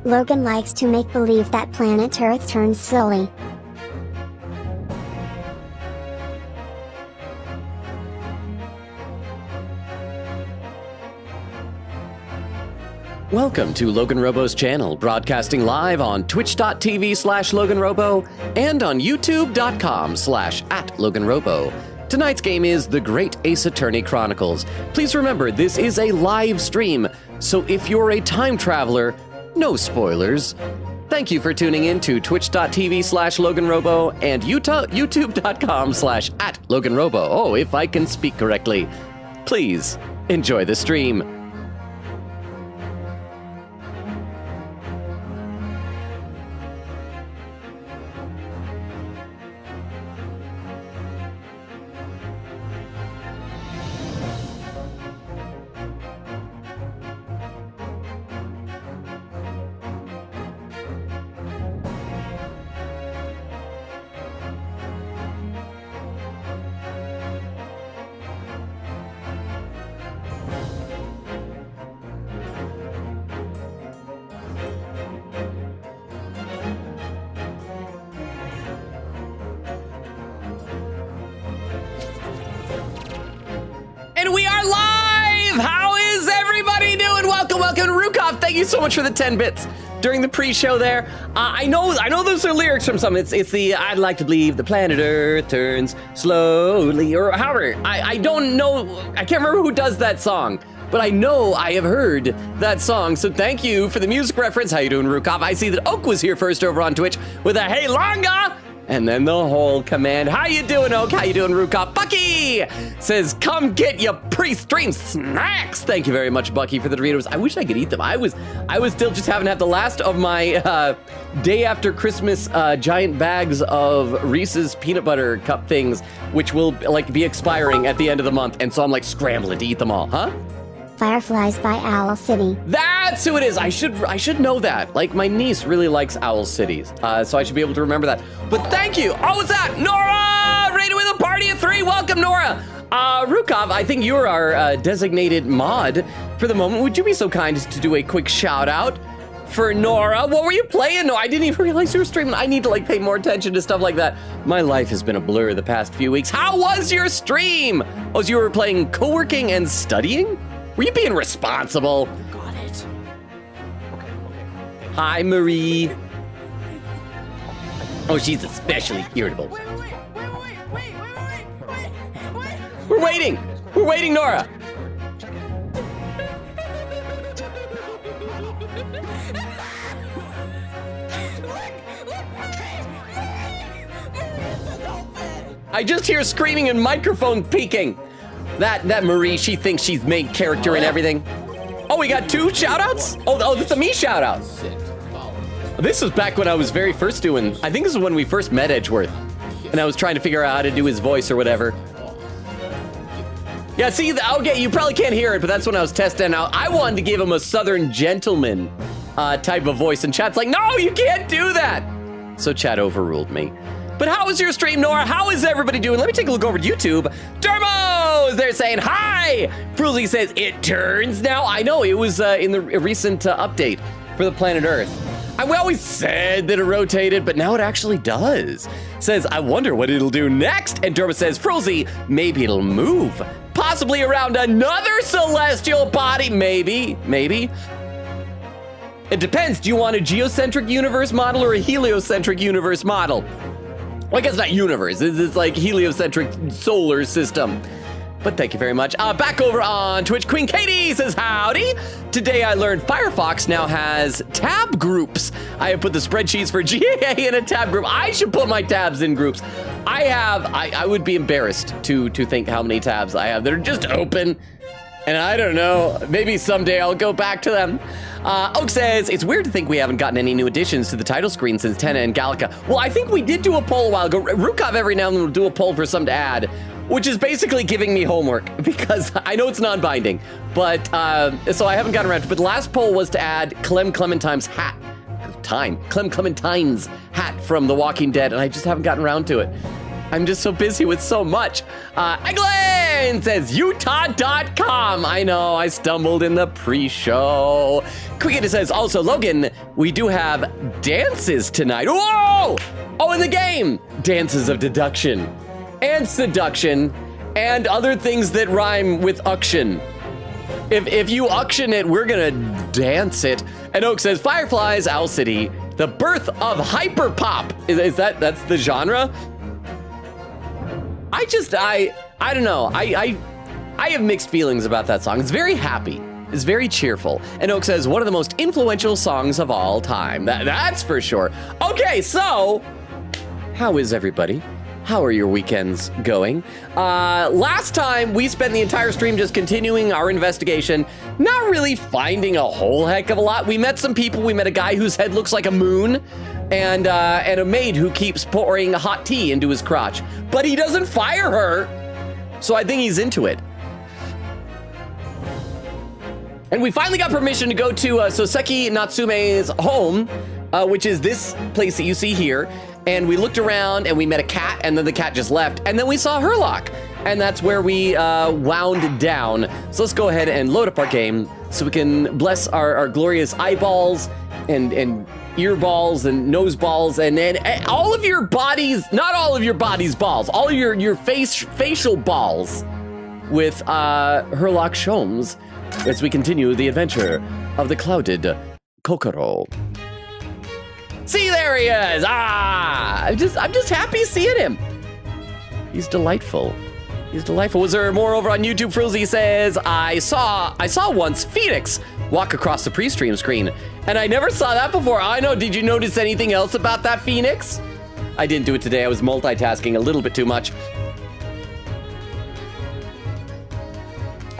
Logan likes to make believe that planet Earth turns slowly. Welcome to LoganRobo's channel, broadcasting live on twitch.tv/LoganRobo and on youtube.com/@LoganRobo. Tonight's game is The Great Ace Attorney Chronicles. Please remember, this is a live stream, so if you're a time traveler, no spoilers. Thank you for tuning in to twitch.tv/LoganRobo and youtube.com/@LoganRobo. Oh, if I can speak correctly. Please enjoy the stream. And we are live! How is everybody doing? Welcome, Rukov. Thank you so much for the 10 bits during the pre-show there. I know those are lyrics from something. It's the I'd like to believe the planet Earth turns slowly, or however. I don't know. I can't remember who does that song, but I know I have heard that song. So thank you for the music reference. How you doing, Rukov? I see that Oak was here first over on Twitch with a hey longa. And then the whole command. How you doing, Oak? How you doing, Rukov? Bucky says, come get your pre-stream snacks. Thank you very much, Bucky, for the Doritos. I wish I could eat them. I was still just having to have the last of my day after Christmas giant bags of Reese's peanut butter cup things, which will be expiring at the end of the month. And so I'm scrambling to eat them all, huh? Fireflies by Owl City. That's who it is. I should know that. My niece really likes Owl Cities, so I should be able to remember that. But thank you. Oh, what's that? Nora! Rated with a party of 3. Welcome, Nora. Rukov, I think you're our designated mod for the moment. Would you be so kind as to do a quick shout out for Nora? What were you playing? No, I didn't even realize you were streaming. I need to pay more attention to stuff like that. My life has been a blur the past few weeks. How was your stream? Oh, so you were playing co-working and studying? Were you being responsible? Got it. Okay. Hi, Marie. Oh, she's especially irritable. Wait. We're waiting, Nora. I just hear screaming and microphone peaking. That Marie, she thinks she's main character and everything. Oh, we got 2 shout-outs? Oh, that's a me shout-out. This was back when I was very first doing, I think this is when we first met Edgeworth. And I was trying to figure out how to do his voice or whatever. Yeah, see, okay, you probably can't hear it, but that's when I was testing out. I wanted to give him a Southern gentleman type of voice, and chat's like, no, you can't do that. So chat overruled me. But how was your stream, Nora? How is everybody doing? Let me take a look over to YouTube. Dermo is there saying hi. Fruzy says, it turns now. I know, it was in the recent update for the planet Earth. We always said that it rotated, but now it actually does. Says, I wonder what it'll do next. And Dermo says, Fruzy, maybe it'll move. Possibly around another celestial body. Maybe. It depends. Do you want a geocentric universe model or a heliocentric universe model? Well, I guess not universe. It's heliocentric solar system. But thank you very much. Back over on Twitch, Queen Katie says howdy. Today I learned Firefox now has tab groups. I have put the spreadsheets for GAA in a tab group. I should put my tabs in groups. I would be embarrassed to think how many tabs I have that are just open. And I don't know, maybe someday I'll go back to them. Oak says, it's weird to think we haven't gotten any new additions to the title screen since Tenna and Gallica. Well, I think we did do a poll a while ago. Rukov every now and then will do a poll for something to add, which is basically giving me homework because I know it's non-binding, but so I haven't gotten around to it. But the last poll was to add Clem Clementine's hat from The Walking Dead, and I just haven't gotten around to it. I'm just so busy with so much. Egley and says Utah.com. I know, I stumbled in the pre-show. Quickita says, also, Logan, we do have dances tonight. Whoa! Oh, in the game, dances of deduction and seduction and other things that rhyme with auction. If you auction it, we're gonna dance it. And Oak says, Fireflies, Owl City, the birth of hyperpop. Is that's the genre? I don't know. I have mixed feelings about that song. It's very happy. It's very cheerful. And Oak says, one of the most influential songs of all time. That's for sure. Okay, so how is everybody? How are your weekends going? Last time, we spent the entire stream just continuing our investigation, not really finding a whole heck of a lot. We met some people. We met a guy whose head looks like a moon, and a maid who keeps pouring hot tea into his crotch. But he doesn't fire her, so I think he's into it. And we finally got permission to go to Soseki Natsume's home, which is this place that you see here. And we looked around and we met a cat, and then the cat just left. And then we saw Herlock, and that's where we wound down. So let's go ahead and load up our game so we can bless our glorious eyeballs and ear balls and nose balls and all of your bodies, not all of your body's balls, all of your facial balls with Herlock Sholmes as we continue the adventure of the clouded Kokoro. See, there he is. I'm just happy seeing him. He's delightful. He's delightful. Was there more over on YouTube? Frilzy says, I saw once Phoenix walk across the pre-stream screen, and I never saw that before. I know. Did you notice anything else about that Phoenix? I didn't do it today. I was multitasking a little bit too much.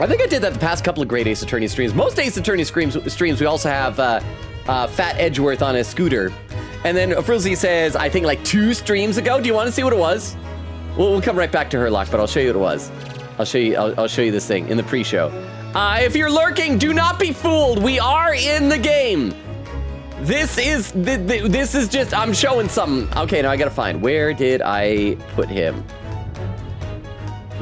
I think I did that the past couple of Great Ace Attorney streams. Most Ace Attorney streams, we also have Fat Edgeworth on a scooter. And then Frilzy says, I think like 2 streams ago. Do you want to see what it was? We'll come right back to Herlock, but I'll show you what it was. I'll show you this thing in the pre-show. If you're lurking, do not be fooled. We are in the game. This is just, I'm showing something. Okay, now I gotta find, where did I put him?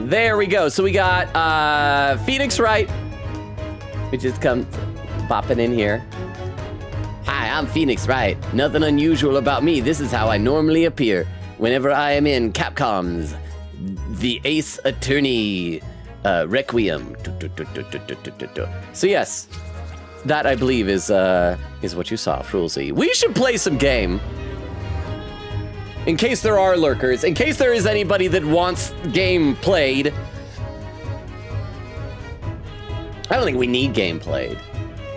There we go. So we got Phoenix Wright. We just come bopping in here. Hi, I'm Phoenix Wright. Nothing unusual about me. This is how I normally appear whenever I am in Capcom's The Ace Attorney Requiem. So yes, that I believe is what you saw, Frulzy. We should play some game. In case there are lurkers, in case there is anybody that wants game played. I don't think we need game played,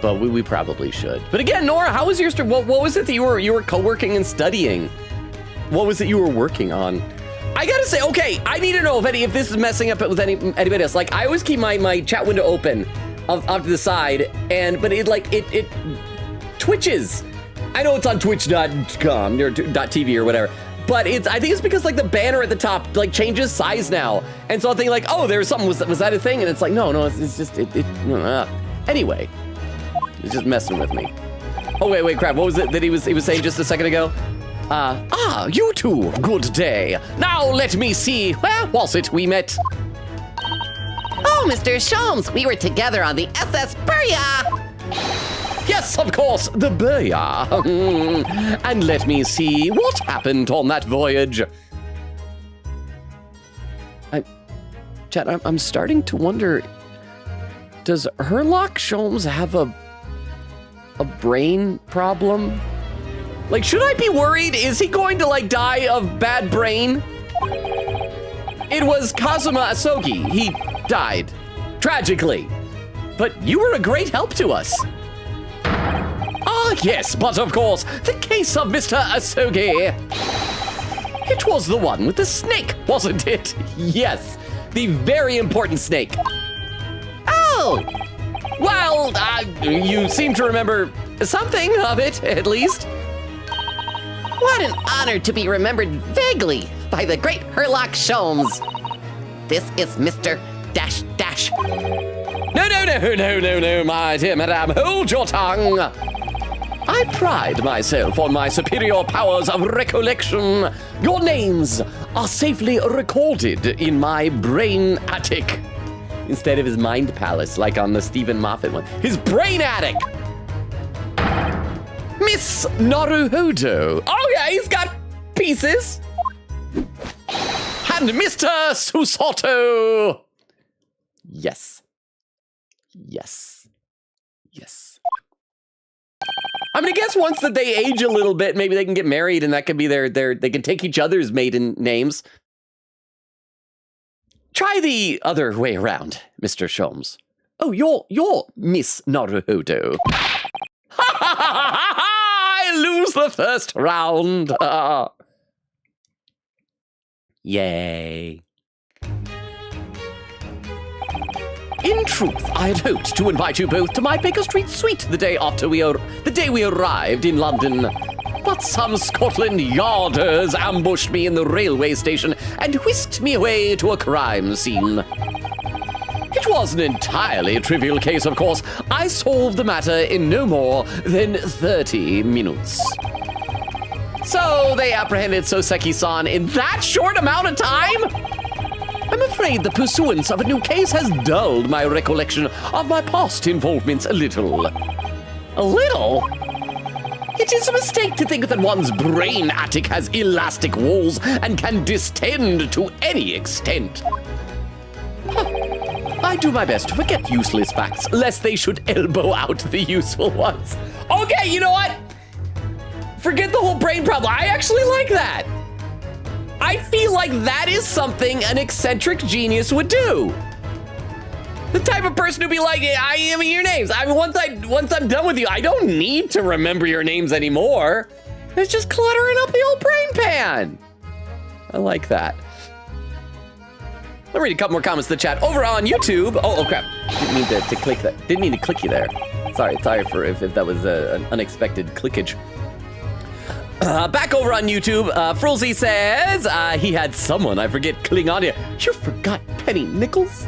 but we probably should. But again, Nora, how was your stream? What was it that you were co-working and studying? What was it you were working on? I gotta say, okay, I need to know if this is messing up with anybody else. Like, I always keep my chat window open off to the side, but it twitches. I know it's on twitch.com or .tv or whatever, but I think it's because like the banner at the top like changes size now, and so I'm thinking like, oh, there's something. Was that a thing? And it's like, no, it's just anyway, it's just messing with me. Oh wait, crap. What was it that he was saying just a second ago? You two, good day. Now let me see, where was it we met? Oh, Mr. Sholmes, we were together on the SS Burya. Yes, of course, the Burya. And let me see, what happened on that voyage? Chat, I'm starting to wonder, does Herlock Sholmes have a brain problem? Like, should I be worried? Is he going to, like, die of bad brain? It was Kazuma Asogi. He died. Tragically. But you were a great help to us. Ah, yes, but of course, the case of Mr. Asogi. It was the one with the snake, wasn't it? Yes, the very important snake. Oh! Well, you seem to remember something of it, at least. What an honor to be remembered vaguely by the great Herlock Sholmes. This is Mr. ... No, my dear madame, hold your tongue. I pride myself on my superior powers of recollection. Your names are safely recorded in my brain attic. Instead of his mind palace, like on the Stephen Moffat one. His brain attic! Miss Naruhodo. Oh yeah, he's got pieces. And Mr. Susato. Yes. Yes. Yes. I'm gonna guess once that they age a little bit, maybe they can get married and that could be they can take each other's maiden names. Try the other way around, Mr. Sholmes. Oh, you're Miss Naruhodo. I lose the first round. Yay. In truth, I had hoped to invite you both to my Baker Street suite the day we arrived in London. But some Scotland Yarders ambushed me in the railway station and whisked me away to a crime scene. It was an entirely trivial case, of course. I solved the matter in no more than 30 minutes. So they apprehended Soseki-san in that short amount of time? I'm afraid the pursuance of a new case has dulled my recollection of my past involvements a little. A little? It is a mistake to think that one's brain attic has elastic walls and can distend to any extent. I do my best to forget useless facts, lest they should elbow out the useful ones. Okay, you know what? Forget the whole brain problem. I actually like that. I feel like that is something an eccentric genius would do. The type of person who'd be like, I mean, your names. I mean, once I'm done with you, I don't need to remember your names anymore. It's just cluttering up the old brain pan. I like that. I'll read a couple more comments in the chat over on YouTube. Oh crap! Didn't mean to click that. Didn't mean to click you there. Sorry for if that was an unexpected clickage. Back over on YouTube, Frulzy says he had someone, I forget, cling on to you. You forgot Penny Nichols?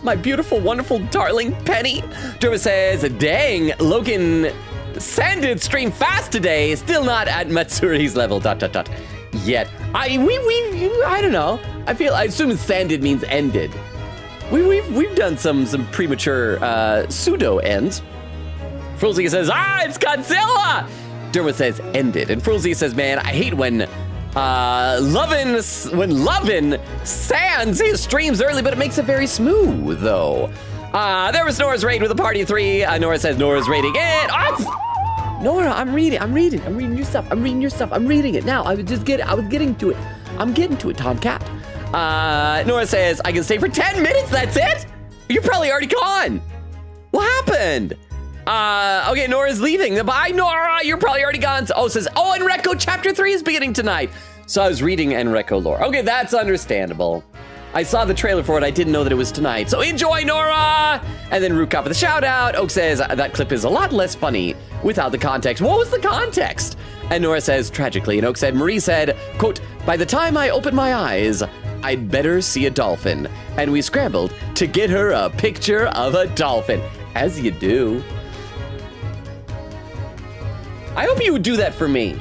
My beautiful, wonderful, darling Penny. Derma says, dang, Logan Sanded stream fast today. Still not at Matsuri's level, ... yet. I don't know. I assume Sanded means ended. We've done some premature pseudo ends. Frulzy says, it's Godzilla! Derma says ended, and Frulzy says, man, I hate when Lovin sands his streams early, but it makes it very smooth, though. There was Nora's raid with a party of 3. Nora says Nora's raiding it. Nora, I'm reading your stuff. I'm reading it now. I was getting to it. I'm getting to it, Tomcat. Nora says, I can stay for 10 minutes, that's it? You're probably already gone. What happened? Okay, Nora's leaving. Bye, Nora, you're probably already gone. Oh, it says, Enreco Chapter 3 is beginning tonight. So I was reading Enreco lore. Okay, that's understandable. I saw the trailer for it. I didn't know that it was tonight. So enjoy, Nora! And then Rookop with a shout out. Oak says, that clip is a lot less funny without the context. What was the context? And Nora says, tragically. And Oak said, Marie said, quote, by the time I opened my eyes, I'd better see a dolphin. And we scrambled to get her a picture of a dolphin. As you do. I hope you would do that for me.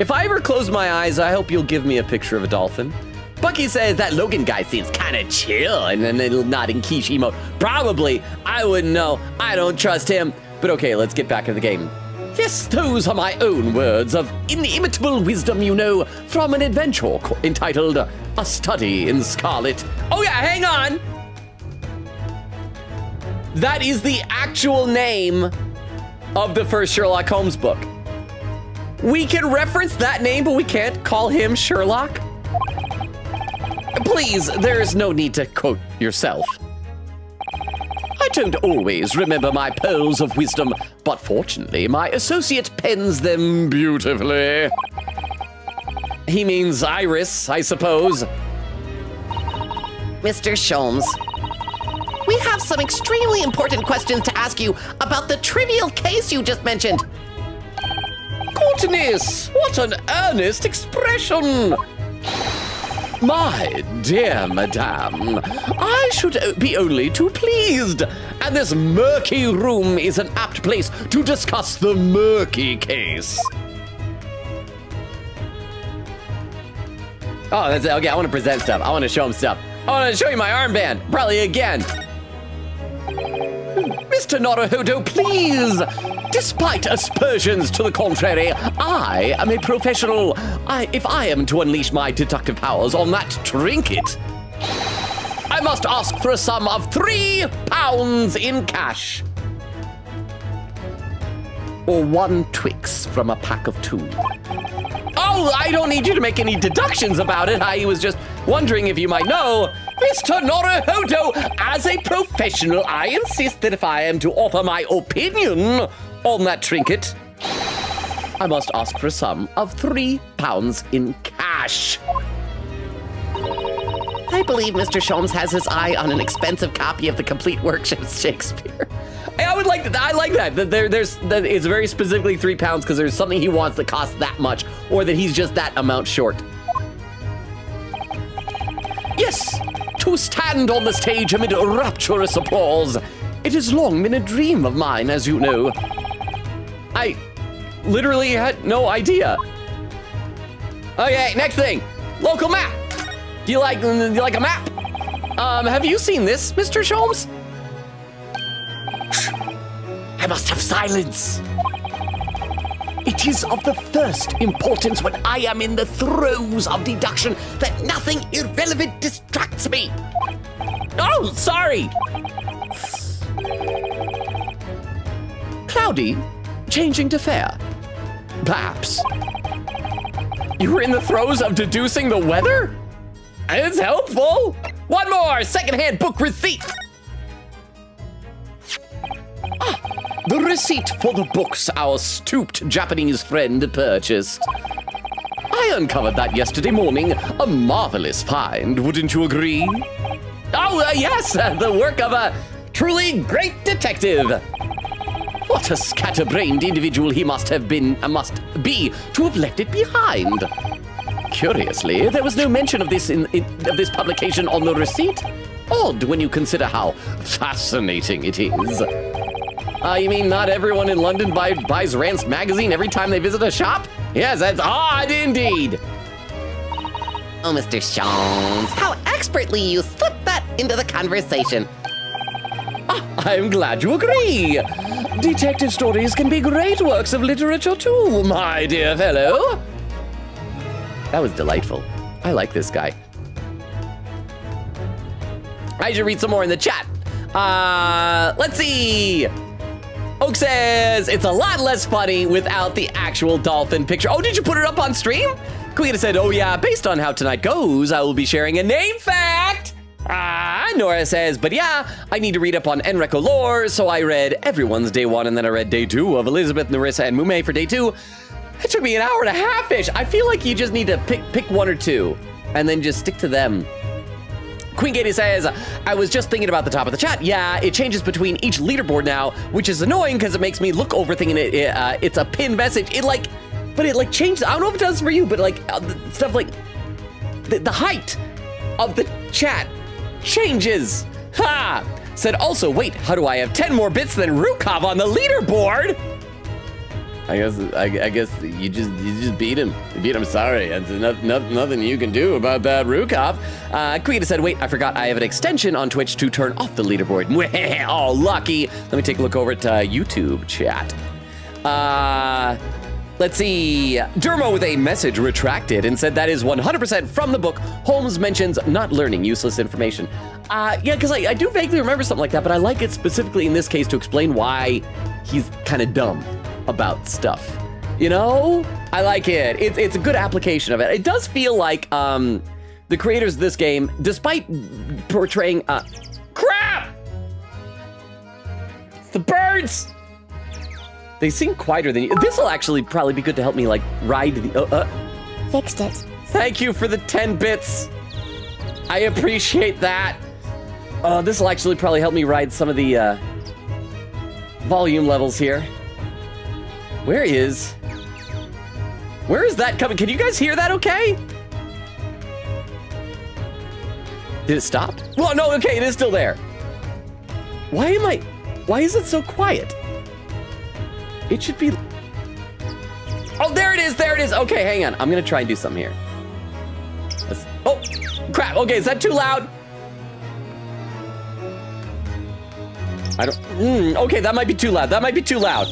If I ever close my eyes, I hope you'll give me a picture of a dolphin. Bucky says that Logan guy seems kind of chill, and then a little nodding quiche emote. Probably. I wouldn't know. I don't trust him. But okay, let's get back in the game. Yes, those are my own words of inimitable wisdom, you know, from an adventure entitled A Study in Scarlet. Oh yeah, hang on. That is the actual name of the first Sherlock Holmes book. We can reference that name, but we can't call him Sherlock? Please, there's no need to quote yourself. I don't always remember my pearls of wisdom, but fortunately, my associate pens them beautifully. He means Iris, I suppose. Mr. Sholmes, we have some extremely important questions to ask you about the trivial case you just mentioned. Goodness, what an earnest expression! My dear madame, I should be only too pleased, and this murky room is an apt place to discuss the murky case. Oh, that's it. Okay, I want to present stuff. I want to show him stuff. I want to show you my armband. Probably again. Mr. Naruhodo, please. Despite aspersions to the contrary, I am a professional. If I am to unleash my deductive powers on that trinket, I must ask for a sum of £3 in cash. Or 1 Twix from a pack of 2. Oh, I don't need you to make any deductions about it. I was just wondering if you might know. Mr. Naruhodo, as a professional, I insist that if I am to offer my opinion on that trinket, I must ask for a sum of £3 in cash. I believe Mr. Sholmes has his eye on an expensive copy of the complete works of Shakespeare. I would like that. I like that. It's very specifically £3 because there's something he wants that costs that much, or that he's just that amount short. Yes, to stand on the stage amid rapturous applause. It has long been a dream of mine, as you know. I literally had no idea. Okay, next thing. Local map. Do you like a map? Have you seen this, Mr. Sholmes? I must have silence. It is of the first importance when I am in the throes of deduction that nothing irrelevant distracts me. Oh, sorry. Cloudy, changing to fair. Perhaps. You were in the throes of deducing the weather? It's helpful. One more secondhand book receipt. The receipt for the books our stooped Japanese friend purchased. I uncovered that yesterday morning. A marvelous find, wouldn't you agree? Oh, yes, the work of a truly great detective. What a scatterbrained individual he must be to have left it behind. Curiously, there was no mention of this of this publication on the receipt. Odd when you consider how fascinating it is. You mean not everyone in London buys Rance magazine every time they visit a shop? Yes, that's odd indeed. Oh, Mr. Sholmes, how expertly you slipped that into the conversation. I'm glad you agree. Detective stories can be great works of literature too, my dear fellow. That was delightful. I like this guy. I should read some more in the chat. Let's see. Oak says, it's a lot less funny without the actual dolphin picture. Oh, did you put it up on stream? Queen said, oh yeah, based on how tonight goes, I will be sharing a name fact. Nora says, but yeah, I need to read up on Enrico lore, so I read everyone's day 1 and then I read day 2 of Elizabeth, Narissa, and Mume for day 2. It took me an hour and a half-ish. I feel like you just need to pick 1 or 2 and then just stick to them. Queen Katie says, I was just thinking about the top of the chat. Yeah, it changes between each leaderboard now, which is annoying because it makes me look over thinking it's a pinned message. But it changes. I don't know if it does for you, but stuff like the height of the chat changes. Ha! Said also, wait, how do I have 10 more bits than Rukov on the leaderboard? I guess you just beat him. You beat him. Sorry, there's nothing you can do about that, Rukov. Queen said, wait, I forgot I have an extension on Twitch to turn off the leaderboard. Oh, lucky. Let me take a look over at YouTube chat. Let's see. Dermo with a message retracted and said that is 100% from the book. Holmes mentions not learning useless information. Yeah, because I do vaguely remember something like that, but I like it specifically in this case to explain why he's kind of dumb about stuff. You know? I like it. It's a good application of it. It does feel like the creators of this game, despite portraying crap! It's the birds! They seem quieter than you. This will actually probably be good to help me ride the Fixed it. Thank you for the 10 bits. I appreciate that. This will actually probably help me ride some of the volume levels here. Where is that coming? Can you guys hear that okay? Did it stop? Well, no, okay, it is still there. Why is it so quiet? It should be... Oh, there it is. Okay, hang on. I'm gonna try and do something here. Oh, crap. Okay, is that too loud? I don't... okay, that might be too loud. That might be too loud.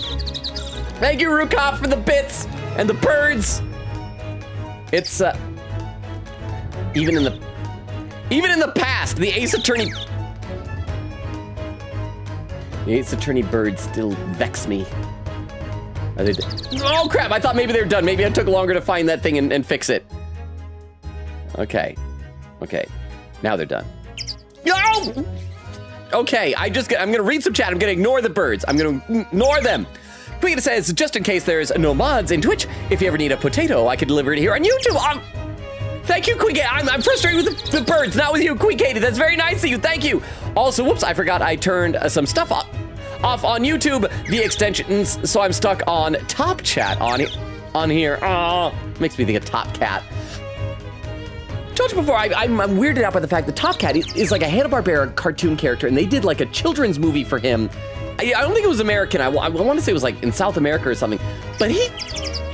Thank you, Rukov, for the bits and the birds. It's, even in the past, the Ace Attorney... The Ace Attorney birds still vex me. Are they oh, crap. I thought maybe they were done. Maybe I took longer to find that thing and fix it. Okay. Okay. Now they're done. No! Okay, I'm gonna read some chat. I'm gonna ignore the birds. I'm gonna ignore them. Tweet says, just in case there's no mods in Twitch, if you ever need a potato, I could deliver it here on YouTube. Thank you, Queen Katie. I'm frustrated with the birds, not with you, Queen Katie. That's very nice of you. Thank you. Also, whoops, I forgot I turned some stuff off on YouTube, the extensions, so I'm stuck on Top Chat on here. Oh, makes me think of Top Cat. Told you before, I'm weirded out by the fact that Top Cat is like a Hanna-Barbera cartoon character, and they did like a children's movie for him. I don't think it was American. I want to say it was like in South America or something. But he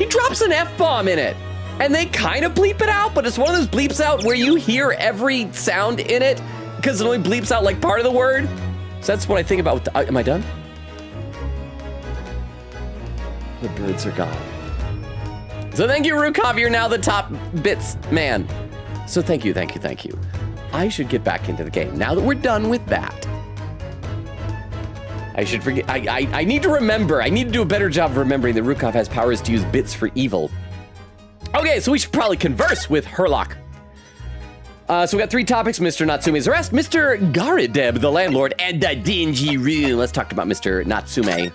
drops an F-bomb in it, and they kind of bleep it out, but it's one of those bleeps out where you hear every sound in it because it only bleeps out like part of the word. So that's what I think about with am I done? The birds are gone. So thank you, Rukov. You're now the top bits man. So thank you. I should get back into the game. Now that we're done with that, I should forget. I need to remember. I need to do a better job of remembering that Rukov has powers to use bits for evil. Okay, so we should probably converse with Herlock. So we got 3 topics: Mr. Natsume's arrest, Mr. Garideb, the landlord, and the dingy room. Let's talk about Mr. Natsume.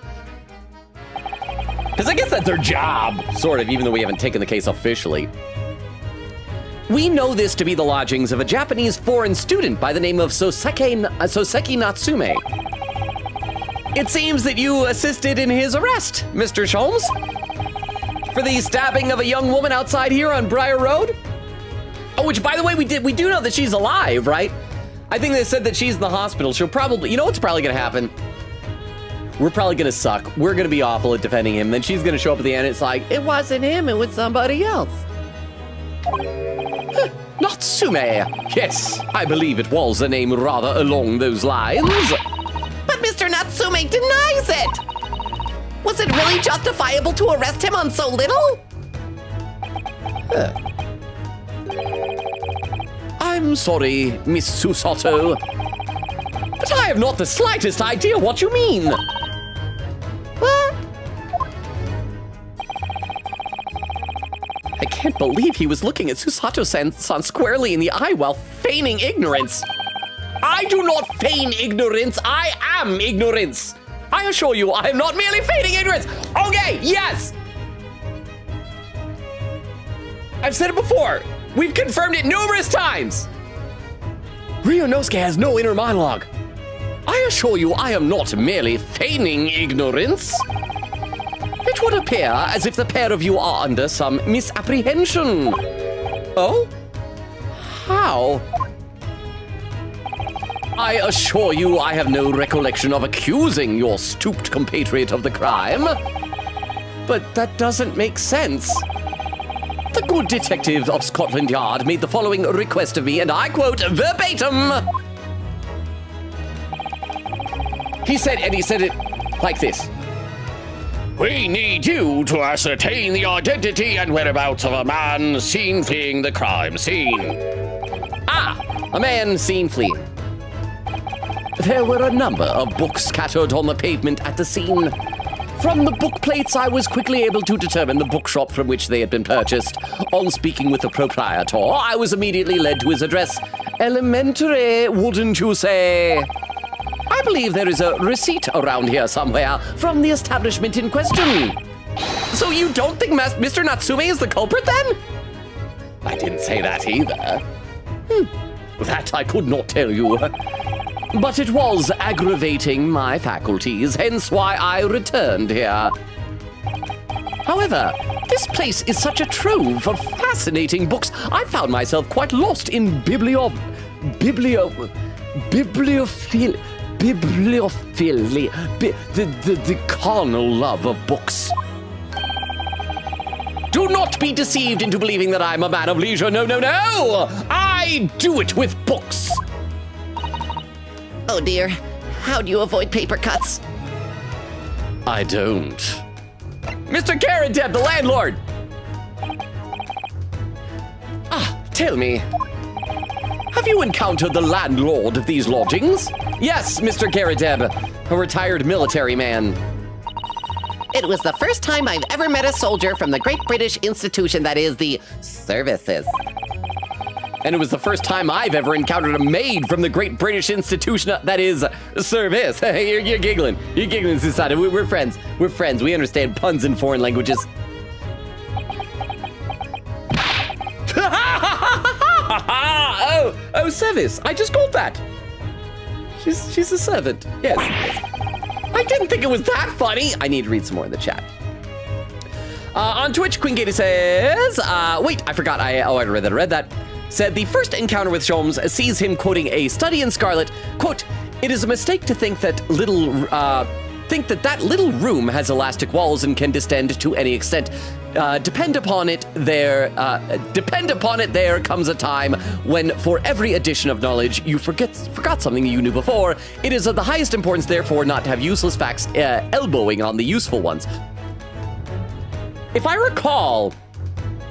Because I guess that's their job, sort of, even though we haven't taken the case officially. We know this to be the lodgings of a Japanese foreign student by the name of Soseki Natsume. It seems that you assisted in his arrest, Mr. Sholmes, for the stabbing of a young woman outside here on Briar Road. Oh, which, by the way, we do know that she's alive, right? I think they said that she's in the hospital. She'll probably, you know what's probably gonna happen? We're probably gonna suck. We're gonna be awful at defending him. Then she's gonna show up at the end. It's like, it wasn't him, it was somebody else. Natsume. Yes, I believe it was a name rather along those lines. But Mr. Natsume denies it. Was it really justifiable to arrest him on so little? I'm sorry, Miss Susato, but I have not the slightest idea what you mean. I can't believe he was looking at Susato-san squarely in the eye while feigning ignorance. I do not feign ignorance, I am ignorance. I assure you, I am not merely feigning ignorance. Okay, yes. I've said it before. We've confirmed it numerous times. Ryunosuke has no inner monologue. I assure you, I am not merely feigning ignorance. It would appear as if the pair of you are under some misapprehension. Oh? How? I assure you I have no recollection of accusing your stooped compatriot of the crime. But that doesn't make sense. The good detective of Scotland Yard made the following request of me, and I quote verbatim. He said it like this. We need you to ascertain the identity and whereabouts of a man seen fleeing the crime scene. Ah, a man seen fleeing. There were a number of books scattered on the pavement at the scene. From the book plates, I was quickly able to determine the bookshop from which they had been purchased. On speaking with the proprietor, I was immediately led to his address. Elementary, wouldn't you say? I believe there is a receipt around here somewhere from the establishment in question. So you don't think Mr. Natsume is the culprit then? I didn't say that either. That I could not tell you. But it was aggravating my faculties, hence why I returned here. However, this place is such a trove of fascinating books, I found myself quite lost in bibliophilia, the carnal love of books. Do not be deceived into believing that I'm a man of leisure. No, no, no! I do it with books. Oh dear, how do you avoid paper cuts? I don't. Mr. Carradeb, the landlord! Tell me, have you encountered the landlord of these lodgings? Yes, Mr. Carradeb, a retired military man. It was the first time I've ever met a soldier from the Great British Institution, that is, the services. And it was the first time I've ever encountered a maid from the Great British Institution, that is, service. You're giggling. You're giggling, Society. We're friends. We're friends. We understand puns in foreign languages. Oh, service. I just got that. She's a servant. Yes. I didn't think it was that funny. I need to read some more in the chat. On Twitch, Queen Katie says, wait, I forgot. I read that. Said the first encounter with Sholmes sees him quoting a study in Scarlet. Quote, "It is a mistake to think that that little room has elastic walls and can distend to any extent. Depend upon it, there comes a time when for every addition of knowledge you forgot something you knew before. It is of the highest importance, therefore, not to have useless facts elbowing on the useful ones." If I recall,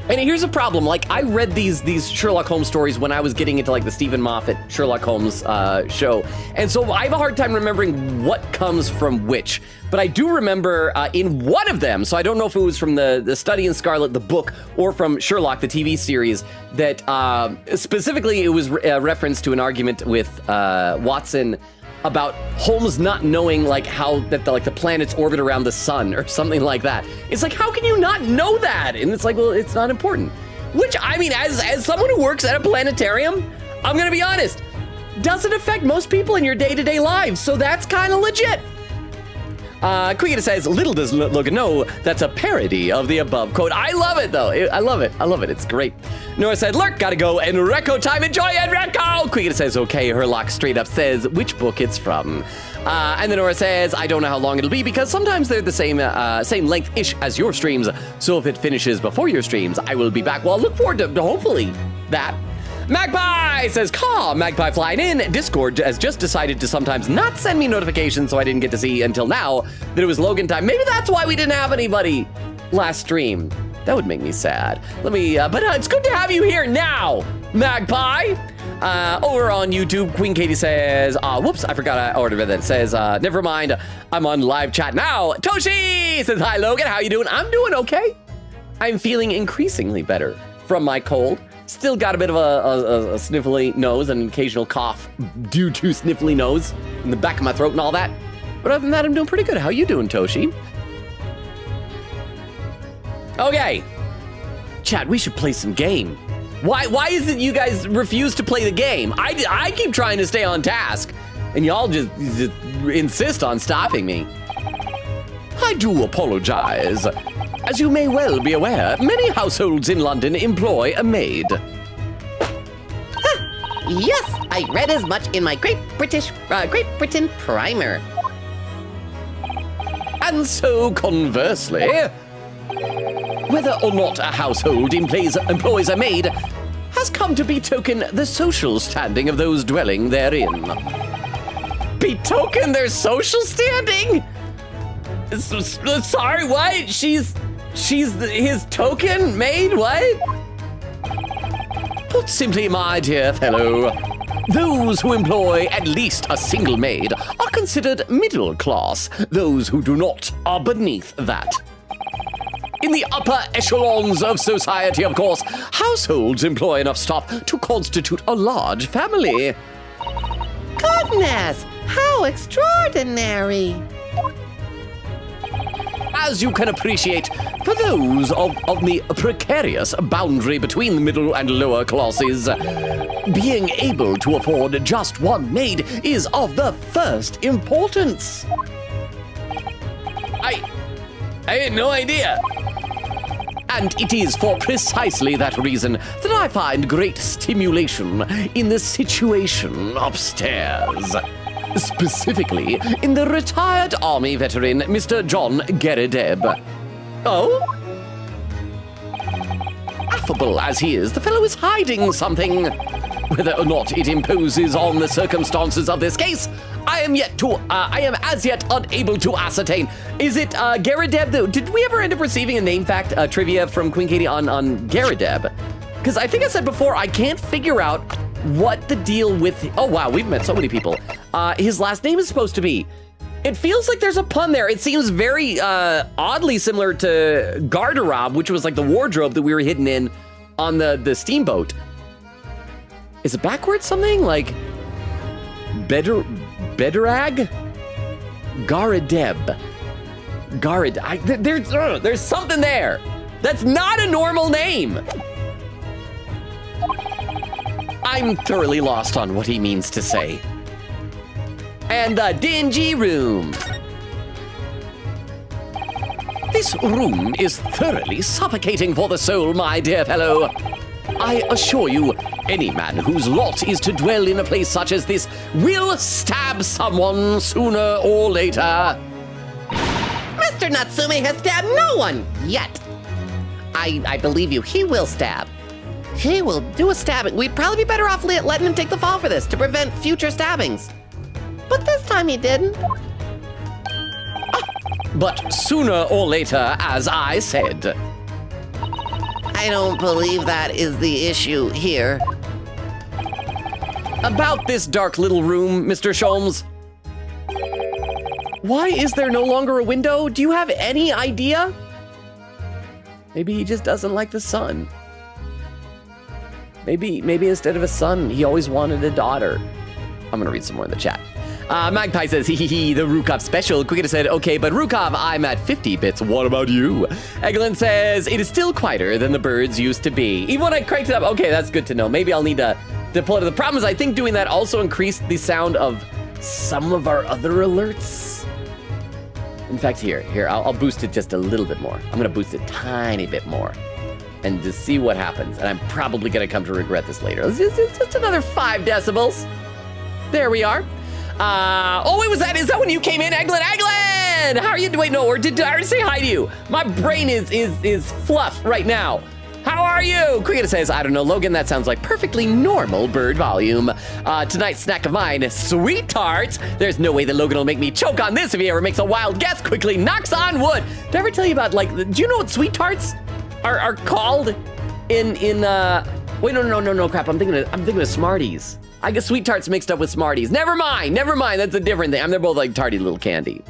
and here's a problem, like I read these Sherlock Holmes stories when I was getting into like the Stephen Moffat Sherlock Holmes show. And so I have a hard time remembering what comes from which. But I do remember in one of them, so I don't know if it was from the Study in Scarlet, the book, or from Sherlock, the TV series, that specifically it was a reference to an argument with Watson about Holmes not knowing like how that the planets orbit around the sun or something like that. It's like, how can you not know that? And it's like, well, it's not important. Which, I mean, as someone who works at a planetarium, I'm gonna be honest, doesn't affect most people in your day-to-day lives, so that's kind of legit. Quiggita says, little does Logan know that's a parody of the above quote. I love it, though. I love it. It's great. Nora said, Lurk, gotta go. And Recco time. Enjoy it, Recco! Quiggita says, okay. Herlock straight up says which book it's from. And then Nora says, I don't know how long it'll be because sometimes they're the same length-ish as your streams. So if it finishes before your streams, I will be back. Well, I look forward to hopefully that. Magpie says, Caw, Magpie flying in. Discord has just decided to sometimes not send me notifications, so I didn't get to see until now that it was Logan time. Maybe that's why we didn't have anybody last stream. That would make me sad. But it's good to have you here now, Magpie. Over on YouTube, Queen Katie says, whoops, I forgot I already read that. It says, never mind, I'm on live chat now. Toshi says, hi, Logan, how you doing? I'm doing okay. I'm feeling increasingly better from my cold. Still got a bit of a sniffly nose and an occasional cough due to sniffly nose in the back of my throat and all that. But other than that, I'm doing pretty good. How you doing, Toshi? Okay. Chat, we should play some game. Why is it you guys refuse to play the game? I keep trying to stay on task, and y'all just insist on stopping me. I do apologize. As you may well be aware, many households in London employ a maid. Yes, I read as much in my Great Britain primer. And so, conversely, whether or not a household employs a maid has come to betoken the social standing of those dwelling therein. Betoken their social standing? Sorry, what? She's his token maid? What? Put simply, my dear fellow, those who employ at least a single maid are considered middle class. Those who do not are beneath that. In the upper echelons of society, of course, households employ enough staff to constitute a large family. Goodness, how extraordinary. As you can appreciate, for those of the precarious boundary between the middle and lower classes, being able to afford just one maid is of the first importance. I had no idea. And it is for precisely that reason that I find great stimulation in the situation upstairs. Specifically, in the retired army veteran, Mr. John Garrideb. Oh? affable as he is, the fellow is hiding something. Whether or not it imposes on the circumstances of this case, I am as yet unable to ascertain. Is it Garadeb? Did we ever end up receiving a name fact trivia from Queen Katie on Garadeb? Because I think I said before, I can't figure out what the deal with, oh wow, we've met so many people. His last name is supposed to be. It feels like there's a pun there. It seems very oddly similar to garderobe, which was like the wardrobe that we were hidden in on the steamboat. Is it backwards something? Like Bedarag? Garadeb. There's something there. That's not a normal name. I'm thoroughly lost on what he means to say. And the dingy room. This room is thoroughly suffocating for the soul, my dear fellow. I assure you, any man whose lot is to dwell in a place such as this will stab someone sooner or later. Mr. Natsume has stabbed no one yet. I believe you. He will stab. He will do a stabbing. We'd probably be better off letting him take the fall for this to prevent future stabbings. But this time he didn't. But sooner or later, as I said. I don't believe that is the issue here. About this dark little room, Mr. Sholmes. Why is there no longer a window? Do you have any idea? Maybe he just doesn't like the sun. Maybe instead of a son, he always wanted a daughter. I'm gonna read some more in the chat. Magpie says, hee, the Rukov special. Quicketa said, okay, but Rukov, I'm at 50 bits. What about you? Eglin says, it is still quieter than the birds used to be. Even when I cranked it up, okay, that's good to know. Maybe I'll need to pull it. The problem is I think doing that also increased the sound of some of our other alerts. In fact, here, I'll boost it just a little bit more. I'm gonna boost it a tiny bit more and just see what happens. And I'm probably gonna come to regret this later. It's just another 5 decibels. There we are. Oh, wait, is that when you came in? Eglin, how are you doing? No, or did I already say hi to you? My brain is fluff right now. How are you? Quicketa says, I don't know, Logan, that sounds like perfectly normal bird volume. Tonight's snack of mine, sweet tarts. There's no way that Logan will make me choke on this if he ever makes a wild guess. Quickly knocks on wood. Did I ever tell you about, like, do you know what sweet tarts are called in wait, no, crap, I'm thinking of Smarties. I get sweet tarts mixed up with Smarties. Never mind, that's a different thing. They're both like tarty little candy.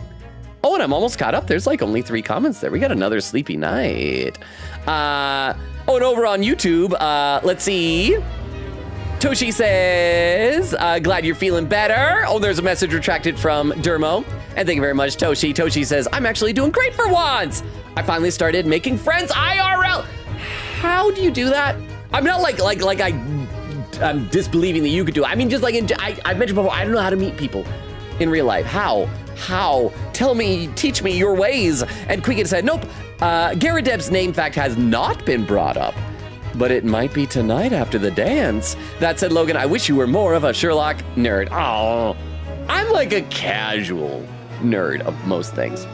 Oh, and I'm almost caught up. There's like only 3 comments there. We got another sleepy night. Oh, and over on YouTube, let's see. Toshi says, glad you're feeling better. Oh, there's a message retracted from Dermo. And thank you very much, Toshi. Toshi says, I'm actually doing great for once. I finally started making friends IRL. How do you do that? I'm not like I'm disbelieving that you could do it. I mean, just like I've mentioned before, I don't know how to meet people in real life. How? Tell me, teach me your ways. And Quicket said, nope. Garadeb's name fact has not been brought up, but it might be tonight after the dance. That said, Logan, I wish you were more of a Sherlock nerd. Oh, I'm like a casual nerd of most things.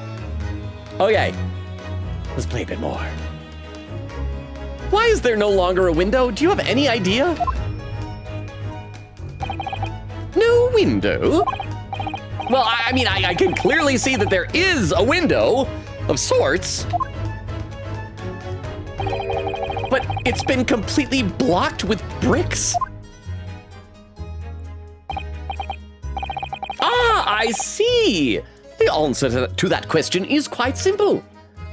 Okay, let's play a bit more. Why is there no longer a window? Do you have any idea? No window? Well, I mean, I can clearly see that there is a window of sorts, but it's been completely blocked with bricks. Ah, I see. The answer to that question is quite simple.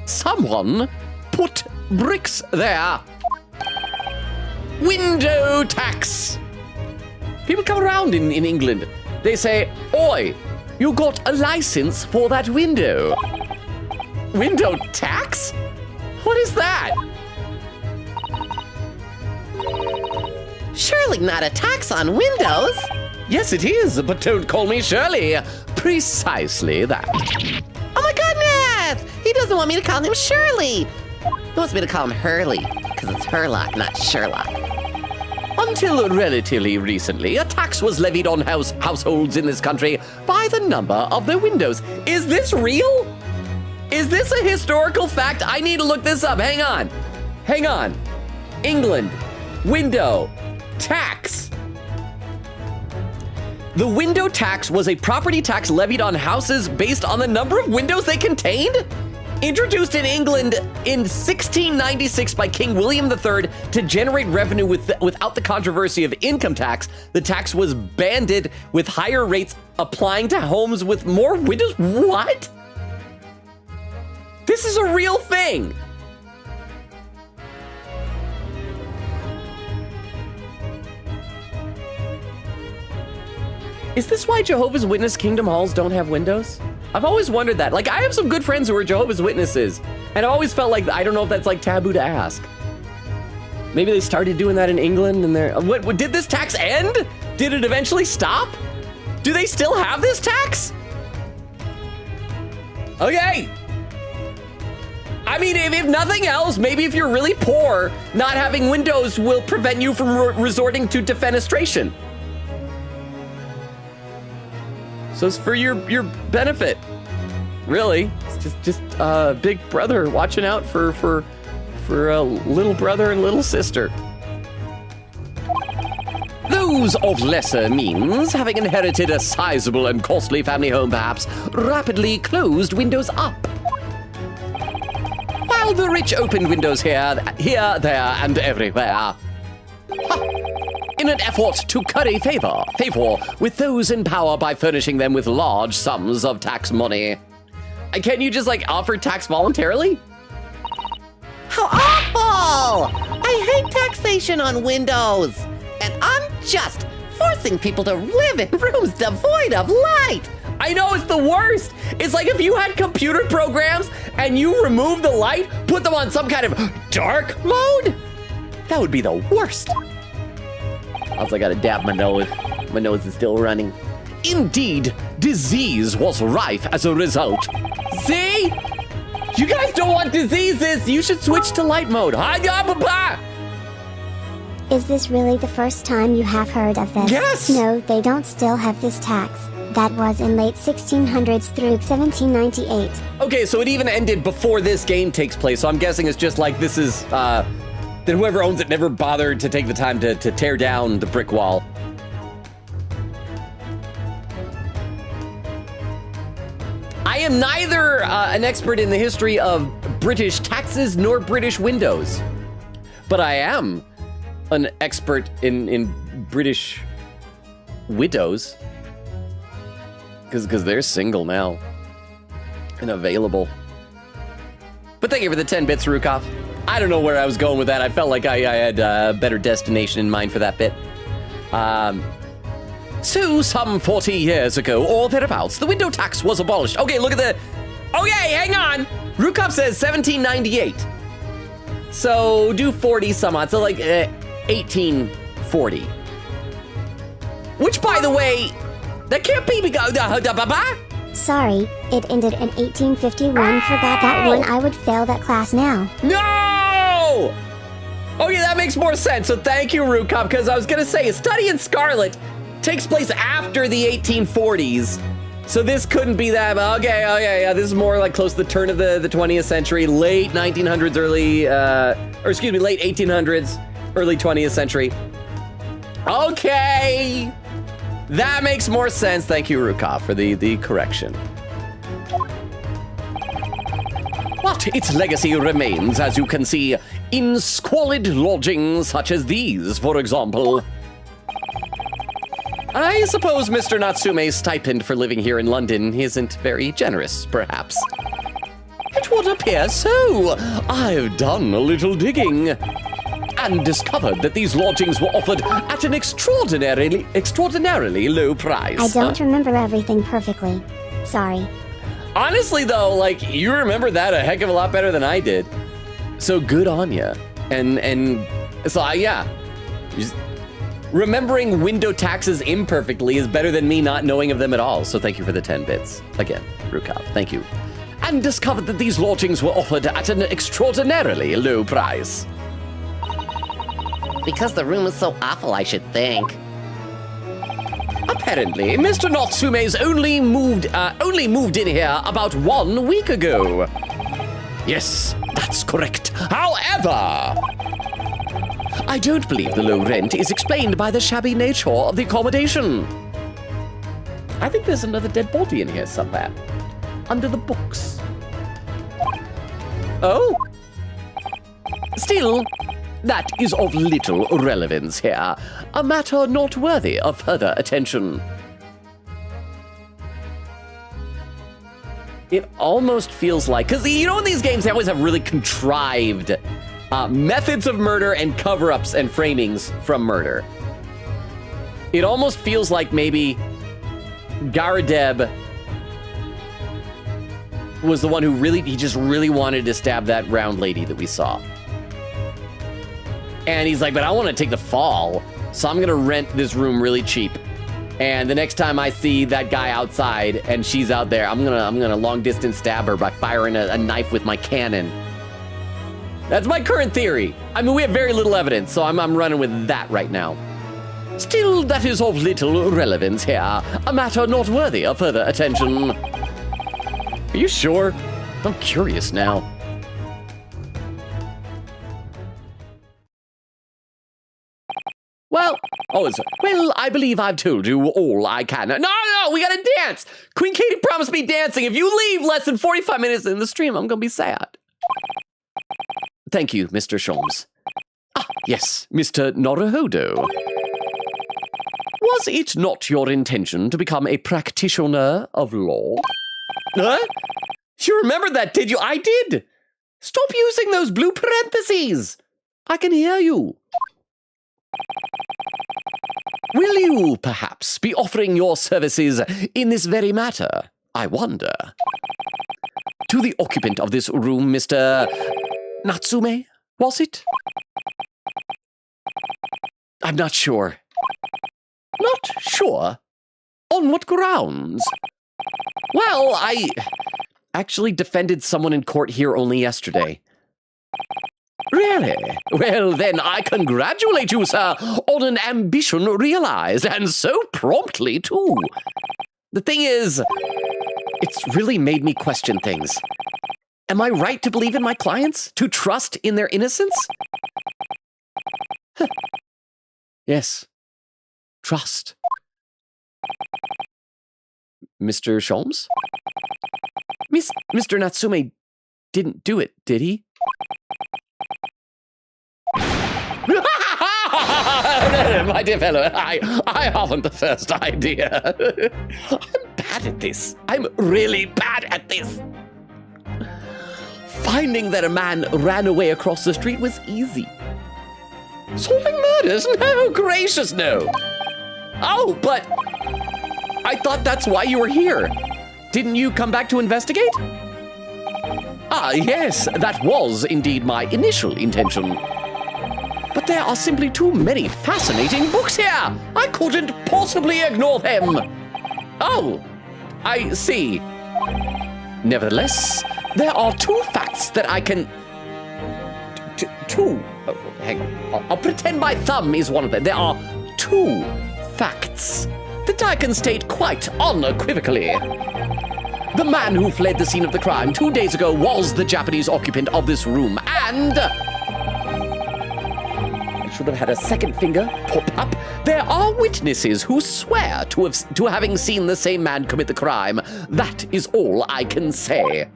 Someone put bricks there. Window tax. People come around in England. They say, oi, you got a license for that window. Window tax? What is that? Surely not a tax on windows. Yes, it is, but don't call me Shirley. Precisely that. Oh my goodness! He doesn't want me to call him Shirley. He wants me to call him Hurley, because it's Herlock, not Sherlock. Until relatively recently, a tax was levied on households in this country by the number of their windows. Is this real? Is this a historical fact? I need to look this up. Hang on. England. Window. Tax. The window tax was a property tax levied on houses based on the number of windows they contained? Introduced in England in 1696 by King William III to generate revenue without the controversy of income tax, the tax was banded with higher rates applying to homes with more windows. What? This is a real thing. Is this why Jehovah's Witness Kingdom Halls don't have windows? I've always wondered that. Like, I have some good friends who are Jehovah's Witnesses, and I always felt like, I don't know if that's like taboo to ask. Maybe they started doing that in England and they're, what did this tax end? Did it eventually stop? Do they still have this tax? Okay. I mean, if nothing else, maybe if you're really poor, not having windows will prevent you from resorting to defenestration. So it's for your benefit, really. It's just big brother watching out for a little brother and little sister. Those of lesser means, having inherited a sizable and costly family home perhaps, rapidly closed windows up. While the rich opened windows here, there, and everywhere. In an effort to curry favor with those in power by furnishing them with large sums of tax money. Can you just like offer tax voluntarily? How awful! I hate taxation on windows and unjust, forcing people to live in rooms devoid of light. I know, it's the worst. It's like if you had computer programs and you remove the light, put them on some kind of dark mode, that would be the worst. Also, I gotta dab my nose. My nose is still running. Indeed, disease was rife as a result. See? You guys don't want diseases. You should switch to light mode. Is this really the first time you have heard of this? Yes! No, they don't still have this tax. That was in late 1600s through 1798. Okay, so it even ended before this game takes place, so I'm guessing it's just like this is, that whoever owns it never bothered to take the time to tear down the brick wall. I am neither an expert in the history of British taxes nor British windows, but I am an expert in British widows, because they're single now and available. But thank you for the 10 bits, Rukov. I don't know where I was going with that. I felt like I had a better destination in mind for that bit. So some 40 years ago, or thereabouts, the window tax was abolished. Okay, look at the... Okay, hang on. Rukov says 1798. So do 40 some odd. So like 1840. Which, by the way, that can't be because... Sorry, it ended in 1851. Forgot that one. I would fail that class now. No! Okay, that makes more sense. So thank you, Rukov, because I was going to say, a study in Scarlet takes place after the 1840s. So this couldn't be that. Okay, yeah, this is more like close to the turn of the 20th century, late 1900s, late 1800s, early 20th century. Okay. That makes more sense. Thank you, Rukov, for the correction. But its legacy remains, as you can see, in squalid lodgings such as these, for example. I suppose Mr. Natsume's stipend for living here in London isn't very generous, perhaps. It would appear so. I've done a little digging and discovered that these lodgings were offered at an extraordinarily low price. I don't remember everything perfectly. Sorry. Honestly, though, like, you remember that a heck of a lot better than I did. So good on ya. And so, yeah. Just remembering window taxes imperfectly is better than me not knowing of them at all. So thank you for the 10 bits. Again, Rukov, thank you. And discovered that these lodgings were offered at an extraordinarily low price. Because the room is so awful, I should think. Apparently, Mr. Natsume's only moved in here about 1 week ago. Yes, that's correct. However, I don't believe the low rent is explained by the shabby nature of the accommodation. I think there's another dead body in here somewhere. Under the books. Oh? Still, that is of little relevance here. A matter not worthy of further attention. It almost feels like, because you know in these games they always have really contrived methods of murder and cover-ups and framings from murder. It almost feels like maybe Garadeb was the one who he just really wanted to stab that round lady that we saw. And he's like, but I want to take the fall, so I'm gonna rent this room really cheap. And the next time I see that guy outside and she's out there, I'm gonna long distance stab her by firing a knife with my cannon. That's my current theory. I mean, we have very little evidence, so I'm running with that right now. Still, that is of little relevance here. A matter not worthy of further attention. Are you sure? I'm curious now. Well, I believe I've told you all I can. No, we gotta dance! Queen Katie promised me dancing. If you leave less than 45 minutes in the stream, I'm gonna be sad. Thank you, Mr. Sholmes. Ah, yes, Mr. Naruhodo. Was it not your intention to become a practitioner of law? Huh? You remembered that, did you? I did! Stop using those blue parentheses! I can hear you. Will you, perhaps, be offering your services in this very matter? I wonder. To the occupant of this room, Mr. Natsume, was it? I'm not sure. Not sure? On what grounds? Well, I actually defended someone in court here only yesterday. Really? Well, then I congratulate you, sir, on an ambition realized, and so promptly, too. The thing is, it's really made me question things. Am I right to believe in my clients? To trust in their innocence? Huh. Yes. Trust. Mr. Sholmes? Mr. Natsume didn't do it, did he? My dear fellow, I haven't the first idea. I'm bad at this. I'm really bad at this. Finding that a man ran away across the street was easy. Solving murders? No, gracious no. Oh, but I thought that's why you were here. Didn't you come back to investigate? Ah, yes, that was indeed my initial intention. But there are simply too many fascinating books here. I couldn't possibly ignore them. Oh, I see. Nevertheless, there are two facts that I can... Two? Oh, hang on. I'll pretend my thumb is one of them. There are two facts that I can state quite unequivocally. The man who fled the scene of the crime 2 days ago was the Japanese occupant of this room, and... I should have had a second finger pop up. There are witnesses who swear to having seen the same man commit the crime. That is all I can say.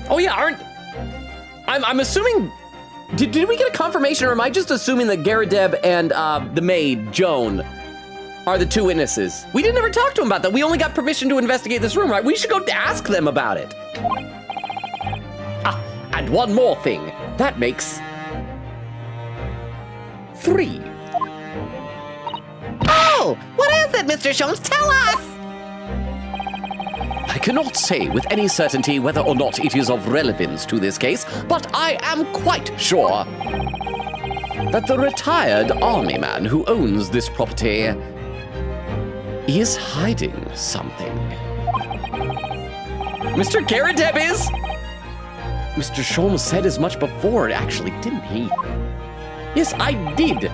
Oh yeah, I'm assuming... Did we get a confirmation, or am I just assuming that Garadeb and the maid, Joan, are the two witnesses? We didn't ever talk to them about that. We only got permission to investigate this room, right? We should go ask them about it. Ah, and one more thing. That makes 3. Oh, what is it, Mr. Sholmes? Tell us! I cannot say with any certainty whether or not it is of relevance to this case, but I am quite sure that the retired army man who owns this property is hiding something. Mr. Garadeb is? Mr. Sholmes said as much before, actually, didn't he? Yes, I did.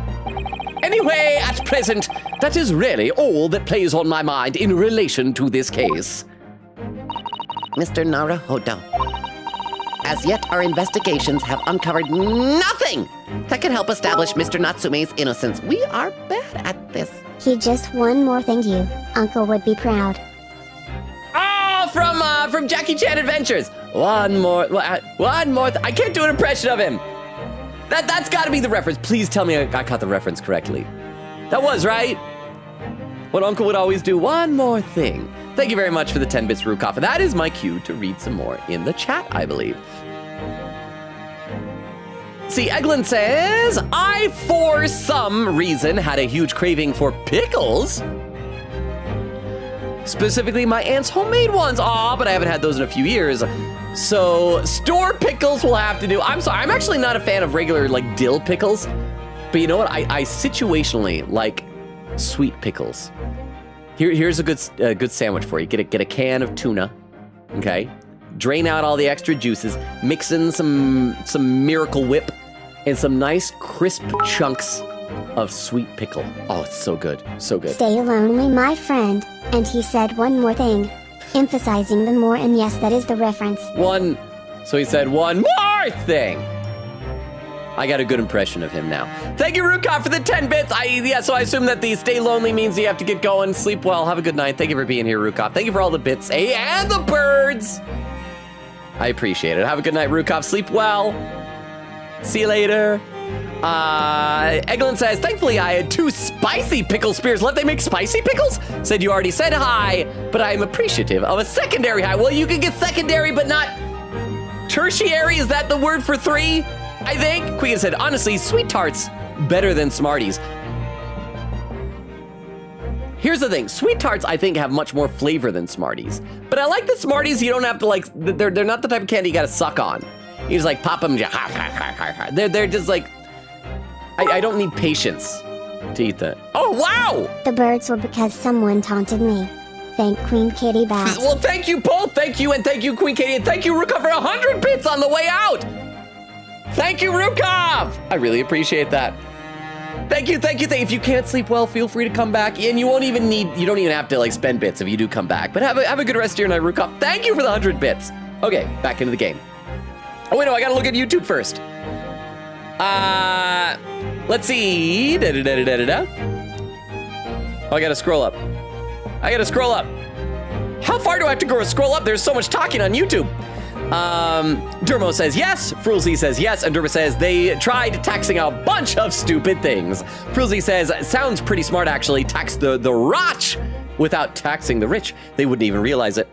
Anyway, at present, that is really all that plays on my mind in relation to this case. Mr. Naruhodo. As yet, our investigations have uncovered nothing that can help establish Mr. Natsume's innocence. We are bad at this. He just one more thing you. Uncle would be proud. Oh, from Jackie Chan Adventures. One more. I can't do an impression of him. That's got to be the reference. Please tell me I caught the reference correctly. That was right. What Uncle would always do. One more thing. Thank you very much for the 10 bits, Rukov. And that is my cue to read some more in the chat, I believe. See, Eglin says, I, for some reason, had a huge craving for pickles. Specifically, my aunt's homemade ones. Aw, but I haven't had those in a few years. So, store pickles will have to do. I'm sorry, I'm actually not a fan of regular, like, dill pickles. But you know what? I situationally like sweet pickles. Here's a good sandwich for you. Get a can of tuna, okay? Drain out all the extra juices. Mix in some Miracle Whip and some nice crisp chunks of sweet pickle. Oh, it's so good, so good. Stay lonely, my friend. And he said one more thing, emphasizing the more, and yes, that is the reference. So he said one more thing. I got a good impression of him now. Thank you, Rukov, for the 10 bits. So I assume that the stay lonely means you have to get going. Sleep well. Have a good night. Thank you for being here, Rukov. Thank you for all the bits. Hey, and the birds. I appreciate it. Have a good night, Rukov. Sleep well. See you later. Eglin says, thankfully I had 2 spicy pickle spears left. They make spicy pickles? Said you already said hi, but I'm appreciative of a secondary hi. Well, you can get secondary, but not tertiary. Is that the word for 3? I think. Queen said, honestly, sweet tarts better than Smarties. Here's the thing. Sweet tarts, I think, have much more flavor than Smarties. But I like the Smarties. You don't have to, like, they're not the type of candy you gotta suck on. You just, like, pop them. They're just, like, I don't need patience to eat that. Oh, wow! The birds were because someone taunted me. Thank Queen Kitty Bat. Well, thank you, Paul. Thank you, and thank you, Queen Katie, and thank you, Rukov, for 100 bits on the way out. Thank you, Rukov. I really appreciate that. Thank you. If you can't sleep well, feel free to come back. And you don't even have to, like, spend bits if you do come back. But have a good rest of your night, Rukov. Thank you for the 100 bits. Okay, back into the game. Oh, wait, no, I gotta look at YouTube first. Let's see. Oh, I gotta scroll up. How far do I have to scroll up? There's so much talking on YouTube. Dermo says yes, Frulzy says yes, and Dermo says they tried taxing a bunch of stupid things. Frulzy says, sounds pretty smart actually, tax the rich without taxing the rich. They wouldn't even realize it.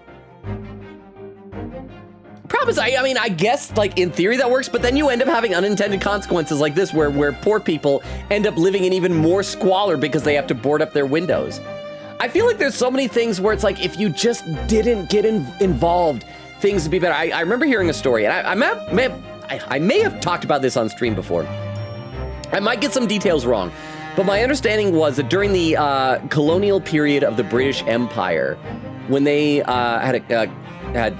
Problem is, I mean, I guess, like, in theory that works, but then you end up having unintended consequences like this where poor people end up living in even more squalor because they have to board up their windows. I feel like there's so many things where it's like, if you just didn't get involved, things would be better. I remember hearing a story, and I may have talked about this on stream before. I might get some details wrong, but my understanding was that during the colonial period of the British Empire, when they had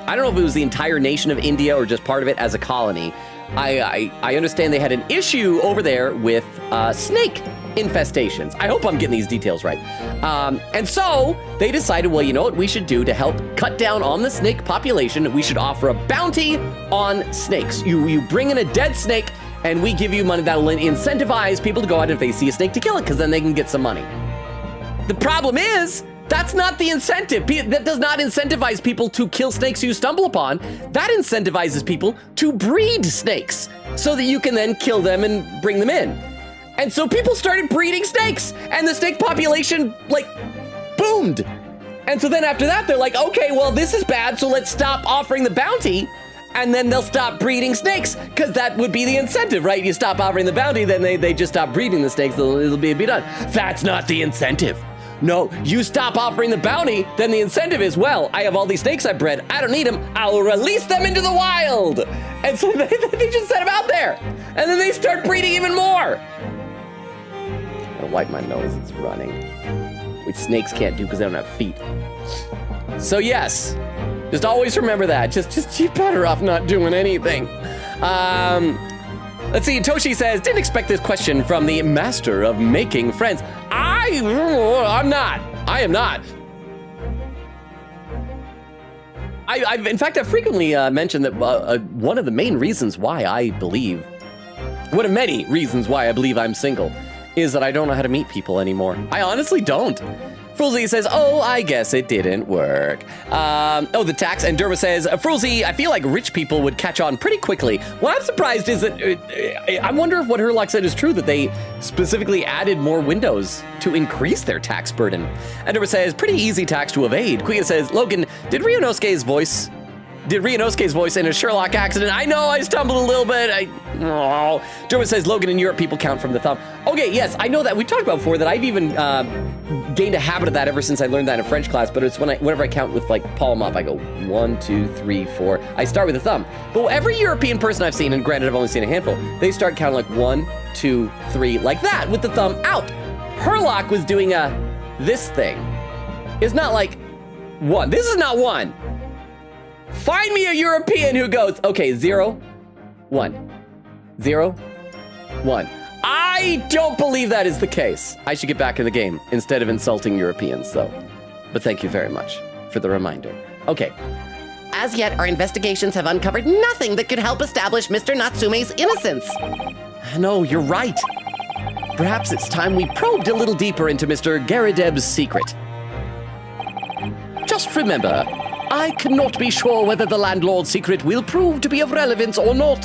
I don't know if it was the entire nation of India or just part of it as a colony, I understand they had an issue over there with snake infestations. I hope I'm getting these details right. And so they decided, well, you know what we should do to help cut down on the snake population? We should offer a bounty on snakes. You bring in a dead snake and we give you money that will incentivize people to go out if they see a snake to kill it, because then they can get some money. The problem is, that's not the incentive. That does not incentivize people to kill snakes you stumble upon. That incentivizes people to breed snakes so that you can then kill them and bring them in. And so people started breeding snakes, and the snake population, like, boomed. And so then after that, they're like, okay, well, this is bad, so let's stop offering the bounty, and then they'll stop breeding snakes, because that would be the incentive, right? You stop offering the bounty, then they just stop breeding the snakes, it'll be done. That's not the incentive. No, you stop offering the bounty, then the incentive is, well, I have all these snakes I bred, I don't need them, I'll release them into the wild. And so they just set them out there, and then they start breeding even more. I'm gonna wipe my nose, it's running. Which snakes can't do because they don't have feet. So yes, just always remember that. Just you're better off not doing anything. Let's see, Toshi says, didn't expect this question from the master of making friends. I am not. I've in fact, I've frequently mentioned that one of the main reasons why I believe, one of many reasons why I believe I'm single, is that I don't know how to meet people anymore. I honestly don't. Frulzy says, oh, I guess it didn't work. The tax, and Derma says, Frulzy, I feel like rich people would catch on pretty quickly. What I'm surprised is that, I wonder if what Herlock said is true, that they specifically added more windows to increase their tax burden. And Derma says, pretty easy tax to evade. Kuya says, Logan, did Ryunosuke's voice in a Sherlock accident? I know, I stumbled a little bit. Derma says, Logan, in Europe, people count from the thumb. Okay, yes, I know that. We talked about before that I've even gained a habit of that ever since I learned that in French class, but it's whenever I count with like palm up, I go 1, 2, 3, 4. I start with the thumb. But every European person I've seen, and granted I've only seen a handful, they start counting like 1, 2, 3, like that, with the thumb out. Herlock was doing this thing. It's not like 1. This is not 1. Find me a European who goes, okay, 0, 1, 0, 1. I don't believe that is the case. I should get back in the game instead of insulting Europeans, though. But thank you very much for the reminder. Okay. As yet, our investigations have uncovered nothing that could help establish Mr. Natsume's innocence. No, you're right. Perhaps it's time we probed a little deeper into Mr. Garadeb's secret. Just remember, I cannot be sure whether the landlord's secret will prove to be of relevance or not.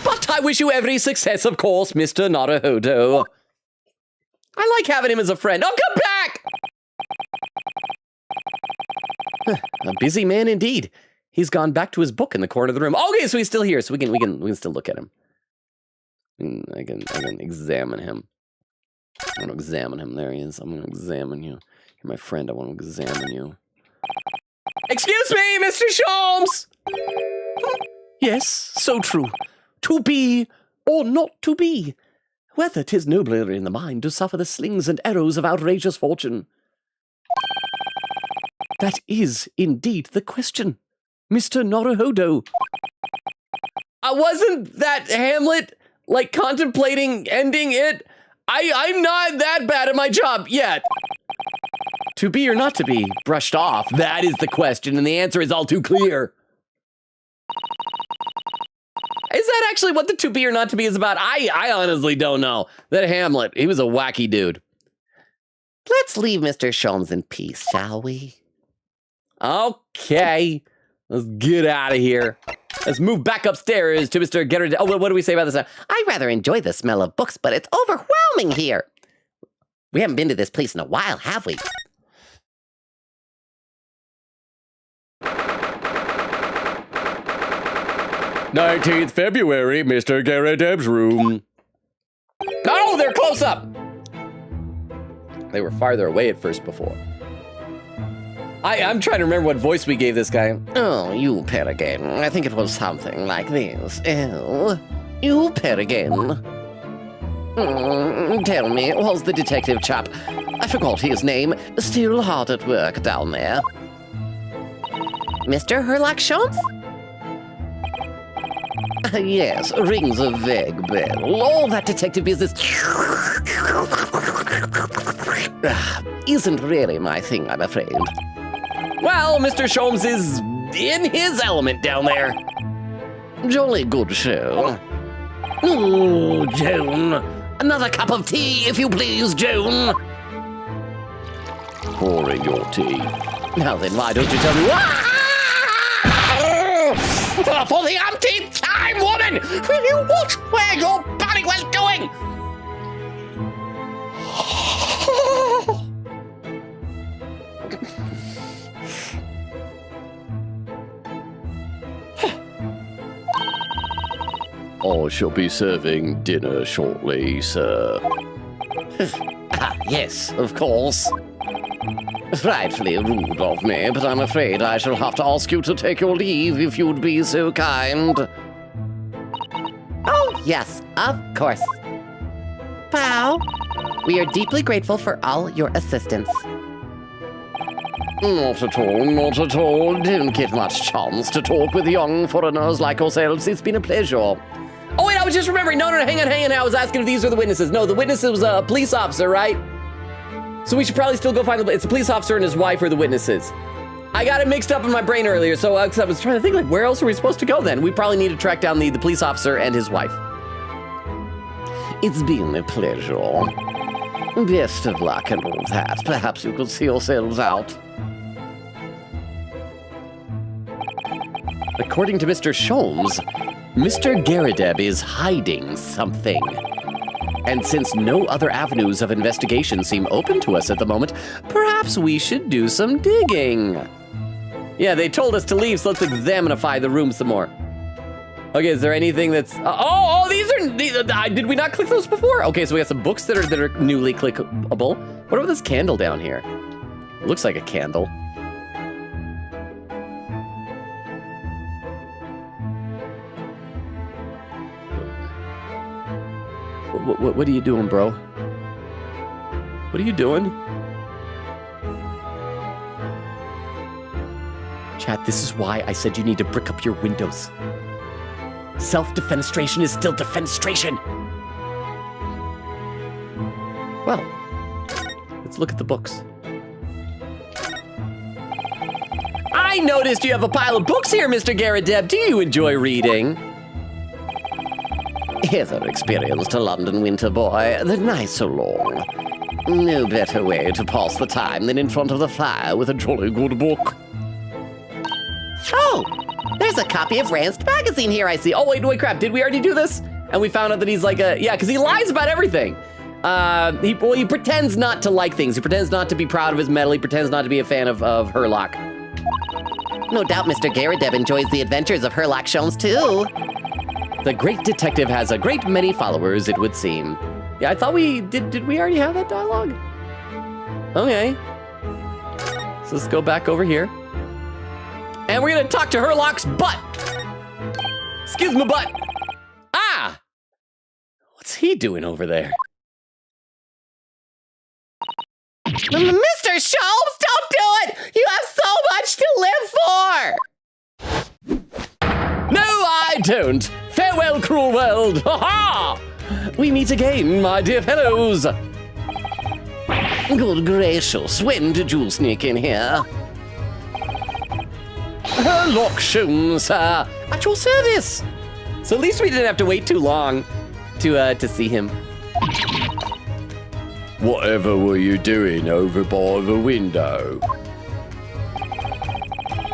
But I wish you every success, of course, Mr. Naruhodo. I like having him as a friend. Oh, come back! A busy man indeed. He's gone back to his book in the corner of the room. Okay, so he's still here, so we can still look at him. I can examine him. I'm gonna examine him. There he is. I'm gonna examine you. You're my friend. I want to examine you. Excuse me, Mr. Sholmes! Yes, so true. To be or not to be. Whether 'tis nobler in the mind to suffer the slings and arrows of outrageous fortune. That is indeed the question, Mr. Naruhodo. Wasn't that Hamlet, like, contemplating ending it? I'm not that bad at my job yet. To be or not to be, brushed off, that is the question, and the answer is all too clear. Is that actually what the to be or not to be is about? I honestly don't know. That Hamlet, he was a wacky dude. Let's leave Mr. Sholmes in peace, shall we? Okay, let's get out of here. Let's move back upstairs to Mr. Gerard. Oh, what do we say about this? I rather enjoy the smell of books, but it's overwhelming here. We haven't been to this place in a while, have we? 19th February, Mr. Garadeb's room. Oh, they're close up. They were farther away at first before. I'm trying to remember what voice we gave this guy. Oh, you Peregrine. I think it was something like this. Oh, you Peregrine. Tell me, was the detective chap, I forgot his name, still hard at work down there? Mr. Herlock Sholmes? Yes, rings a vague bell. All that detective business isn't really my thing, I'm afraid. Well, Mr. Sholmes is in his element down there. Jolly good show. Oh, Joan. Another cup of tea, if you please, Joan. Pouring your tea. Now then, why don't you tell me for the umpteenth time, woman! Will you watch where you're bloody well going? I shall be serving dinner shortly, sir. Yes, of course. Frightfully rude of me, but I'm afraid I shall have to ask you to take your leave if you'd be so kind. Oh, yes, of course. Pow. We are deeply grateful for all your assistance. Not at all, not at all. Don't get much chance to talk with young foreigners like yourselves. It's been a pleasure. Oh, wait, I was just remembering. No, hang on. I was asking if these were the witnesses. No, the witness was a police officer, right? So we should probably still go find it's the police officer and his wife or the witnesses. I got it mixed up in my brain earlier, so I was trying to think, like, where else are we supposed to go then? We probably need to track down the police officer and his wife. It's been a pleasure. Best of luck and all that. Perhaps you could see yourselves out. According to Mr. Sholmes, Mr. Garadeb is hiding something. And since no other avenues of investigation seem open to us at the moment, perhaps we should do some digging. Yeah, they told us to leave, so let's examinify the room some more. Okay, is there anything that's... these are... did we not click those before? Okay, so we got some books that are newly clickable. What about this candle down here? It looks like a candle. What are you doing, bro? What are you doing? Chat, this is why I said you need to brick up your windows. Self-defenestration is still defenestration. Well, let's look at the books. I noticed you have a pile of books here, Mr. Garadeb. Do you enjoy reading? Ever experienced a London winter, boy? The nights are long. No better way to pass the time than in front of the fire with a jolly good book. Oh, there's a copy of Ranced magazine here, I see. Oh, wait, crap. Did we already do this? And we found out that he's like yeah, because he lies about everything. He pretends not to like things. He pretends not to be proud of his medal. He pretends not to be a fan of Herlock. No doubt Mr. Garadeb enjoys the adventures of Herlock Sholmes, too. The great detective has a great many followers, it would seem. Yeah, I thought did we already have that dialogue? Okay. So let's go back over here. And we're gonna talk to Herlock's butt. Excuse my butt. Ah! What's he doing over there? Mr. Sholmes, don't do it! You have so much to live for! No, I don't. Farewell, cruel world. Ha ha! We meet again, my dear fellows. Good gracious, when did you sneak in here? Herlock Sholmes, sir. At your service. So at least we didn't have to wait too long to see him. Whatever were you doing over by the window?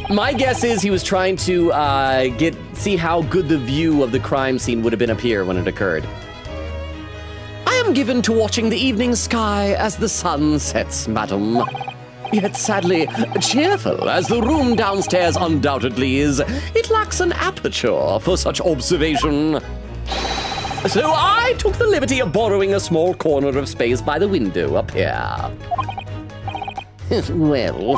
My guess is he was trying to see how good the view of the crime scene would have been up here when it occurred. I am given to watching the evening sky as the sun sets, madam. Yet sadly cheerful as the room downstairs undoubtedly is, it lacks an aperture for such observation. So I took the liberty of borrowing a small corner of space by the window up here. Well,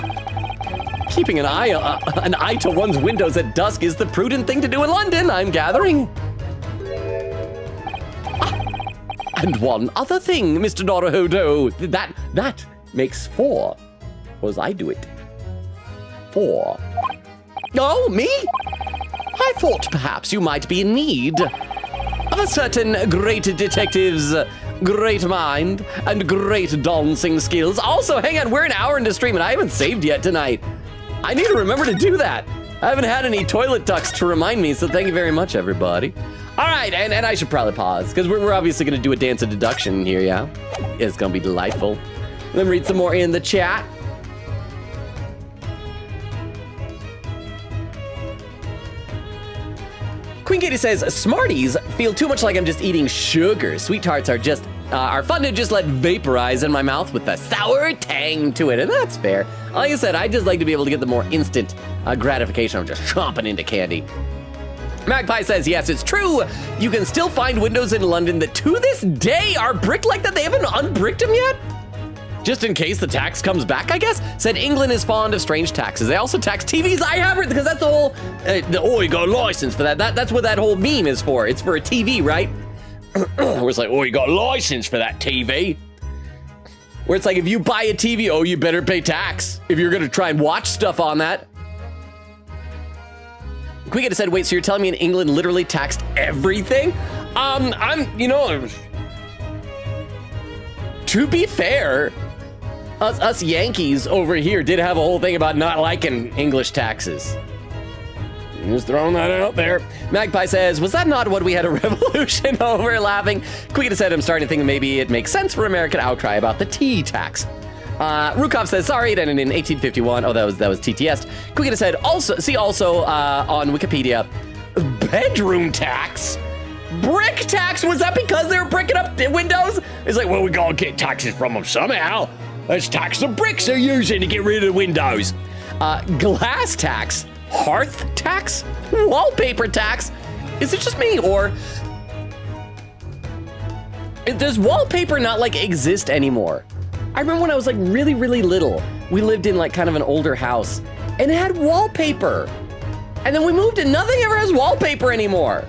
keeping an eye to one's windows at dusk is the prudent thing to do in London, I'm gathering. And one other thing, Mr. Norohodo, that makes 4. Suppose I do it. 4. Oh, me? I thought perhaps you might be in need of a certain great detective's great mind and great dancing skills. Also, hang on, we're an hour into stream and I haven't saved yet tonight. I need to remember to do that. I haven't had any toilet ducks to remind me, so thank you very much, everybody. All right, and I should probably pause, because we're obviously going to do a dance of deduction here, yeah? It's going to be delightful. Let me read some more in the chat. Queen Katie says, Smarties feel too much like I'm just eating sugar. Sweet tarts are fun to just let vaporize in my mouth with a sour tang to it, and that's fair. Like I said, I just like to be able to get the more instant gratification of just chomping into candy. Magpie says, yes, it's true. You can still find windows in London that to this day are bricked like that. They haven't unbricked them yet? Just in case the tax comes back, I guess. Said England is fond of strange taxes. They also tax TVs. I haven't, because that's the whole, oh, you got a license for that. That's what that whole meme is for. It's for a TV, right? Where it's like, oh, you got a license for that TV. Where it's like, if you buy a TV, oh, you better pay tax if you're gonna try and watch stuff on that. Quick said, wait, so you're telling me in England literally taxed everything? To be fair, Us Yankees over here did have a whole thing about not liking English taxes. Just throwing that out there. Magpie says, was that not what we had a revolution over? Laughing. Queen said, I'm starting to think maybe it makes sense for American outcry about the tea tax. Rukov says, sorry, it ended in 1851. Oh, that was TTS. Queen said, also on Wikipedia, bedroom tax? Brick tax? Was that because they were bricking up the windows? It's like, well, we gotta get taxes from them somehow. Let's tax the bricks they're using to get rid of the windows. Glass tax? Hearth tax? Wallpaper tax? Is it just me, or does wallpaper not like exist anymore? I remember when I was like really, really little, we lived in like kind of an older house and it had wallpaper. And then we moved and nothing ever has wallpaper anymore.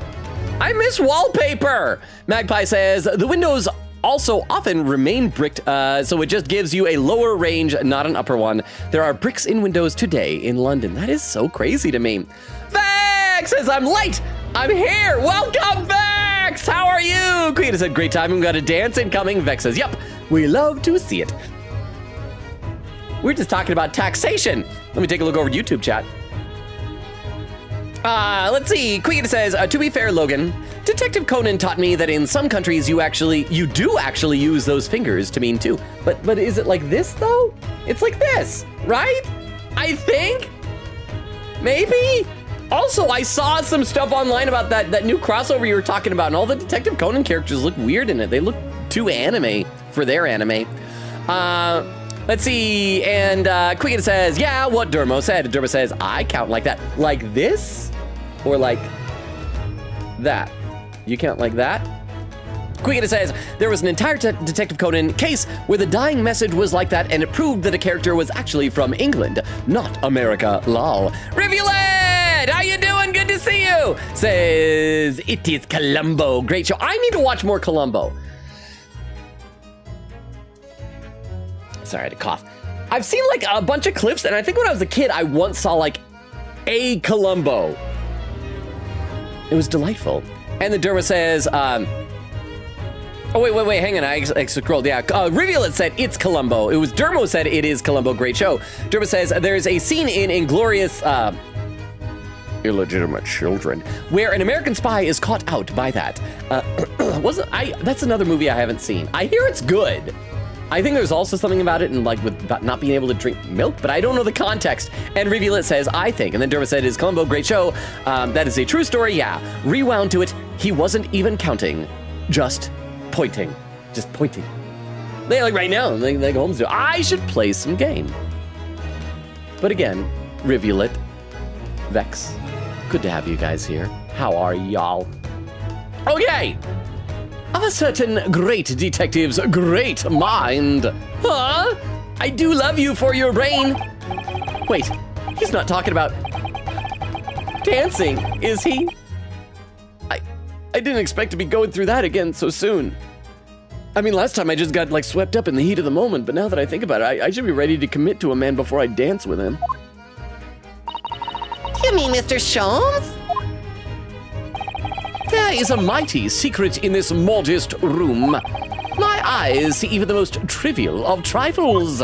I miss wallpaper. Magpie says, the windows also often remain bricked, so it just gives you a lower range, not an upper one. There are bricks in windows today in London. That is so crazy to me. Vex says, I'm late. I'm here. Welcome, Vex. How are you? Queen said, great time. We've got a dance incoming. Vex says, yep, we love to see it. We're just talking about taxation. Let me take a look over YouTube chat. Let's see. Queen says, to be fair, Logan, Detective Conan taught me that in some countries you do actually use those fingers to mean two. But is it like this though? It's like this, right? I think? Maybe? Also, I saw some stuff online about that new crossover you were talking about, and all the Detective Conan characters look weird in it. They look too anime for their anime. Let's see, and Quiggin says, yeah, what Dermo said. Dermo says, I count like that. Like this? Or like that? You count like that? Quiggin says, there was an entire Detective Conan case where the dying message was like that, and it proved that a character was actually from England, not America, lol. Rivulet! How you doing? Good to see you! Says, it is Columbo. Great show. I need to watch more Columbo. Sorry, I had to cough. I've seen like a bunch of clips, and I think when I was a kid, I once saw like a Columbo. It was delightful. And the Derma says, oh, wait, hang on, I scrolled, yeah. Rivulet said, it's Columbo. It was Dermo said, it is Columbo, great show. Derma says, there's a scene in Inglorious, Illegitimate Children, where an American spy is caught out by that. That's another movie I haven't seen. I hear it's good. I think there's also something about it, and like about not being able to drink milk, but I don't know the context. And Rivulet says, I think. And then Derma said, is Columbo great show? That is a true story, yeah. Rewound to it, he wasn't even counting, just pointing. Just pointing. Like right now, like Holmes do. I should play some game. But again, Rivulet, Vex, good to have you guys here. How are y'all? Okay. Of a certain great detective's great mind. Huh? I do love you for your brain. Wait, he's not talking about dancing, is he? I didn't expect to be going through that again so soon. I mean, last time I just got like swept up in the heat of the moment, but now that I think about it, I should be ready to commit to a man before I dance with him. You mean Mr. Sholmes? There is a mighty secret in this modest room. My eyes see even the most trivial of trifles.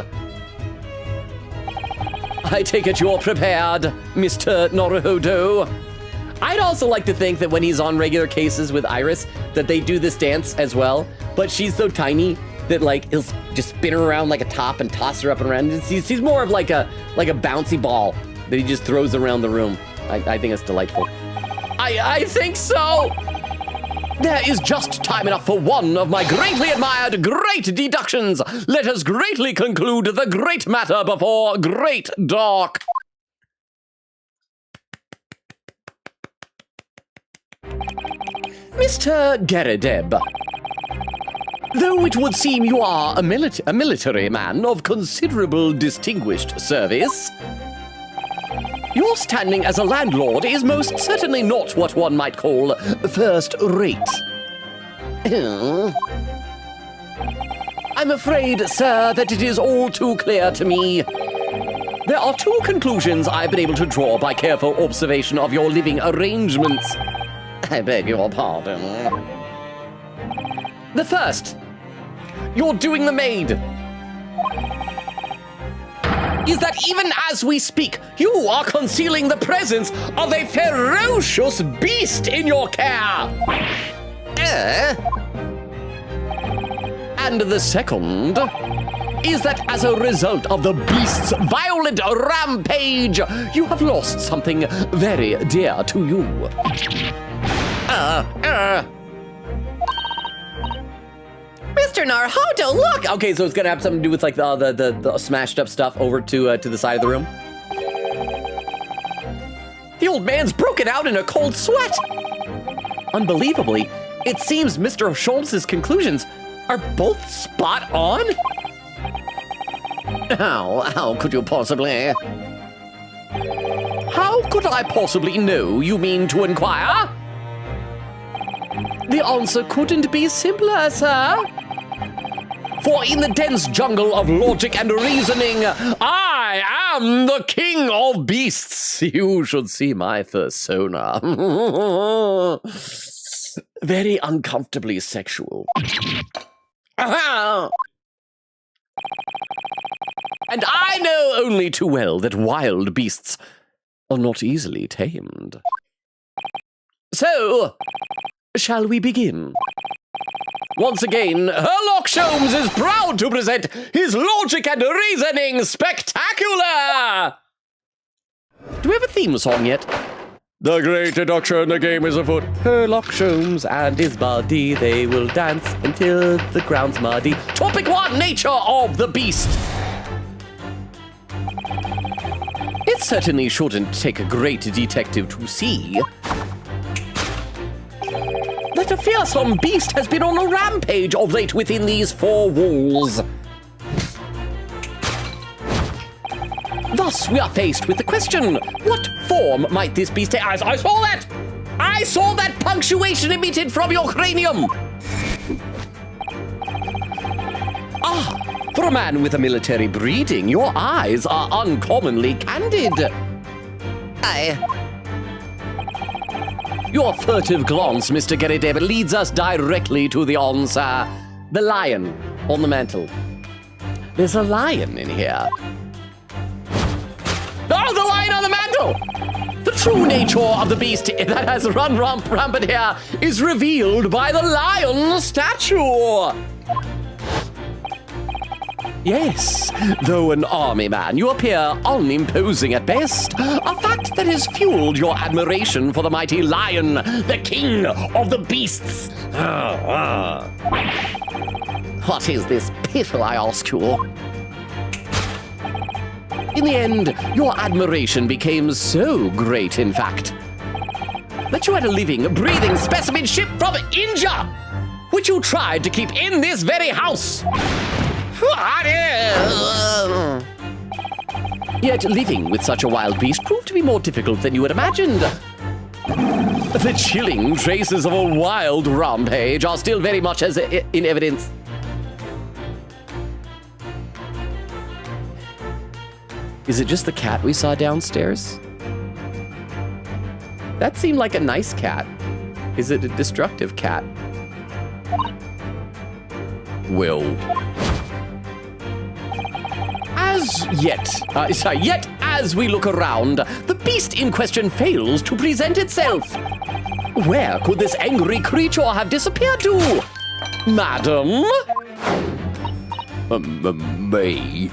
I take it you're prepared, Mr. Naruhodo. I'd also like to think that when he's on regular cases with Iris, that they do this dance as well, but she's so tiny that like he'll just spin her around like a top and toss her up and around. He's more of like a bouncy ball that he just throws around the room. I think it's delightful. I think so! There is just time enough for one of my greatly admired great deductions. Let us greatly conclude the great matter before great dark. Mr. Garadeb, though it would seem you are a military man of considerable distinguished service, your standing as a landlord is most certainly not what one might call first rate. I'm afraid, sir, that it is all too clear to me. There are two conclusions I've been able to draw by careful observation of your living arrangements. I beg your pardon. The first, you're doing the maid. is that even as we speak, you are concealing the presence of a ferocious beast in your care. And the second is that as a result of the beast's violent rampage, you have lost something very dear to you. Mr. Naruto, look! Okay, so it's gonna have something to do with like the smashed up stuff over to the side of the room. The old man's broken out in a cold sweat. Unbelievably, it seems Mr. Schultz's conclusions are both spot on. How could you possibly? How could I possibly know, you mean to inquire? The answer couldn't be simpler, sir. For in the dense jungle of logic and reasoning, I am the king of beasts. You should see my persona. Very uncomfortably sexual. And I know only too well that wild beasts are not easily tamed. So, shall we begin? Once again, Herlock Sholmes is proud to present his Logic and Reasoning Spectacular! Do we have a theme song yet? The great deduction, the game is afoot. Herlock Sholmes and his buddy, they will dance until the ground's muddy. Topic 1, nature of the beast. It certainly shouldn't take a great detective to see that a fearsome beast has been on a rampage of late within these four walls. Thus, we are faced with the question, what form might this beast take? I saw that! I saw that punctuation emitted from your cranium! For a man with a military breeding, your eyes are uncommonly candid. Your furtive glance, Mr. Gerideb, leads us directly to the answer. The lion on the mantle. There's a lion in here. Oh, the lion on the mantle! The true nature of the beast that has run rampant here is revealed by the lion statue. Yes, though an army man, you appear unimposing at best, a fact that has fueled your admiration for the mighty lion, the king of the beasts. What is this piffle, I ask you? In the end, your admiration became so great, in fact, that you had a living, breathing specimen shipped from India, which you tried to keep in this very house. Yet living with such a wild beast proved to be more difficult than you had imagined. The chilling traces of a wild rampage are still very much in evidence. Is it just the cat we saw downstairs? That seemed like a nice cat. Is it a destructive cat? Well... Yet as we look around, the beast in question fails to present itself. Where could this angry creature have disappeared to? Madam? Me?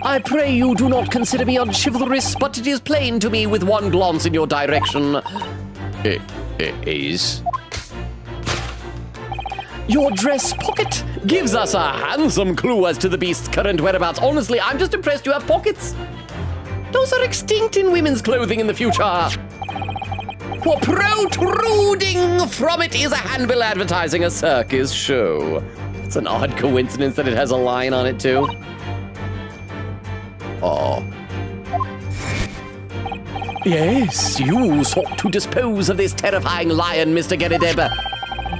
I pray you do not consider me unchivalrous, but it is plain to me with one glance in your direction. It is. Your dress pocket gives us a handsome clue as to the beast's current whereabouts. Honestly, I'm just impressed you have pockets. Those are extinct in women's clothing in the future. For protruding from it is a handbill advertising a circus show. It's an odd coincidence that it has a lion on it, too. Oh. Yes, you sought to dispose of this terrifying lion, Mr. Gerideb,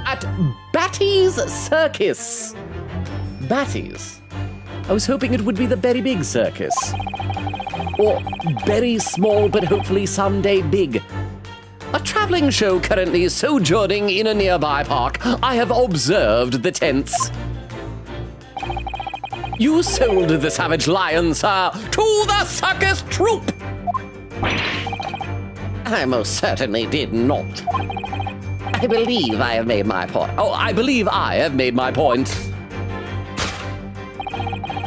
at Batty's Circus. Batty's? I was hoping it would be the Very Big Circus. Or Very Small but hopefully someday big. A traveling show currently sojourning in a nearby park. I have observed the tents. You sold the savage lion, sir, to the circus troupe. I most certainly did not. I believe I have made my point. Oh, I believe I have made my point.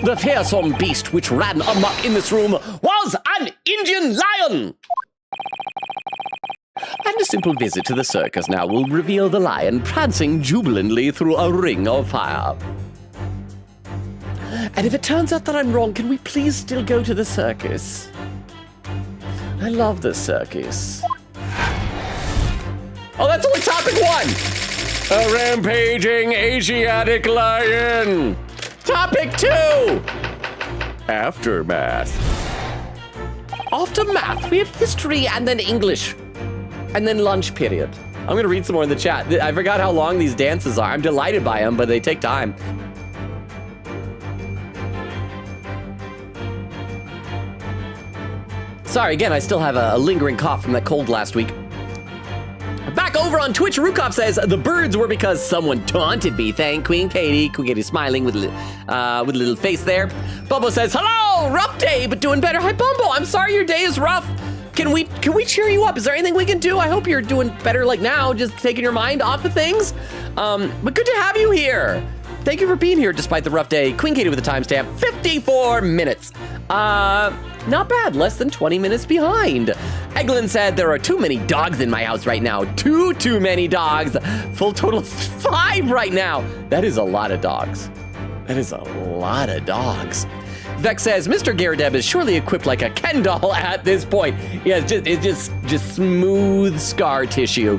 The fearsome beast which ran amok in this room was an Indian lion. And a simple visit to the circus now will reveal the lion prancing jubilantly through a ring of fire. And if it turns out that I'm wrong, can we please still go to the circus? I love the circus. Oh, that's only topic 1. A rampaging Asiatic lion. Topic 2. Aftermath. After math, we have history and then English. And then lunch period. I'm gonna read some more in the chat. I forgot how long these dances are. I'm delighted by them, but they take time. Sorry, again, I still have a lingering cough from that cold last week. Back over on Twitch, Rukop says, the birds were because someone taunted me. Thank Queen Katie. Queen Katie smiling with a little face there. Bumbo says, hello, rough day, but doing better. Hi, Bumbo, I'm sorry your day is rough. Can we cheer you up? Is there anything we can do? I hope you're doing better like now, just taking your mind off of things. But good to have you here. Thank you for being here despite the rough day. Queen Katie with a timestamp, 54 minutes. Not bad, less than 20 minutes behind. Eglin said there are too many dogs in my house right now. Too many dogs. Full total of 5 right now. That is a lot of dogs. That is a lot of dogs. Vex says, Mr. Garadeb is surely equipped like a Ken doll at this point. Yeah, it's just smooth scar tissue.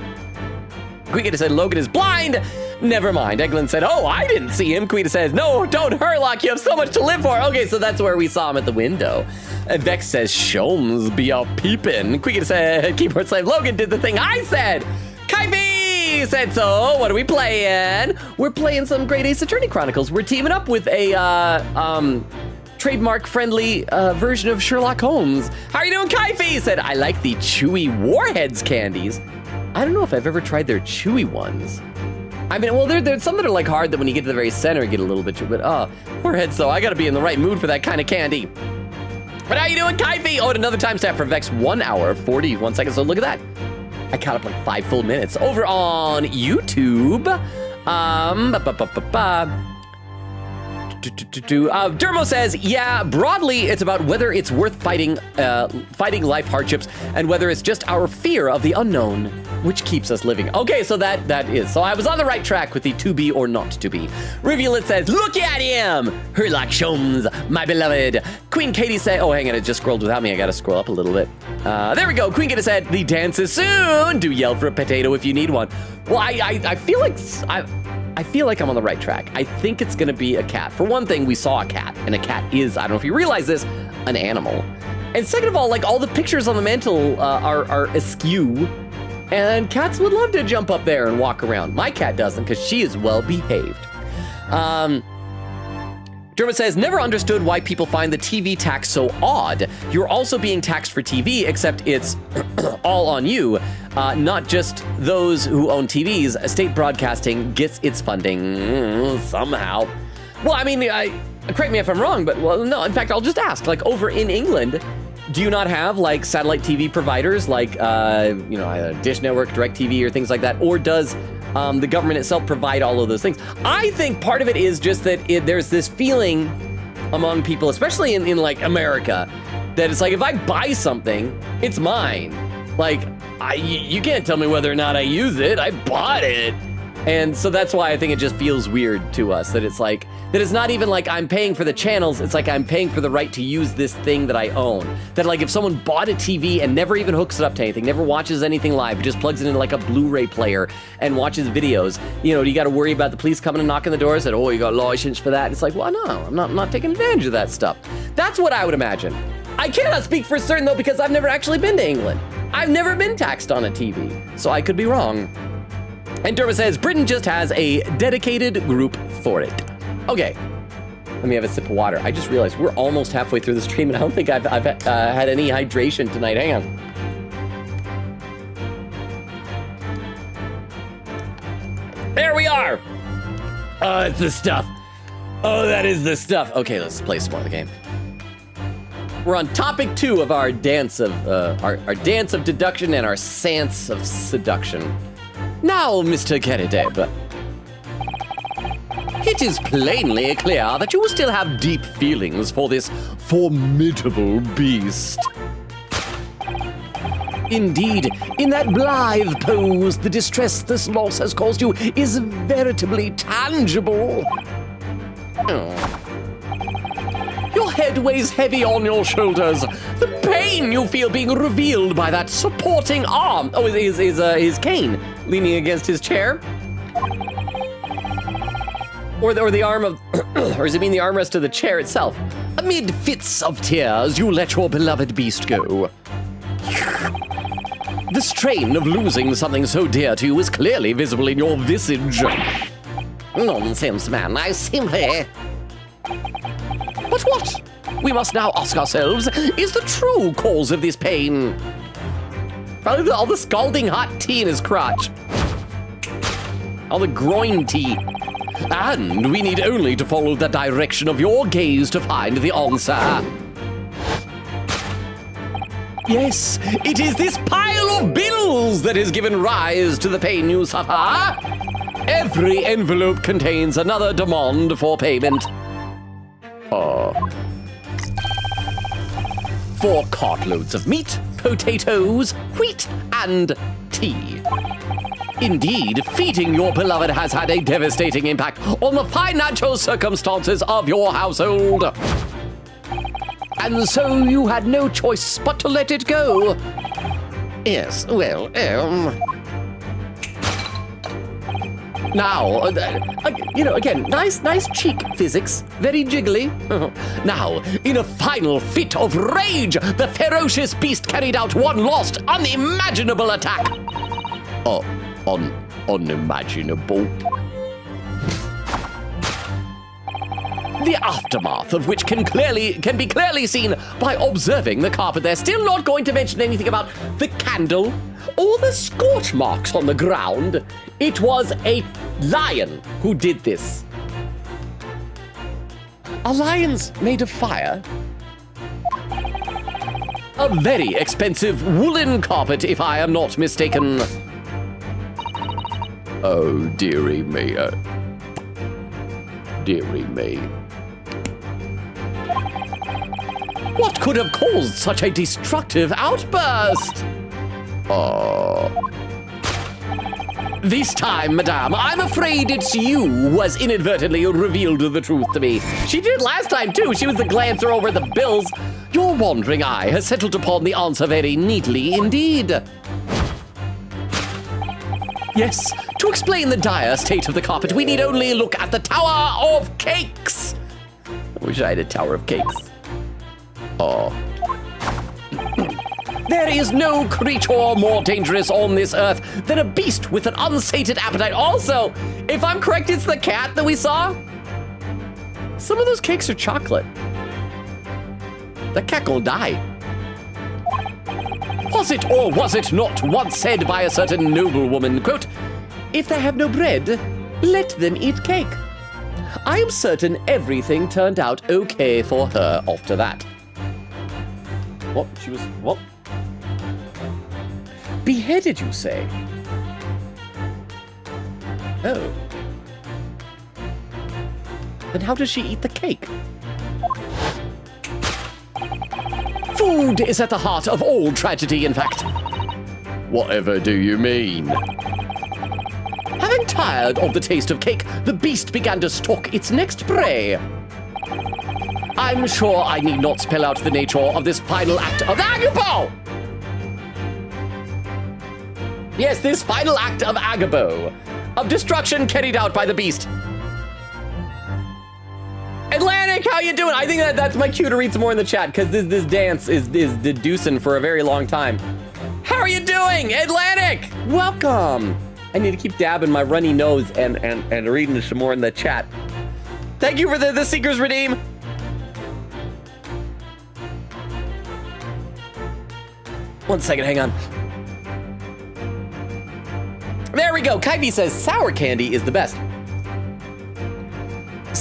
Quita said, Logan is blind. Never mind. Eglin said, oh, I didn't see him. Quita says, no, don't Herlock. You have so much to live for. Okay, so that's where we saw him at the window. Vex says, Shomes be a peepin'. Quita said, keyboard slave, Logan did the thing I said. Kyvie said so. What are we playing? We're playing some Great Ace Attorney Chronicles. We're teaming up with a, trademark-friendly version of Sherlock Holmes. How are you doing, Kyvie? Said, I like the Chewy Warheads candies. I don't know if I've ever tried their chewy ones. I mean, well, there's some that are like hard that when you get to the very center, get a little bit chewy, but Warheads though, I gotta be in the right mood for that kind of candy. But how you doing, Kyvie? Oh, and another timestamp for Vex, 1 hour, 41 seconds, so look at that. I caught up like 5 full minutes. Over on YouTube, Dermo says, yeah, broadly, it's about whether it's worth fighting life hardships and whether it's just our fear of the unknown, which keeps us living. Okay, so that is. So I was on the right track with the to be or not to be. Reveal says, look at him! Herlock Sholmes, my beloved. Queen Katie said, oh, hang on, it just scrolled without me. I gotta scroll up a little bit. There we go. Queen Katie said, the dance is soon. Do yell for a potato if you need one. Well, I feel like I'm on the right track. I think it's gonna be a cat. For one thing, we saw a cat, and a cat is, I don't know if you realize this, an animal. And second of all, like all the pictures on the mantle are askew, and cats would love to jump up there and walk around. My cat doesn't, because she is well behaved. Dermot says, never understood why people find the TV tax so odd. You're also being taxed for TV, except it's all on you, not just those who own TVs. State broadcasting gets its funding somehow. Well, I mean, correct me if I'm wrong, but well, no, in fact, I'll just ask, like over in England, do you not have like satellite TV providers like, Dish Network, DirecTV or things like that? Or does the government itself provide all of those things? I think part of it is just that there's this feeling among people, especially in like America, that it's like, if I buy something, it's mine. Like, you can't tell me whether or not I use it. I bought it. And so that's why I think it just feels weird to us that it's like, that it's not even like I'm paying for the channels, it's like I'm paying for the right to use this thing that I own. That like if someone bought a TV and never even hooks it up to anything, never watches anything live, but just plugs it into like a Blu-ray player and watches videos, you gotta worry about the police coming and knocking the doors and, oh, you got license for that. It's like, well, no, I'm not taking advantage of that stuff. That's what I would imagine. I cannot speak for certain though, because I've never actually been to England. I've never been taxed on a TV, so I could be wrong. And Derma says, Britain just has a dedicated group for it. Okay, let me have a sip of water. I just realized we're almost halfway through the stream and I don't think I've had any hydration tonight. Hang on. There we are. It's the stuff. Oh, that is the stuff. Okay, let's play some more of the game. We're on topic 2 of our dance of our dance of deduction and our seance of seduction. Now, Mr. Kerideb, it is plainly clear that you still have deep feelings for this formidable beast. Indeed, in that blithe pose, the distress this loss has caused you is veritably tangible. Oh. Your head weighs heavy on your shoulders. The pain you feel being revealed by that supporting arm. Oh, is his cane leaning against his chair? Or the arm of, or does it mean the armrest of the chair itself? Amid fits of tears, you let your beloved beast go. The strain of losing something so dear to you is clearly visible in your visage. Nonsense, man. I simply... But what, we must now ask ourselves, is the true cause of this pain? Probably all the scalding hot tea in his crotch. All the groin tea. And we need only to follow the direction of your gaze to find the answer. Yes, it is this pile of bills that has given rise to the pain you suffer. Every envelope contains another demand for payment. 4 cartloads of meat, potatoes, wheat, and tea. Indeed, feeding your beloved has had a devastating impact on the financial circumstances of your household. And so you had no choice but to let it go. Yes, well, Now, again, nice cheek physics, very jiggly. Now, in a final fit of rage, the ferocious beast carried out one last, unimaginable attack. Unimaginable. The aftermath of which can be clearly seen by observing the carpet. They're still not going to mention anything about the candle or the scorch marks on the ground. It was a lion who did this. Are lions made of fire? A very expensive woolen carpet, if I am not mistaken. Oh, dearie me. Dearie me. What could have caused such a destructive outburst? This time, madame, I'm afraid it's you who has inadvertently revealed the truth to me. She did last time, too. She was the glancer over the bills. Your wandering eye has settled upon the answer very neatly indeed. Yes, to explain the dire state of the carpet, we need only look at the Tower of Cakes. I wish I had a Tower of Cakes. There is no creature more dangerous on this earth than a beast with an unsated appetite. Also, if I'm correct, it's the cat that we saw. Some of those cakes are chocolate. The cat will die. Was it or was it not once said by a certain noblewoman, quote, if they have no bread, let them eat cake. I am certain everything turned out okay for her after that. What? She was, what? Beheaded, you say? Oh. Then how does she eat the cake? Food is at the heart of all tragedy, in fact. Whatever do you mean? Having tired of the taste of cake, the beast began to stalk its next prey. I'm sure I need not spell out the nature of this final act of Agabo! Yes, this final act of Agabo, of destruction carried out by the beast. Atlantic, how you doing? I think that's my cue to read some more in the chat, because this dance is deducing for a very long time. How are you doing, Atlantic? Welcome. I need to keep dabbing my runny nose and reading some more in the chat. Thank you for the Seeker's Redeem. One second, hang on. There we go. Kyvie says sour candy is the best.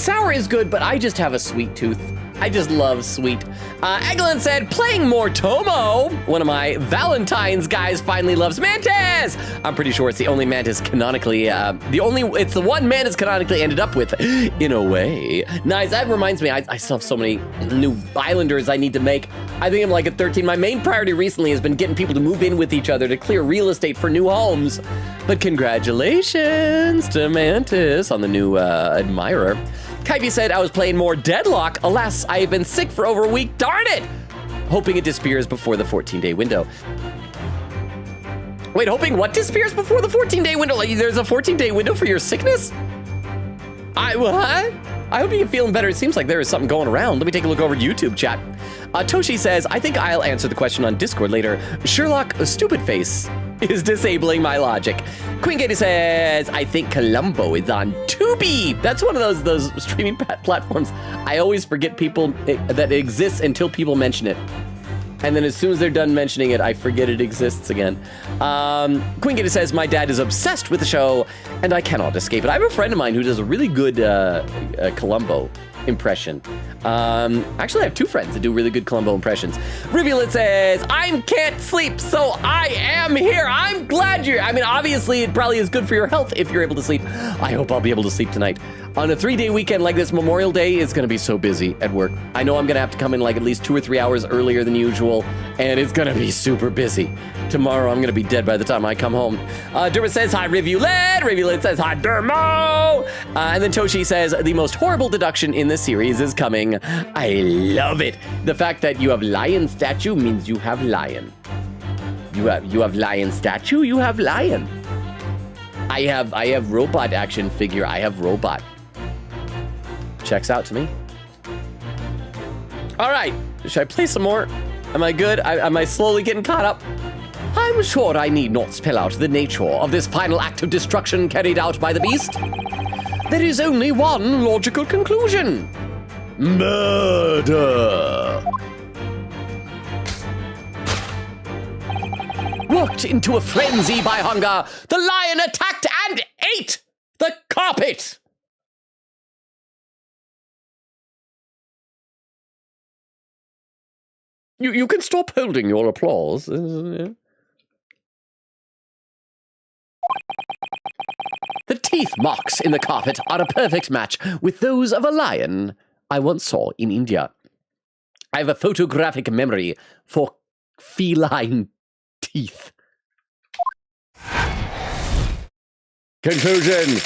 sour is good, but I just have a sweet tooth. I just love sweet. Eglin said, playing more Tomo. One of my Valentine's guys finally loves Mantis. I'm pretty sure it's the only Mantis canonically, it's the one Mantis canonically ended up with, in a way. Nice, that reminds me, I still have so many new Islanders I need to make. I think I'm like at 13. My main priority recently has been getting people to move in with each other to clear real estate for new homes. But congratulations to Mantis on the new admirer. Kyvie said, I was playing more Deadlock. Alas, I have been sick for over a week. Darn it! Hoping it disappears before the 14-day window. Wait, hoping what disappears before the 14-day window? Like, there's a 14-day window for your sickness? What? I hope you're feeling better. It seems like there is something going around. Let me take a look over YouTube chat. Toshi says, I think I'll answer the question on Discord later. Sherlock Stupid Face is disabling my logic. Queen Katie says, I think Columbo is on Tubi. That's one of those streaming platforms. I always forget that it exists until people mention it. And then as soon as they're done mentioning it, I forget it exists again. Queen Katie says, my dad is obsessed with the show, and I cannot escape it. I have a friend of mine who does a really good Columbo impression. Actually, I have two friends that do really good Columbo impressions. Rivulet says, I can't sleep, so I am here. I'm glad obviously it probably is good for your health if you're able to sleep. I hope I'll be able to sleep tonight. On a 3-day weekend like this, Memorial Day is going to be so busy at work. I know I'm going to have to come in like at least 2 or 3 hours earlier than usual, and it's going to be super busy. Tomorrow, I'm going to be dead by the time I come home. Dermot says, hi, Rivulet. Rivulet says, hi, Dermo. And then Toshi says, the most horrible deduction in this series is coming. I love it. The fact that you have lion statue means you have lion. You have lion statue, you have lion. I have robot action figure, I have robot. Checks out to me. All right, should I play some more? Am I good? Am I slowly getting caught up? I'm sure I need not spell out the nature of this final act of destruction carried out by the beast. There is only one logical conclusion. Murder. Worked into a frenzy by hunger, the lion attacked and ate the carpet. You can stop holding your applause. The teeth marks in the carpet are a perfect match with those of a lion I once saw in India. I have a photographic memory for feline teeth. Conclusion.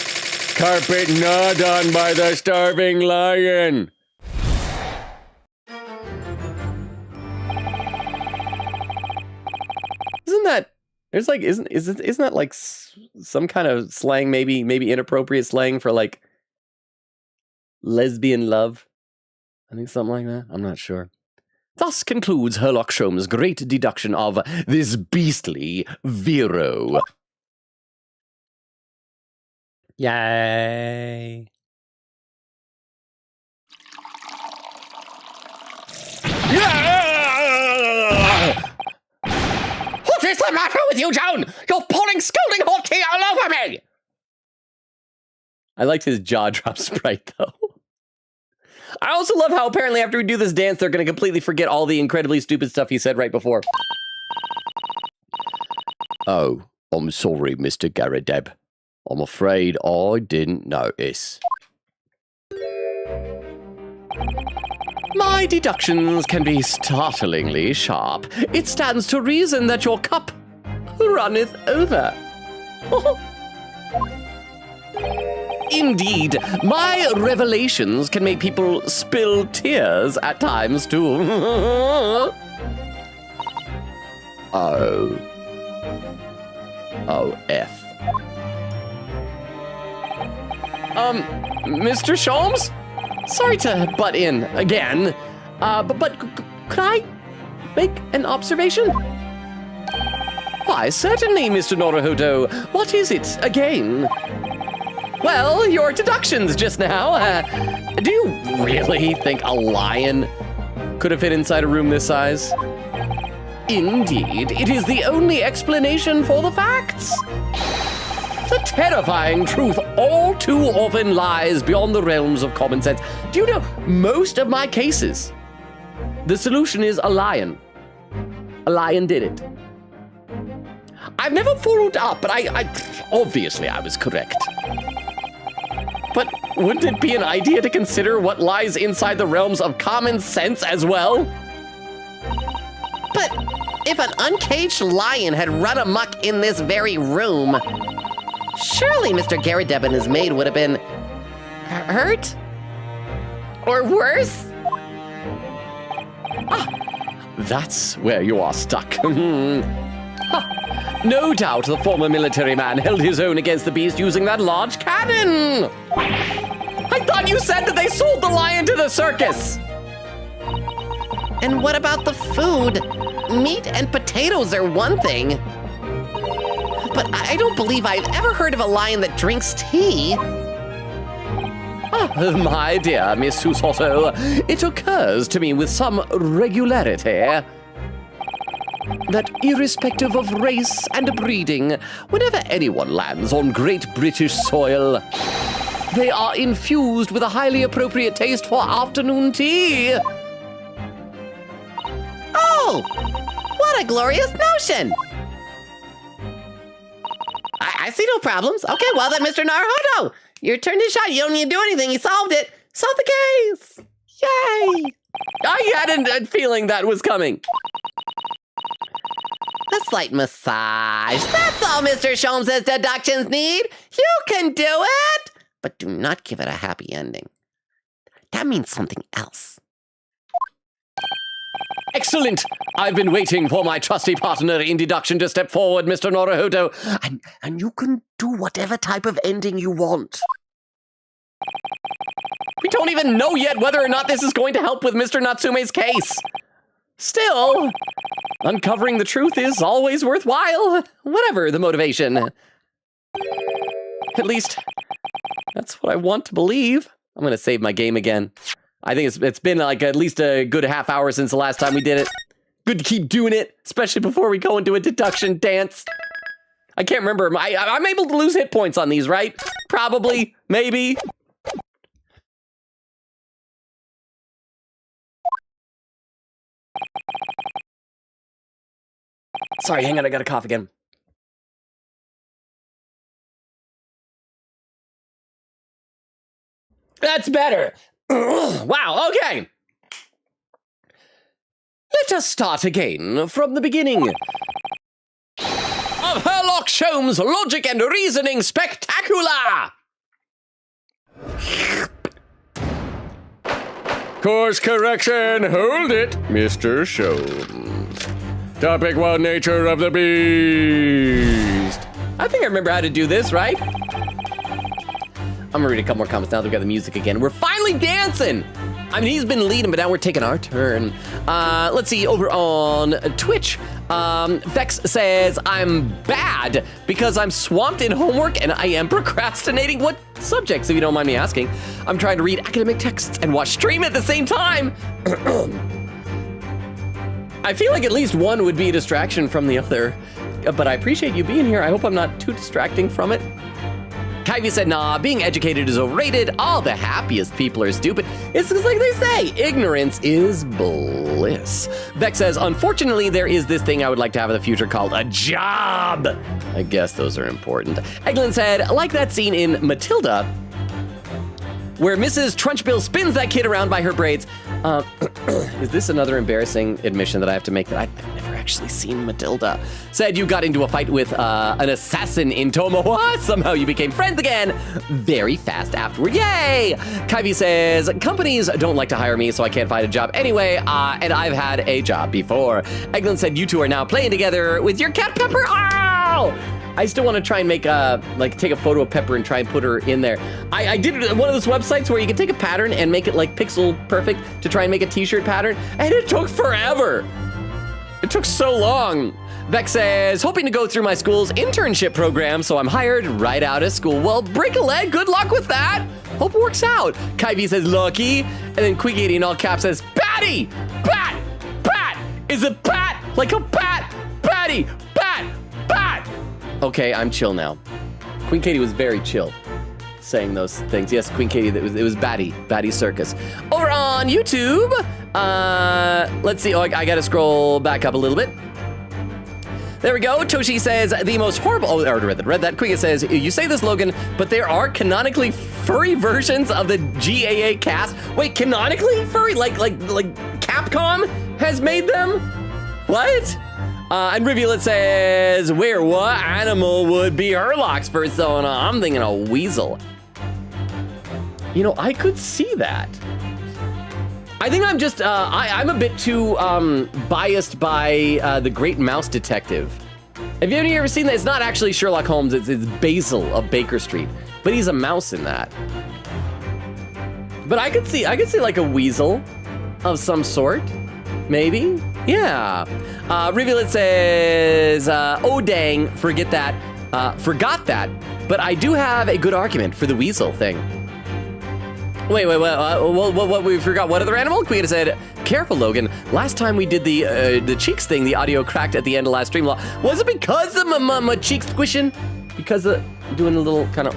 Carpet gnawed on by the starving lion. Isn't that like some kind of slang, maybe inappropriate slang for like lesbian love? I think something like that. I'm not sure. Thus concludes Herlock Sholmes' great deduction of this beastly Vero. Yay. What is the matter with you, Joan? You're pouring scalding hot tea all over me! I liked his jaw drop sprite, though. I also love how apparently after we do this dance, they're going to completely forget all the incredibly stupid stuff he said right before. Oh, I'm sorry, Mr. Garadeb. I'm afraid I didn't notice. My deductions can be startlingly sharp. It stands to reason that your cup runneth over. Indeed, my revelations can make people spill tears at times, too. Oh, F. Mr. Sholmes? Sorry to butt in again, but could I make an observation? Why, certainly, Mr. Naruhodo. What is it again? Well, your deductions just now. Do you really think a lion could have fit inside a room this size? Indeed, it is the only explanation for the facts. The terrifying truth all too often lies beyond the realms of common sense. Do you know, most of my cases, the solution is a lion. A lion did it. I've never followed up, but I obviously I was correct. But wouldn't it be an idea to consider what lies inside the realms of common sense as well? But if an uncaged lion had run amok in this very room, surely Mr. Garrideb and his maid would have been hurt? Or worse? That's where you are stuck. No doubt the former military man held his own against the beast using that large cannon. I thought you said that they sold the lion to the circus. And what about the food? Meat and potatoes are one thing. But I don't believe I've ever heard of a lion that drinks tea. My dear Miss Susotto, it occurs to me with some regularity that irrespective of race and breeding, whenever anyone lands on Great British soil, they are infused with a highly appropriate taste for afternoon tea. Oh, what a glorious notion! I see no problems. Okay, well then, Mr. Naruhodo, your turn to shine. You don't need to do anything. You solved it. Solved the case. Yay! I had a feeling that was coming. A slight massage. That's all Mr. Sholmes' deductions need. You can do it. But do not give it a happy ending. That means something else. Excellent! I've been waiting for my trusty partner in deduction to step forward, Mr. Naruhodo, and you can do whatever type of ending you want. We don't even know yet whether or not this is going to help with Mr. Natsume's case. Still, uncovering the truth is always worthwhile, whatever the motivation. At least, that's what I want to believe. I'm going to save my game again. I think it's been like at least a good half hour since the last time we did it. Good to keep doing it, especially before we go into a deduction dance. I can't remember. I'm able to lose hit points on these, right? Probably, maybe. Sorry, hang on, I got a cough again. That's better. Wow, okay. Let us start again from the beginning. Of Sherlock Holmes' logic and reasoning spectacular! Course correction, hold it, Mr. Sholmes. Topic 1, nature of the beast. I think I remember how to do this, right? I'm gonna read a couple more comments now that we've got the music again. We're finally dancing! I mean, he's been leading, but now we're taking our turn. Let's see, over on Twitch, Vex says, I'm bad because I'm swamped in homework and I am procrastinating. What subjects, if you don't mind me asking? I'm trying to read academic texts and watch stream at the same time. I feel like at least one would be a distraction from the other, but I appreciate you being here. I hope I'm not too distracting from it. Kyvie said, nah, being educated is overrated. All the happiest people are stupid. It's just like they say, ignorance is bliss. Beck says, unfortunately, there is this thing I would like to have in the future called a job. I guess those are important. Eglin said, like that scene in Matilda, where Mrs. Trunchbill spins that kid around by her braids. Is this another embarrassing admission that I have to make that I've never actually seen Matilda? Said you got into a fight with an assassin in Tomowa. Somehow you became friends again very fast afterward. Yay! Kyvie says, companies don't like to hire me, so I can't find a job anyway, and I've had a job before. Eglin said you two are now playing together with your cat Pepper. Ow! I still want to try and make take a photo of Pepper and try and put her in there. I did one of those websites where you can take a pattern and make it like pixel perfect to try and make a t-shirt pattern, and it took forever. It took so long. Beck says, hoping to go through my school's internship program, so I'm hired right out of school. Well, break a leg, good luck with that. Hope it works out. Kyvie says, lucky. And then Quick80 in all caps says, Patty! Pat! Pat! Is it Pat? Like a pat? Patty! Pat! Pat! Okay, I'm chill now. Queen Katie was very chill saying those things. Yes, Queen Katie, it was Batty Circus. Over on YouTube, let's see. Oh, I gotta scroll back up a little bit. There we go. Toshi says the most horrible. Oh, I already read that. Queen says, you say this, Logan, but there are canonically furry versions of the GAA cast. Wait, canonically furry? Like Capcom has made them? What? And Rivulet says, what animal would be Herlock's persona? I'm thinking a weasel. You know, I could see that. I think I'm just, I'm a bit too biased by The Great Mouse Detective. Have you ever seen that? It's not actually Sherlock Holmes, it's Basil of Baker Street, but he's a mouse in that. But I could see like a weasel of some sort, maybe. Yeah. Rivulet says, oh dang, forgot that, but I do have a good argument for the weasel thing. Wait, what, we forgot what other animal? Queen said, careful, Logan. Last time we did the cheeks thing, the audio cracked at the end of last stream. Was it because of my cheeks squishing? Because of doing a little kind of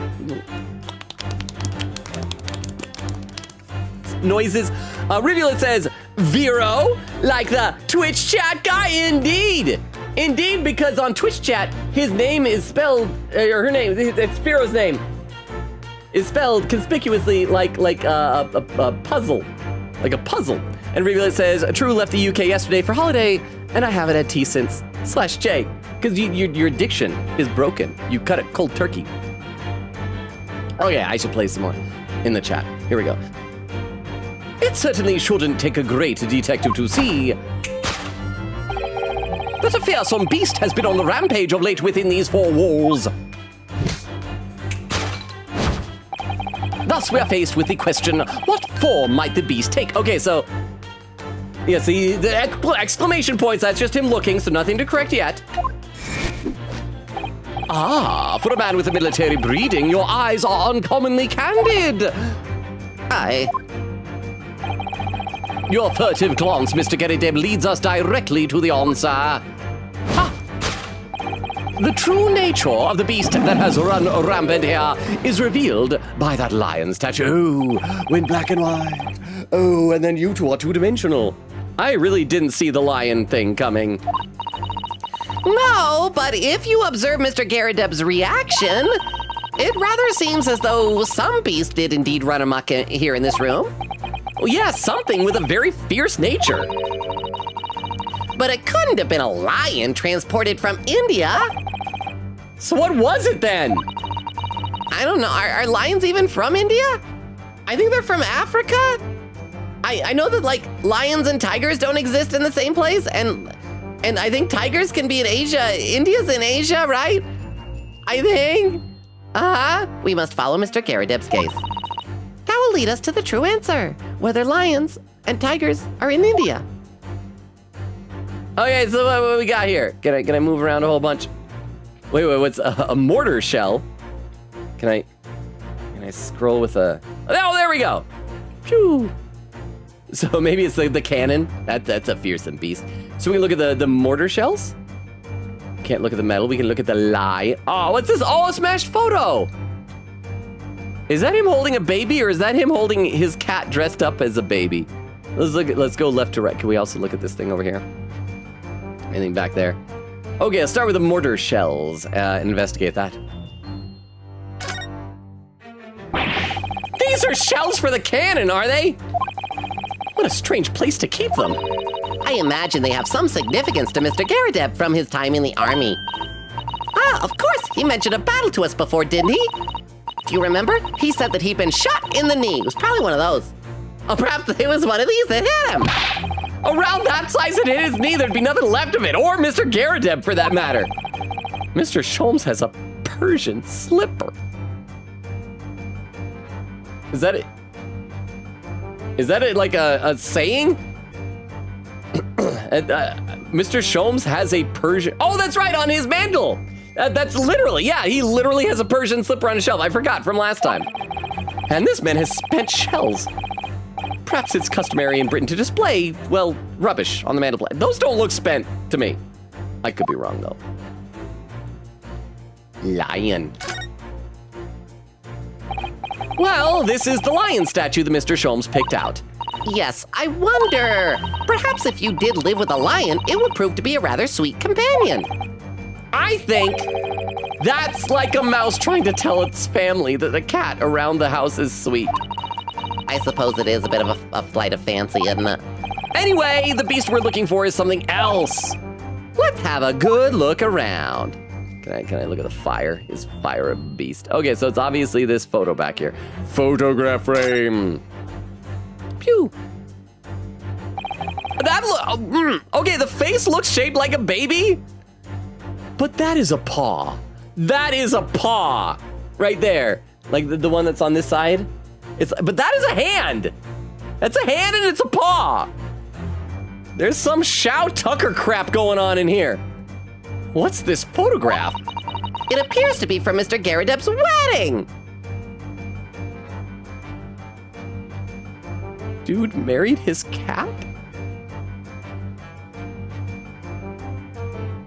noises? Rivulet says, Vero, like the Twitch chat guy, indeed. Indeed, because on Twitch chat, his name is spelled, or her name, it's Vero's name, is spelled conspicuously like a puzzle. Like a puzzle. And Rivulet says, True left the UK yesterday for holiday, and I haven't had tea since /J. Because your addiction is broken. You cut it cold turkey. Oh yeah, I should play some more in the chat. Here we go. It certainly shouldn't take a great detective to see that a fearsome beast has been on the rampage of late within these four walls. Thus, we are faced with the question, what form might the beast take? Okay, so, yeah, see, the exclamation points, that's just him looking, so nothing to correct yet. Ah, for a man with a military breeding, your eyes are uncommonly candid. Aye. Your furtive glance, Mr. Gerrideb, leads us directly to the answer. Ha! The true nature of the beast that has run rampant here is revealed by that lion statue. When black and white. Oh, and then you two are two-dimensional. I really didn't see the lion thing coming. No, but if you observe Mr. Gerrideb's reaction, it rather seems as though some beast did indeed run amok here in this room. Well, yeah, something with a very fierce nature. But it couldn't have been a lion transported from India. So what was it then? I don't know. Are lions even from India? I think they're from Africa. I know that like lions and tigers don't exist in the same place, and I think tigers can be in Asia. India's in Asia, right? I think. We must follow Mr. Gerrideb's gaze. That will lead us to the true answer, whether lions and tigers are in India. Okay, so what we got here? Can I move around a whole bunch? Wait, what's a mortar shell? Can I scroll with a... Oh, there we go! Phew! So maybe it's the cannon. That's a fearsome beast. So we can look at the mortar shells? Can't look at the metal, we can look at the lie. Oh, what's this? Oh, a smashed photo! Is that him holding a baby, or is that him holding his cat dressed up as a baby? Let's go left to right. Can we also look at this thing over here? Anything back there? Okay, let's start with the mortar shells. Investigate that. These are shells for the cannon, are they? What a strange place to keep them. I imagine they have some significance to Mr. Gerrideb from his time in the army. Of course, he mentioned a battle to us before, didn't he? Do you remember? He said that he'd been shot in the knee. It was probably one of those. Or perhaps it was one of these that hit him. Around that size it hit his knee, there'd be nothing left of it, or Mr. Gerrideb for that matter. Mr. Sholmes has a Persian slipper. Is that it? Is that like a saying? Mr. Sholmes has a Persian... Oh, that's right, on his mantle. That's literally, yeah, he literally has a Persian slipper on his shelf. I forgot from last time. And this man has spent shells. Perhaps it's customary in Britain to display, well, rubbish on the mantelpiece. Those don't look spent to me. I could be wrong, though. Lion. Well, this is the lion statue that Mr. Sholmes picked out. Yes, I wonder. Perhaps if you did live with a lion, it would prove to be a rather sweet companion. I think that's like a mouse trying to tell its family that the cat around the house is sweet. I suppose it is a bit of a flight of fancy, isn't it? Anyway, the beast we're looking for is something else. Let's have a good look around. Can I look at the fire? Is fire a beast? Okay, so it's obviously this photo back here. Photograph frame. Pew. Okay, the face looks shaped like a baby, but that is a paw. That is a paw right there. Like the one that's on this side. But that is a hand. That's a hand and it's a paw. There's some Shao Tucker crap going on in here. What's this photograph? It appears to be from Mr. Garadeb's wedding. Dude married his cat?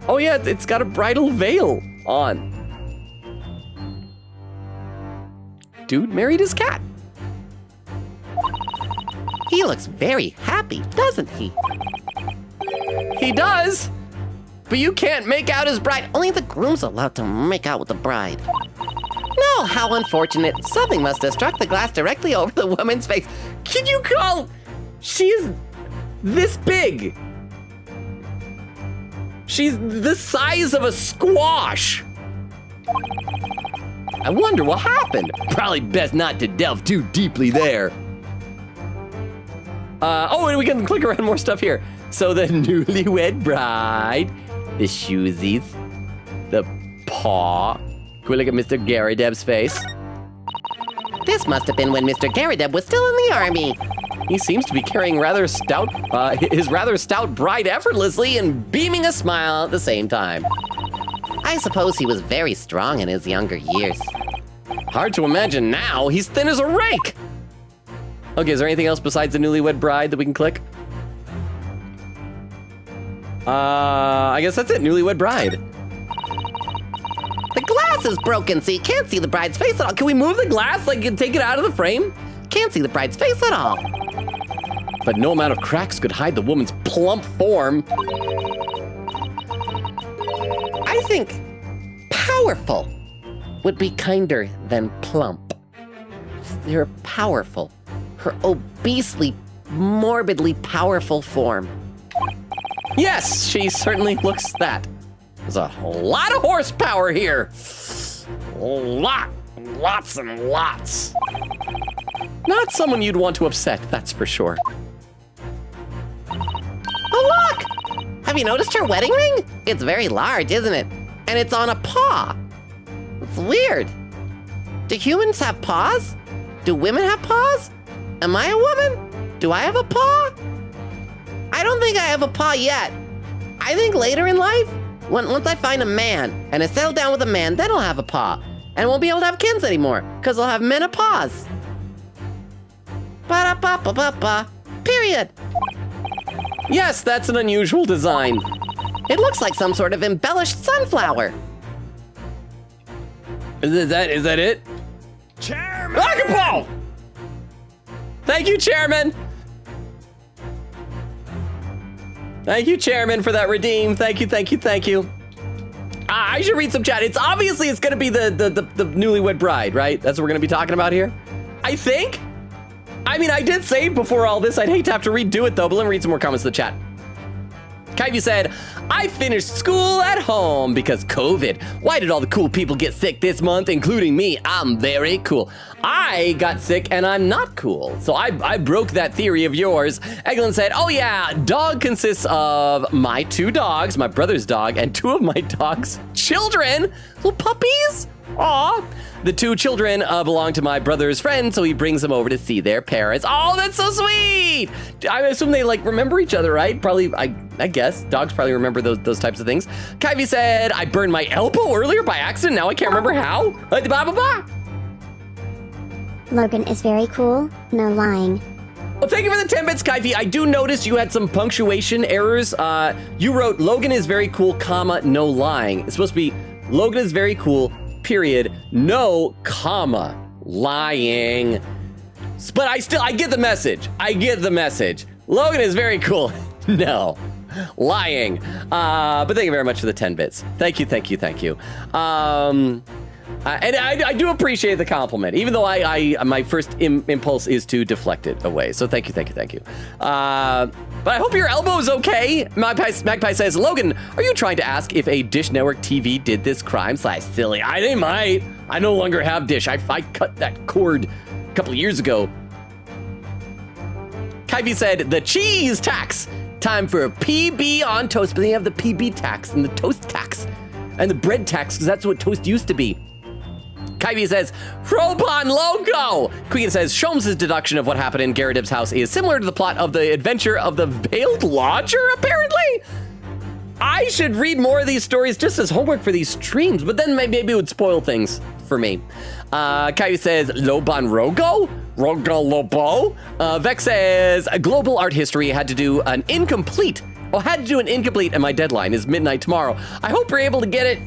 Oh yeah, it's got a bridal veil on. Dude married his cat. He looks very happy, doesn't he? He does, but you can't make out his bride. Only the groom's allowed to make out with the bride. No, how unfortunate. Something must have struck the glass directly over the woman's face. Can you call? She's this big. She's the size of a squash. I wonder what happened. Probably best not to delve too deeply there. Oh, and we can click around more stuff here. So the newlywed bride, the shoesies, the paw. Can we look at Mr. Garadeb's face? This must have been when Mr. Garadeb was still in the army. He seems to be carrying his rather stout bride effortlessly and beaming a smile at the same time. I suppose he was very strong in his younger years. Hard to imagine now. He's thin as a rake. Okay, is there anything else besides the newlywed bride that we can click? I guess that's it, newlywed bride. The glass is broken, so you can't see the bride's face at all. Can we move the glass, like take it out of the frame? Can't see the bride's face at all. But no amount of cracks could hide the woman's plump form. I think powerful would be kinder than plump. They're powerful. Her obesely, morbidly powerful form. Yes, she certainly looks that. There's a lot of horsepower here. Lots and lots. Not someone you'd want to upset, that's for sure. Oh, look! Have you noticed her wedding ring? It's very large, isn't it? And it's on a paw. It's weird. Do humans have paws? Do women have paws? Am I a woman? Do I have a paw? I don't think I have a paw yet. I think later in life, once I find a man and I settle down with a man, then I'll have a paw. And won't be able to have kids anymore, because I'll have menopause. Ba-da-ba-ba-ba-ba. Period. Yes, that's an unusual design. It looks like some sort of embellished sunflower. Is that it? Chairman! Rock'n'roll! Thank you, Chairman. Thank you, Chairman, for that redeem. Thank you. I should read some chat. It's going to be the newlywed bride, right? That's what we're going to be talking about here. I think. I mean, I did say before all this, I'd hate to have to redo it though, but let me read some more comments in the chat. Kyvie said, I finished school at home because COVID. Why did all the cool people get sick this month, including me? I'm very cool. I got sick and I'm not cool. So I broke that theory of yours. Eglin said, oh yeah, dog consists of my 2 dogs, my brother's dog, and 2 of my dog's children. Little puppies. Aw. The 2 children belong to my brother's friend, so he brings them over to see their parents. Oh, that's so sweet! I assume they remember each other, right? Probably, I guess. Dogs probably remember those types of things. Kyvie said, I burned my elbow earlier by accident. Now I can't remember how. Blah, blah, blah. Logan is very cool, no lying. Well, thank you for the 10 bits, Kyvie. I do notice you had some punctuation errors. You wrote, Logan is very cool, comma, no lying. It's supposed to be, Logan is very cool, period, no comma. Lying. But I get the message. I get the message. Logan is very cool. No. Lying. But thank you very much for the 10 bits. Thank you. And I do appreciate the compliment, even though my first impulse is to deflect it away. So thank you. But I hope your elbow's okay. Magpie says, Logan, are you trying to ask if a Dish Network TV did this crime / silly? They might. I no longer have Dish. I cut that cord a couple of years ago. Kyvie said, the cheese tax. Time for a PB on toast. But they have the PB tax and the toast tax and the bread tax, because that's what toast used to be. Kyvie says, Robon Logo! Queen says, Sholmes' deduction of what happened in Garridib's house is similar to the plot of the adventure of the Veiled Lodger, apparently? I should read more of these stories just as homework for these streams, but then maybe it would spoil things for me. Kyvie says, Lobon Rogo? Rogo Lobo? Vex says, global art history had to do an incomplete, and my deadline is midnight tomorrow. I hope we're able to get it.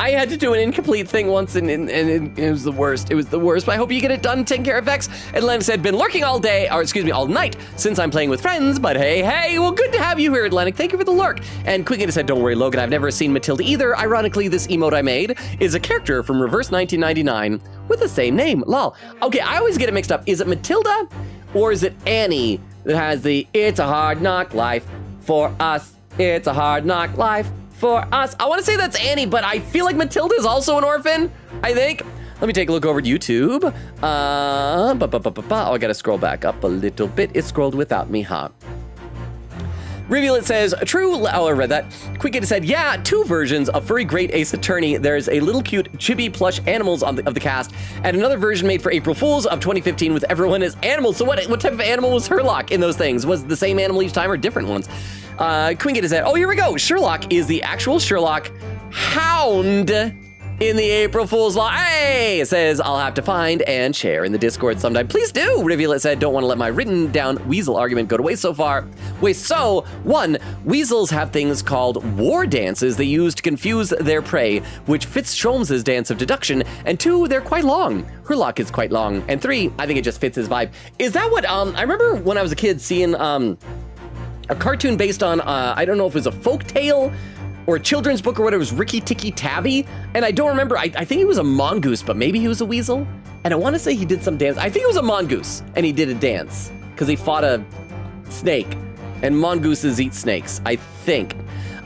I had to do an incomplete thing once, and it was the worst. It was the worst, but I hope you get it done. Take care of Vex. And Len said, been lurking all night since I'm playing with friends, but hey, well, good to have you here, Atlantic. Thank you for the lurk. And Quicken said, don't worry, Logan, I've never seen Matilda either. Ironically, this emote I made is a character from Reverse 1999 with the same name, lol. Okay, I always get it mixed up. Is it Matilda, or is it Annie that has the, it's a hard knock life for us, it's a hard knock life for us? I want to say that's Annie, but I feel like Matilda is also an orphan, I think. Let me take a look over at YouTube. I gotta scroll back up a little bit. It scrolled without me, huh? Reveal It says, true, I read that. Quicket said, yeah, 2 versions of Furry Great Ace Attorney. There's a little cute chibi plush animals of the cast, and another version made for April Fools of 2015 with everyone as animals. So what type of animal was Herlock in those things? Was it the same animal each time or different ones? Quingate said, oh, here we go. Sherlock is the actual Sherlock Hound in the April Fool's Law. Hey, it says, I'll have to find and share in the Discord sometime. Please do. Reveal It said, don't want to let my written down weasel argument go to waste so far. So, 1, weasels have things called war dances they use to confuse their prey, which fits Sholmes' dance of deduction. And 2, they're quite long. Herlock is quite long. And 3, I think it just fits his vibe. Is that what, I remember when I was a kid seeing, a cartoon based on, I don't know if it was a folk tale or a children's book or whatever. It was Ricky Tikki Tavi. And I don't remember, I think he was a mongoose, but maybe he was a weasel. And I want to say he did some dance. I think it was a mongoose, and he did a dance because he fought a snake. And mongooses eat snakes, I think.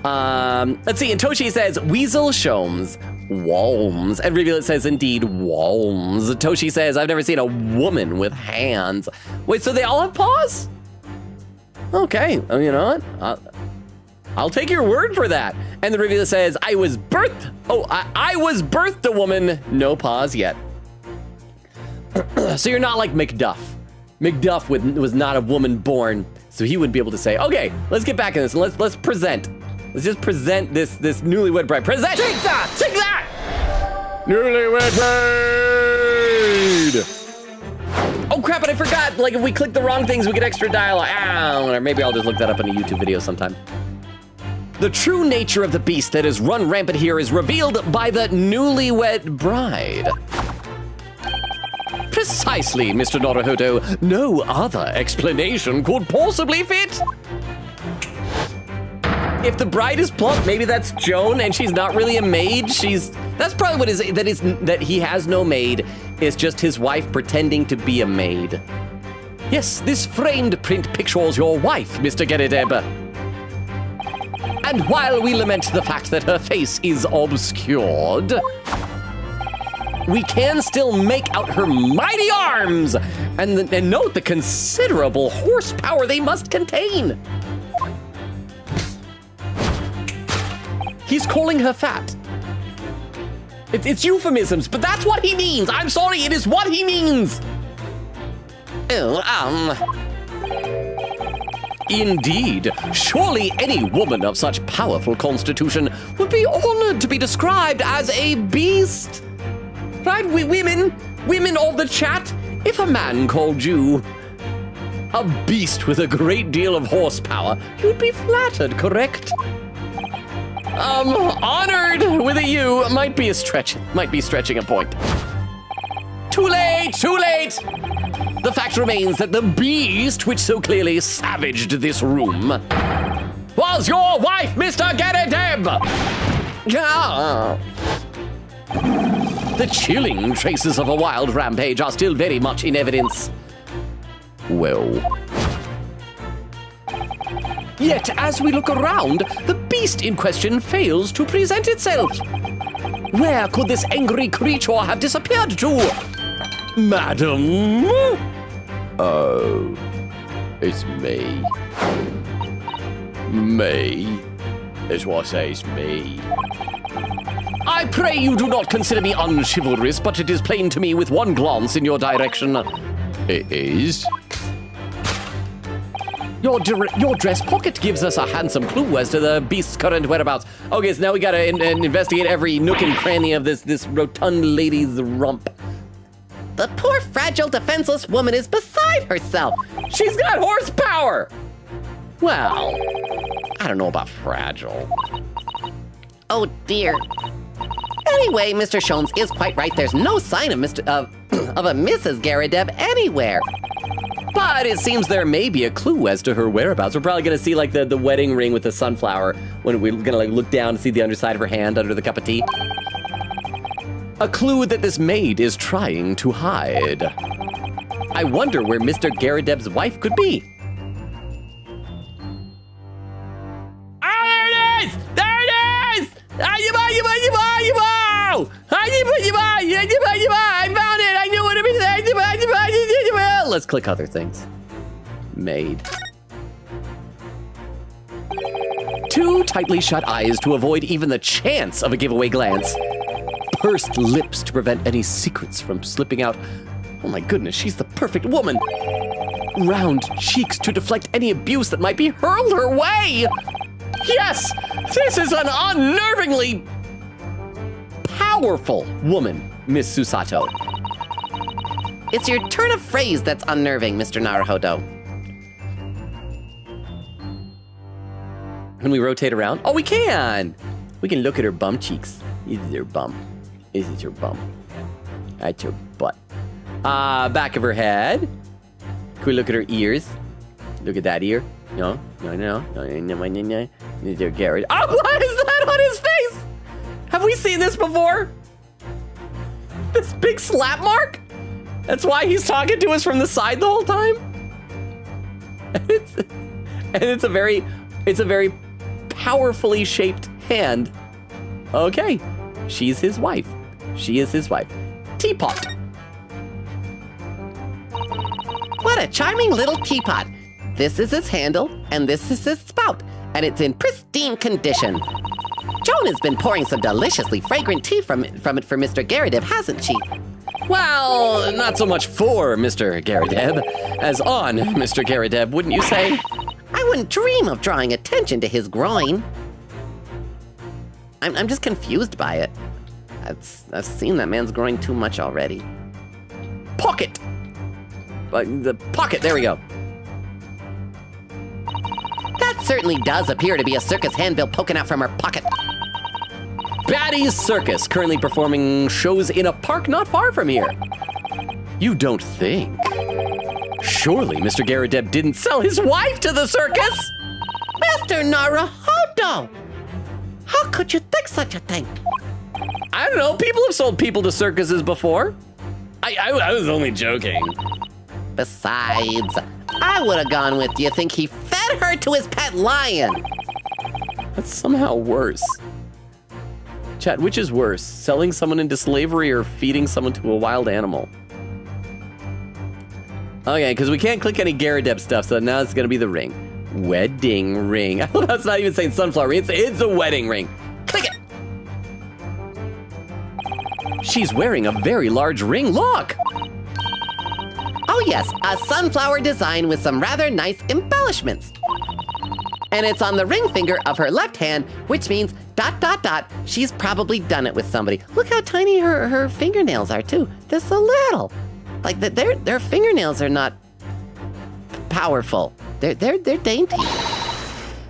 Let's see, and Toshi says, Weasel Sholmes, Walms. And Reveal It says, indeed, Walms. Toshi says, I've never seen a woman with hands. Wait, so they all have paws? Okay, you know what? I'll take your word for that. And the Reveal says, I was birthed a woman, no paws yet. So you're not like Macduff. Macduff was not a woman born, so he wouldn't be able to say, okay, let's get back in this and let's present. Let's just present this newlywed bride. Present! Take that! Take that! Newlywed bride! Oh crap, and I forgot, like if we click the wrong things, we get extra dialogue. Or maybe I'll just look that up in a YouTube video sometime. The true nature of the beast that has run rampant here is revealed by the newlywed bride. Precisely, Mr. Naruhodo. No other explanation could possibly fit. If the bride is plump, maybe that's Joan, and she's not really a maid. That's probably what that he has no maid. It's just his wife pretending to be a maid. Yes, this framed print pictures your wife, Mr. Garridib. And while we lament the fact that her face is obscured, we can still make out her mighty arms and note the considerable horsepower they must contain. He's calling her fat. It's euphemisms, but that's what he means. I'm sorry, it is what he means. Indeed, surely any woman of such powerful constitution would be honored to be described as a beast. Right, women of the chat, if a man called you a beast with a great deal of horsepower, you'd be flattered, correct? Honored with a U might be stretching a point. Too late, too late! The fact remains that the beast which so clearly savaged this room was your wife, Mr. Garadeb! The chilling traces of a wild rampage are still very much in evidence. Well. Yet, as we look around, the beast in question fails to present itself. Where could this angry creature have disappeared to? Madam? Oh, it's me. Me? That's what I say, it's me. I pray you do not consider me unchivalrous, but it is plain to me with one glance in your direction. It is? Your dress pocket gives us a handsome clue as to the beast's current whereabouts. Okay, so now we gotta investigate every nook and cranny of this rotund lady's rump. The poor, fragile, defenseless woman is beside herself. She's got horsepower! Well, I don't know about fragile. Oh dear. Anyway, Mr. Sholmes is quite right. There's no sign of of a Mrs. Garadeb anywhere. But it seems there may be a clue as to her whereabouts. We're probably gonna see like the wedding ring with the sunflower when we're gonna like look down and see the underside of her hand under the cup of tea. A clue that this maid is trying to hide. I wonder where Mr. Garadeb's wife could be. Oh, there it is! There it is! I found it! I knew what it was! Let's click other things. Maid. Too tightly shut eyes to avoid even the chance of a giveaway glance. Pursed lips to prevent any secrets from slipping out. Oh my goodness, she's the perfect woman. Round cheeks to deflect any abuse that might be hurled her way. Yes, this is an unnervingly powerful woman, Miss Susato. It's your turn of phrase that's unnerving, Mr. Naruhodo. Can we rotate around? Oh, we can! We can look at her bum cheeks. This is her bum. This is her bum. That's her butt. Back of her head. Can we look at her ears? Look at that ear. No. Is there Garrett? Oh, what is that on his face? Have we seen this before? This big slap mark? That's why he's talking to us from the side the whole time? And it's a very powerfully shaped hand. Okay, she's his wife. She is his wife. Teapot. What a charming little teapot. This is his handle, and this is his spout, and it's in pristine condition. Joan has been pouring some deliciously fragrant tea from it for Mr. Garadeb, hasn't she? Well, not so much for Mr. Garadeb as on Mr. Garadeb, wouldn't you say? I wouldn't dream of drawing attention to his groin. I'm just confused by it. I've seen that man's groin too much already. Pocket! The pocket, there we go. That certainly does appear to be a circus handbill poking out from her pocket. Batty's Circus, currently performing shows in a park not far from here. You don't think? Surely Mr. Garadeb didn't sell his wife to the circus? Mr. Naruhodo! How could you think such a thing? I don't know, people have sold people to circuses before. I was only joking. Besides, I would have gone with, do you think he fed her to his pet lion? That's somehow worse. Chat, which is worse, selling someone into slavery or feeding someone to a wild animal? Okay, because we can't click any Garadeb stuff, so now it's gonna be the ring. Wedding ring. That's not even saying sunflower ring, it's a wedding ring. Click it! She's wearing a very large ring, look! Oh yes, a sunflower design with some rather nice embellishments. And it's on the ring finger of her left hand, which means ... she's probably done it with somebody. Look how tiny her fingernails are too. They're so little. Like their fingernails are not powerful. They're dainty.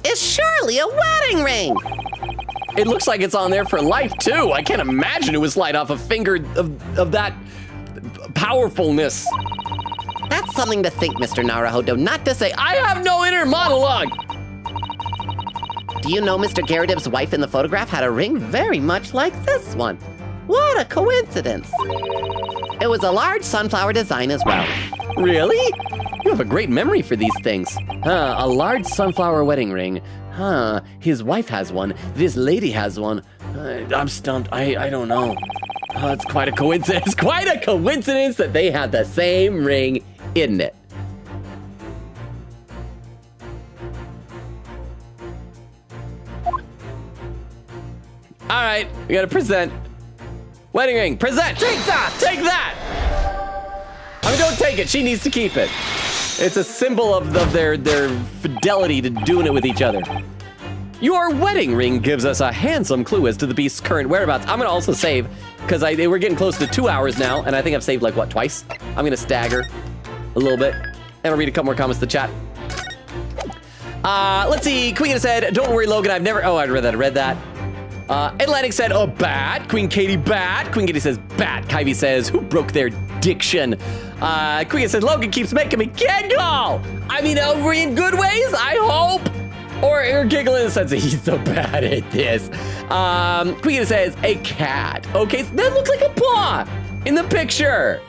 It's surely a wedding ring. It looks like it's on there for life too. I can't imagine it would slide off a finger of that powerfulness. That's something to think, Mr. Naruhodo, not to say, I have no inner monologue. do you know Mr. Garadib's wife in the photograph had a ring very much like this one? What a coincidence. It was a large sunflower design as well. Really? You have a great memory for these things. Huh, a large sunflower wedding ring. Huh, his wife has one. This lady has one. I'm stumped. I don't know. Oh, it's quite a coincidence. Quite a coincidence that they had the same ring, isn't it? All right, we gotta present. Wedding ring, present. Take that. Take that. I mean, don't take it. She needs to keep it. It's a symbol of their fidelity to doing it with each other. Your wedding ring gives us a handsome clue as to the beast's current whereabouts. I'm gonna also save, because we're getting close to 2 hours now, and I think I've saved like, what, twice? I'm gonna stagger a little bit, and I'll read a couple more comments to the chat. Let's see, Queen said, don't worry, Logan, I've never, oh, I read that. Atlantic said, oh, bat. Queen Katie, bat. Queen Katie says, bat. Kyvie says, who broke their diction? Queen says, Logan keeps making me giggle. I mean, over in good ways, I hope. Or giggling in the sense that he's so bad at this. Queen says, a cat. Okay, so that looks like a paw in the picture.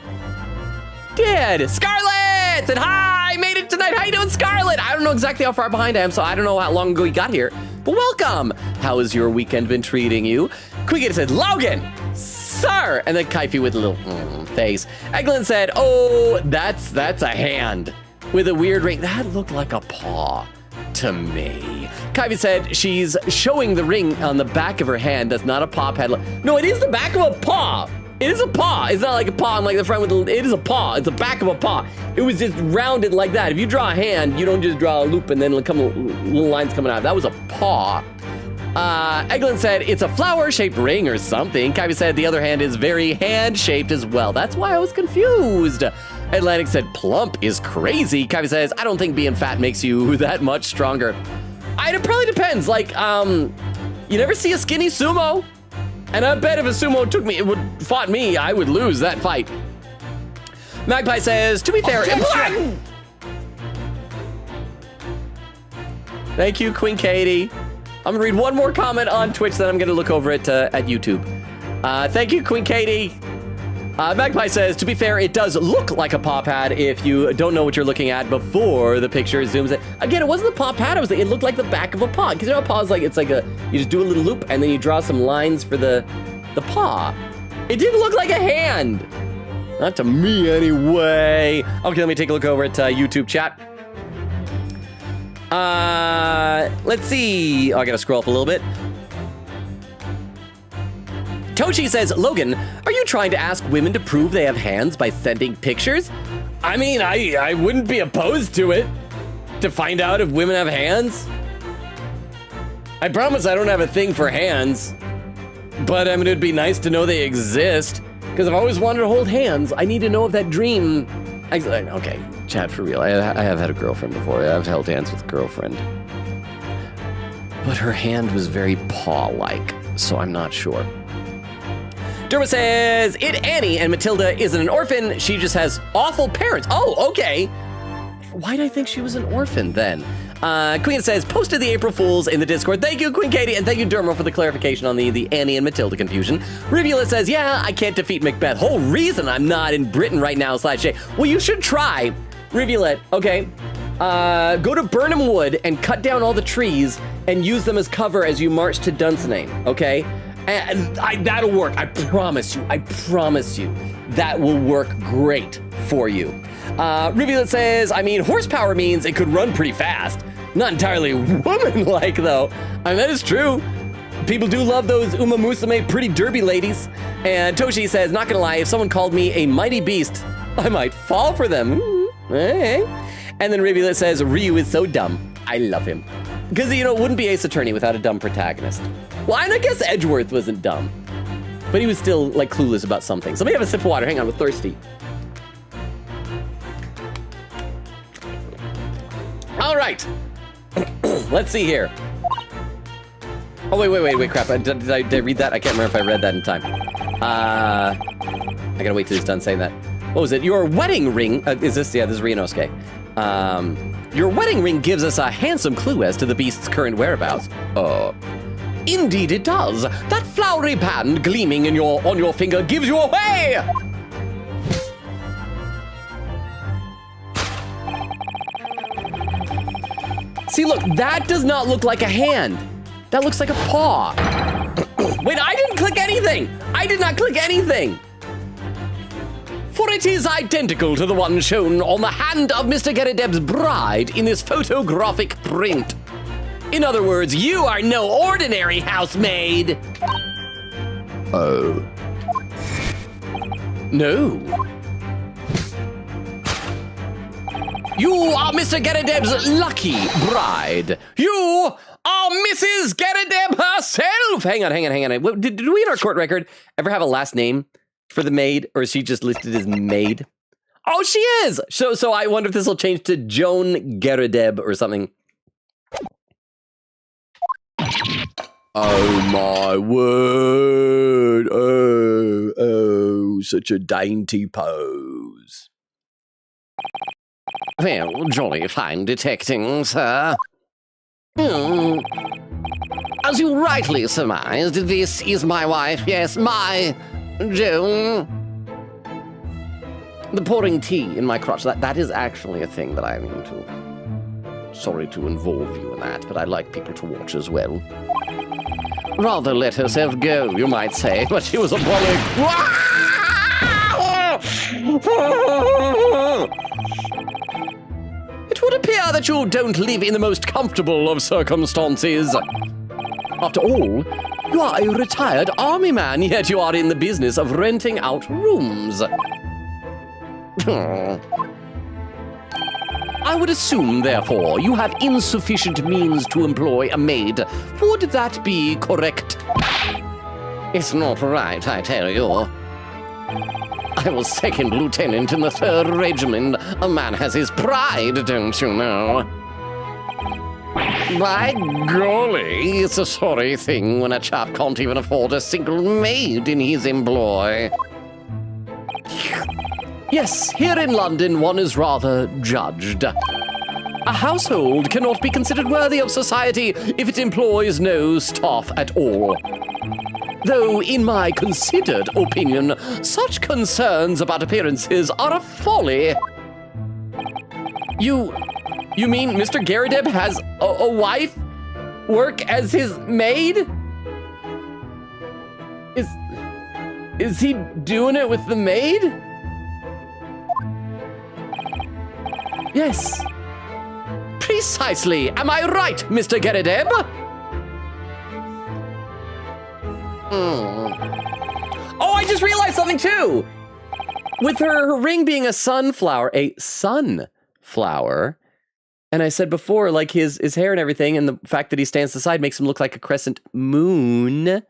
Did. Scarlett said, hi, made it tonight. How you doing, Scarlett? I don't know exactly how far behind I am, so I don't know how long ago you got here. But welcome. How has your weekend been treating you? Queen said, Logan, sir. And then Kyphy with a little face. Eglin said, oh, that's a hand with a weird ring. That looked like a paw to me. Kyvie said she's showing the ring on the back of her hand. That's not a paw pad. No, it is the back of a paw. It is a paw. It's not like a paw on like the front with it is a paw. It's the back of a paw. It was just rounded like that. If you draw a hand, you don't just draw a loop and then little lines coming out. That was a paw. Eglin said it's a flower-shaped ring or something. Kyvie said the other hand is very hand-shaped as well. That's why I was confused. Atlantic said plump is crazy. Kyvie says I don't think being fat makes you that much stronger. It probably depends. Like, you never see a skinny sumo. And I bet if a sumo fought me, I would lose that fight. Magpie says, to be fair, thank you, Queen Katie. I'm gonna read one more comment on Twitch, then I'm gonna look over at YouTube. Thank you, Queen Katie. Magpie says, to be fair, it does look like a paw pad if you don't know what you're looking at before the picture zooms in. Again, it wasn't the paw pad, it looked like the back of a paw. Because you know, a paw is like, you just do a little loop and then you draw some lines for the paw. It didn't look like a hand. Not to me, anyway. Okay, let me take a look over at YouTube chat. Let's see. Oh, I gotta scroll up a little bit. Tochi says, Logan, are you trying to ask women to prove they have hands by sending pictures? I mean, I wouldn't be opposed to it, to find out if women have hands. I promise I don't have a thing for hands, but I mean, it'd be nice to know they exist, because I've always wanted to hold hands. I need to know if that dream... Okay, chat, for real. I have had a girlfriend before. I've held hands with a girlfriend. But her hand was very paw-like, so I'm not sure. Derma says, Annie and Matilda isn't an orphan. She just has awful parents. Oh, okay. Why did I think she was an orphan then? Queen says, posted the April Fools in the Discord. Thank you, Queen Katie, and thank you, Derma, for the clarification on the Annie and Matilda confusion. Rivula says, yeah, I can't defeat Macbeth. Whole reason I'm not in Britain right now, /J. Well, you should try. Rivula, okay. Go to Burnham Wood and cut down all the trees and use them as cover as you march to Dunsinane, okay? And that'll work. I promise you. That will work great for you. Rivula says, I mean, horsepower means it could run pretty fast. Not entirely woman-like, though. I mean, that is true. People do love those Uma Musume pretty derby ladies. And Toshi says, not gonna lie, if someone called me a mighty beast, I might fall for them. Hey. And then Rivula says, Ryu is so dumb. I love him. Because, you know, it wouldn't be Ace Attorney without a dumb protagonist. Well, and I guess Edgeworth wasn't dumb. But he was still, like, clueless about something. So let me have a sip of water. Hang on, I'm thirsty. All right. Let's see here. Oh, wait, crap. Did I read that? I can't remember if I read that in time. I gotta wait till he's done saying that. what was it? Your wedding ring, is this, yeah, this is Ryunosuke. Your wedding ring gives us a handsome clue as to the beast's current whereabouts. Indeed it does. That flowery band gleaming on your finger gives you away! See, look, that does not look like a hand. That looks like a paw. Wait, I didn't click anything. I did not click anything. For it is identical to the one shown on the hand of Mr. Geradeb's bride in this photographic print. In other words, you are no ordinary housemaid. Oh. No. You are Mr. Geradeb's lucky bride. You are Mrs. Geradeb herself. Hang on. Did we in our court record ever have a last name for the maid, or is she just listed as maid? Oh, she is. So I wonder if this will change to Joan Geradeb or something. Oh my word. Oh, such a dainty pose. Well, jolly fine detecting, sir. As you rightly surmised, this is my wife, yes, my Joan. The pouring tea in my crotch, that is actually a thing that I'm into. Sorry to involve you in that, but I like people to watch as well. Rather let herself go, you might say, but she was a bollock. It would appear that you don't live in the most comfortable of circumstances. After all, you are a retired army man, yet you are in the business of renting out rooms. I would assume, therefore, you have insufficient means to employ a maid. Would that be correct? It's not right, I tell you. I was second lieutenant in the 3rd Regiment. A man has his pride, don't you know? By golly, it's a sorry thing when a chap can't even afford a single maid in his employ. Yes, here in London, one is rather judged. A household cannot be considered worthy of society if it employs no staff at all. Though, in my considered opinion, such concerns about appearances are a folly. You mean Mr. Geradeb has a wife work as his maid? Is he doing it with the maid? Yes. Precisely. Am I right, Mr. Geradeb? Oh, I just realized something too. With her ring being a sunflower, and I said before, like his hair and everything, and the fact that he stands to the side makes him look like a crescent moon.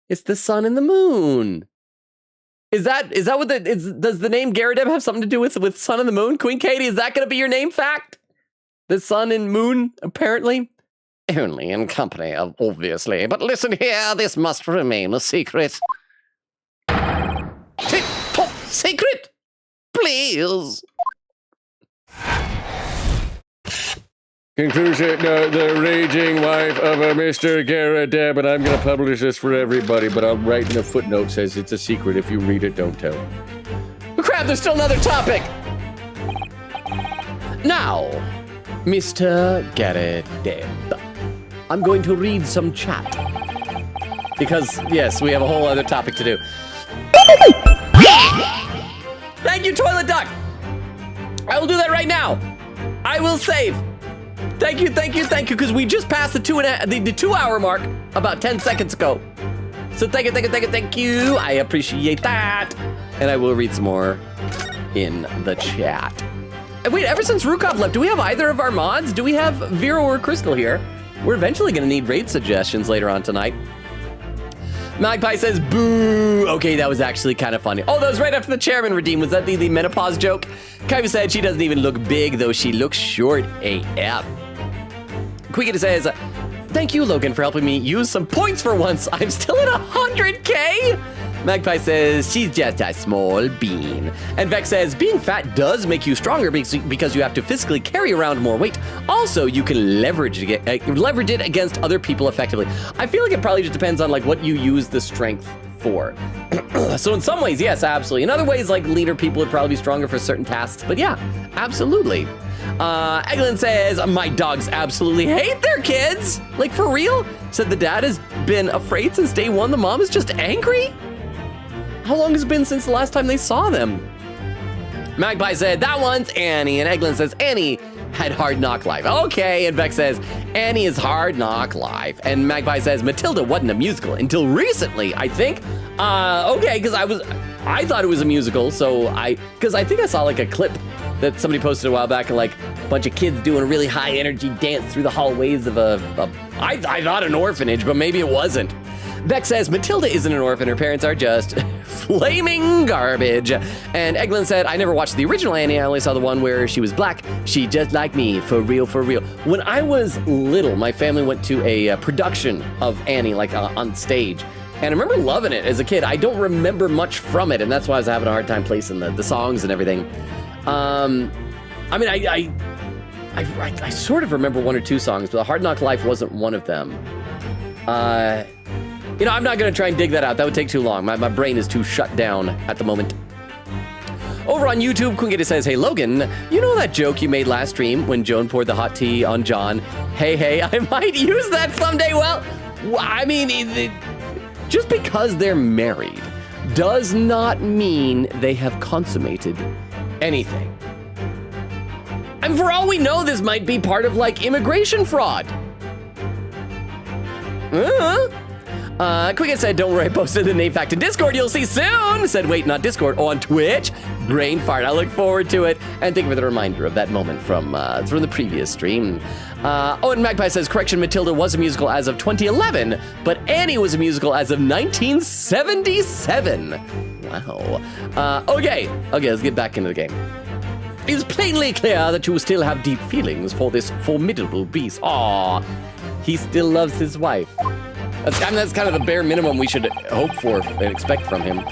It's the sun and the moon. Is that what does the name Geradeb have something to do with sun and the moon? Queen Katie, is that going to be your name fact? The sun and moon, apparently? Only in company, obviously. But listen here, this must remain a secret. Top secret? Please. Conclusion, the raging wife of a Mr. Geradeb, and I'm going to publish this for everybody, but I'll write in a footnote says it's a secret. If you read it, don't tell. Oh, crap, there's still another topic. Now, Mr. Geradeb, I'm going to read some chat. Because, yes, we have a whole other topic to do. Thank you, Toilet Duck. I will do that right now. I will save. Thank you, because we just passed the 2-hour mark about 10 seconds ago. So thank you. I appreciate that. And I will read some more in the chat. Wait, ever since Rukov left, do we have either of our mods? Do we have Vero or Crystal here? We're eventually going to need raid suggestions later on tonight. Magpie says, boo. Okay, that was actually kind of funny. Oh, that was right after the chairman redeemed. Was that the menopause joke? Kaiva said she doesn't even look big, though she looks short AF. Quickity says, thank you, Logan, for helping me use some points for once. I'm still at 100K? Magpie says, she's just a small bean. And Vex says, being fat does make you stronger because you have to physically carry around more weight. Also, you can leverage it against other people effectively. I feel like it probably just depends on like what you use the strength for. So in some ways, yes, absolutely. In other ways, like leaner people would probably be stronger for certain tasks. But yeah, absolutely. Eglin says, my dogs absolutely hate their kids. Like, for real? Said the dad has been afraid since day one. The mom is just angry? How long has it been since the last time they saw them? Magpie said, that one's Annie. And Eglin says, Annie had Hard Knock Life. Okay, and Vex says, Annie is Hard Knock Life. And Magpie says, Matilda wasn't a musical until recently, I think. Okay, because I thought it was a musical, so because I think I saw like a clip that somebody posted a while back of like a bunch of kids doing a really high energy dance through the hallways of I thought an orphanage, but maybe it wasn't. Vex says, Matilda isn't an orphan, her parents are just flaming garbage. And Eglin said, I never watched the original Annie, I only saw the one where she was black. She just like me, for real, for real. When I was little, my family went to a production of Annie, like on stage. And I remember loving it as a kid. I don't remember much from it, and that's why I was having a hard time placing the songs and everything. I mean, I sort of remember one or two songs, but Hard Knock Life wasn't one of them. You know, I'm not gonna try and dig that out. That would take too long. My brain is too shut down at the moment. Over on YouTube, Quingita says, hey, Logan, you know that joke you made last stream when Joan poured the hot tea on John? Hey, I might use that someday. Well, I mean, just because they're married does not mean they have consummated anything. And for all we know, this might be part of like immigration fraud. Quicket said, don't worry, I posted the name fact in Discord, you'll see soon. Said, wait, not Discord, on Twitch. Brain fart, I look forward to it. And thank you for the reminder of that moment from the previous stream. And Magpie says, correction, Matilda was a musical as of 2011, but Annie was a musical as of 1977. Wow. Okay, let's get back into the game. It's plainly clear that you still have deep feelings for this formidable beast. Aww, he still loves his wife. That's kind of the bare minimum we should hope for and expect from him.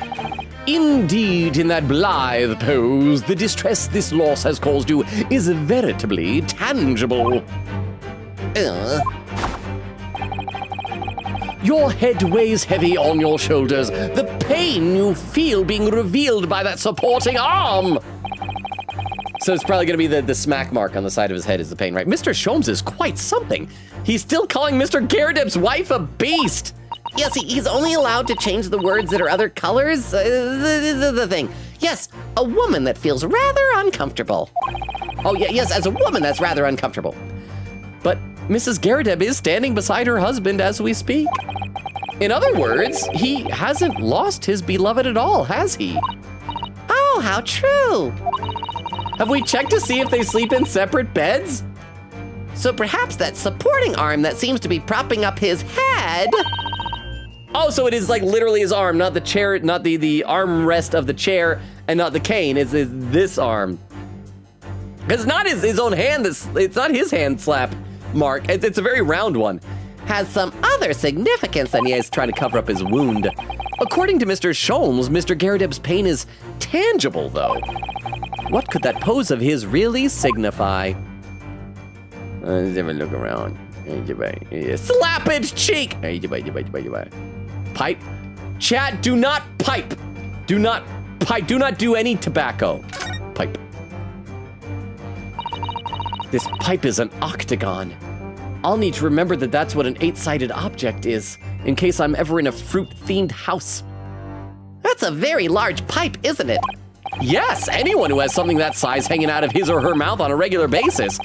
Indeed, in that blithe pose, the distress this loss has caused you is veritably tangible. Your head weighs heavy on your shoulders. The pain you feel being revealed by that supporting arm. So it's probably gonna be the smack mark on the side of his head is the pain, right? Mr. Sholmes is quite something. He's still calling Mr. Garadeb's wife a beast. Yes, he's only allowed to change the words that are other colors. The thing. Yes, a woman that feels rather uncomfortable. Oh, yeah, yes, as a woman that's rather uncomfortable. But Mrs. Garadeb is standing beside her husband as we speak. In other words, he hasn't lost his beloved at all, has he? Oh, how true. Have we checked to see if they sleep in separate beds? So perhaps that supporting arm that seems to be propping up his head. Oh, so it is like literally his arm, not the chair, not the armrest of the chair, and not the cane. It's this arm. Because it's not his own hand. It's not his hand slap mark. It's a very round one. Has some other significance than And he is trying to cover up his wound. According to Mr. Sholmes, Mr. Garadeb's pain is tangible, though. What could that pose of his really signify? Let's have a look around. Slap its cheek! Pipe? Chat, do not pipe! Do not pipe. Do not do any tobacco. Pipe. This pipe is an octagon. I'll need to remember that that's what an 8-sided object is, in case I'm ever in a fruit-themed house. That's a very large pipe, isn't it? Yes, anyone who has something that size hanging out of his or her mouth on a regular basis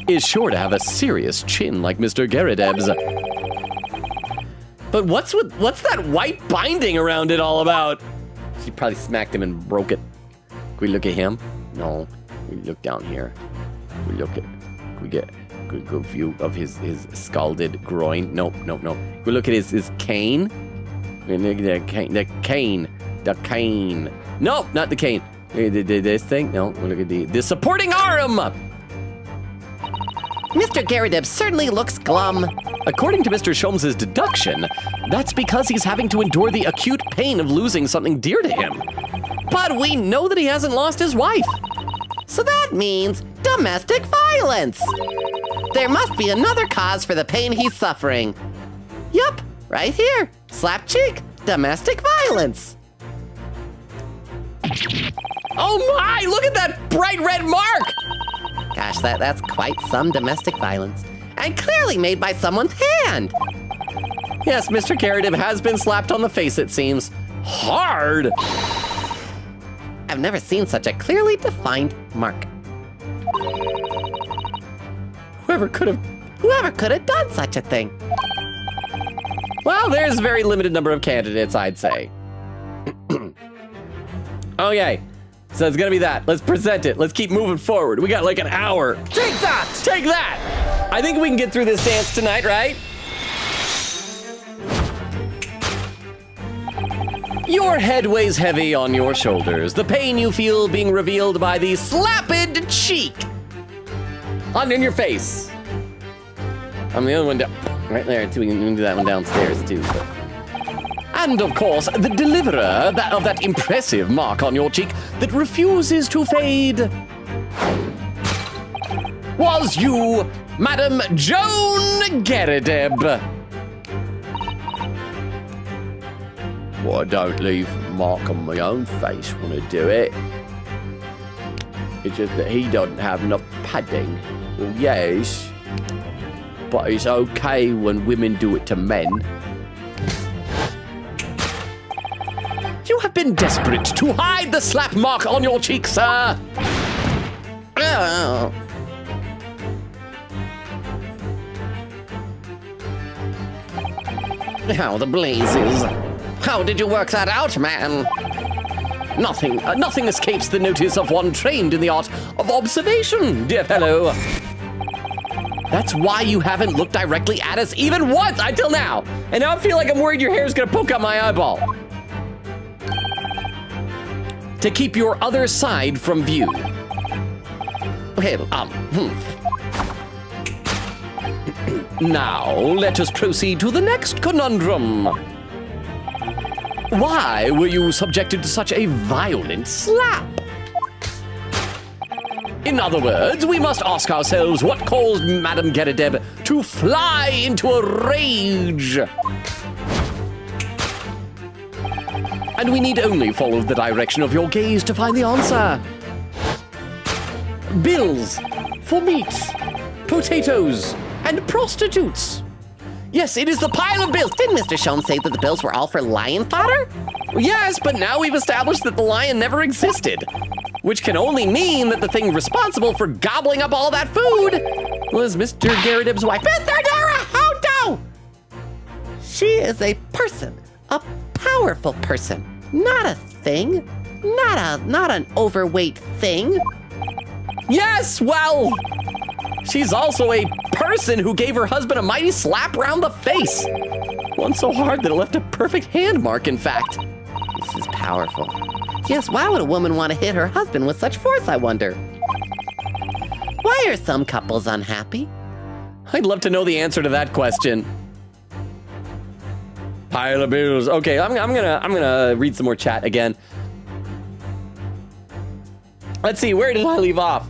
is sure to have a serious chin like Mr. Garadeb's. But what's that white binding around it all about? She probably smacked him and broke it. Can we look at him? No. We look down here. We look at. Can we get a good view of his scalded groin? Nope. Can we look at his cane? The cane. No, not the cane. This thing? No, we look at the supporting arm. Mr. Garrideb certainly looks glum. According to Mr. Sholmes' deduction, that's because he's having to endure the acute pain of losing something dear to him. But we know that he hasn't lost his wife. So that means domestic violence. There must be another cause for the pain he's suffering. Yup, right here. Slap cheek, domestic violence. Oh my, look at that bright red mark! Gosh, that's quite some domestic violence. And clearly made by someone's hand. Yes, Mr. Garrideb has been slapped on the face, it seems. Hard! I've never seen such a clearly defined mark. Whoever could have done such a thing? Well, there's a very limited number of candidates, I'd say. Okay, so it's gonna be that. Let's present it. Let's keep moving forward. We got like an hour. Take that! Take that! I think we can get through this dance tonight, right? Your head weighs heavy on your shoulders. The pain you feel being revealed by the slapped cheek in your face. I'm the other one down, right there too. We can do that one downstairs too. And of course, the deliverer of that impressive mark on your cheek that refuses to fade was you, Madam Joan Garrideb. Well, I don't leave a mark on my own face when I do it. It's just that he doesn't have enough padding. Well, yes, but it's okay when women do it to men. You have been desperate to hide the slap mark on your cheek, sir. Oh. How the blazes. How did you work that out, man? Nothing escapes the notice of one trained in the art of observation, dear fellow. That's why you haven't looked directly at us even once until now. And now I feel like I'm worried your hair's gonna poke out my eyeball. To keep your other side from view. Okay, Now, let us proceed to the next conundrum. Why were you subjected to such a violent slap? In other words, we must ask ourselves what caused Madame Garrideb to fly into a rage. And we need only follow the direction of your gaze to find the answer. Bills for meats, potatoes, and prostitutes. Yes, it is the pile of bills. Didn't Mr. Sholmes say that the bills were all for lion fodder? Yes, but now we've established that the lion never existed, which can only mean that the thing responsible for gobbling up all that food was Mr. Garrideb's wife. Mr. Darahondo! She is a person, a powerful person, not a thing, not an overweight thing. Yes, well, she's also a person who gave her husband a mighty slap round the face. One so hard that it left a perfect hand mark, in fact. This is powerful. Yes, why would a woman want to hit her husband with such force, I wonder? Why are some couples unhappy? I'd love to know the answer to that question. Pile of bills. Okay, I'm gonna read some more chat again. Let's see, where did I leave off?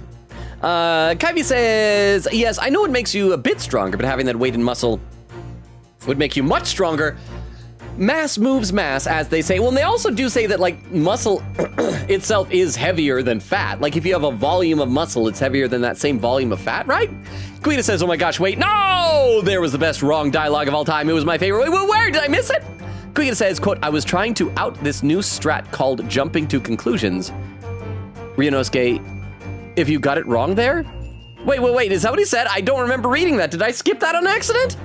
Kyvie says, yes, I know it makes you a bit stronger, but having that weight and muscle would make you much stronger. Mass moves mass, as they say. Well, and they also do say that, like, muscle itself is heavier than fat. Like, if you have a volume of muscle, it's heavier than that same volume of fat, right? Quita says, oh my gosh, wait, no! There was the best wrong dialogue of all time. It was my favorite. Wait, where? Did I miss it? Quita says, quote, I was trying to out this new strat called jumping to conclusions. Ryunosuke, if you got it wrong there? Wait, is that what he said? I don't remember reading that. Did I skip that on accident?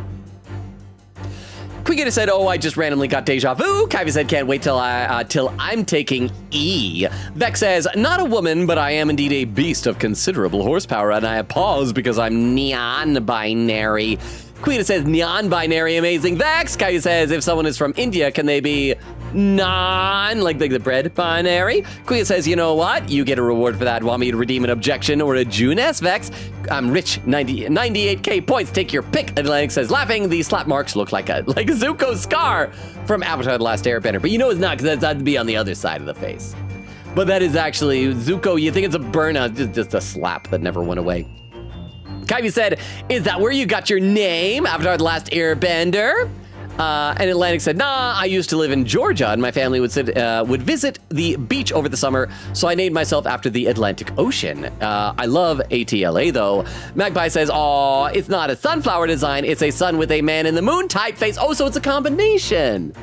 Quigita said, oh, I just randomly got deja vu. Kyvie said, can't wait till I'm taking E. Vex says, not a woman, but I am indeed a beast of considerable horsepower, and I pause because I'm non-binary. Quita says non-binary, amazing. Vex, Kaya says if someone is from India, can they be like the bread binary? Quita says, you know what? You get a reward for that. Want me to redeem an objection or a June S, Vex? I'm rich, 98k points. Take your pick. Atlantic says, laughing, these slap marks look like Zuko's scar from Avatar: The Last Airbender. But you know it's not, because that'd be on the other side of the face. But that is actually, Zuko, you think it's a burnout, just a slap that never went away. Kyvie said, is that where you got your name, Avatar: The Last Airbender? And Atlantic said, nah, I used to live in Georgia, and my family would visit the beach over the summer, so I named myself after the Atlantic Ocean. I love ATLA, though. Magpie says, aw, it's not a sunflower design, it's a sun with a man in the moon typeface. Oh, so it's a combination.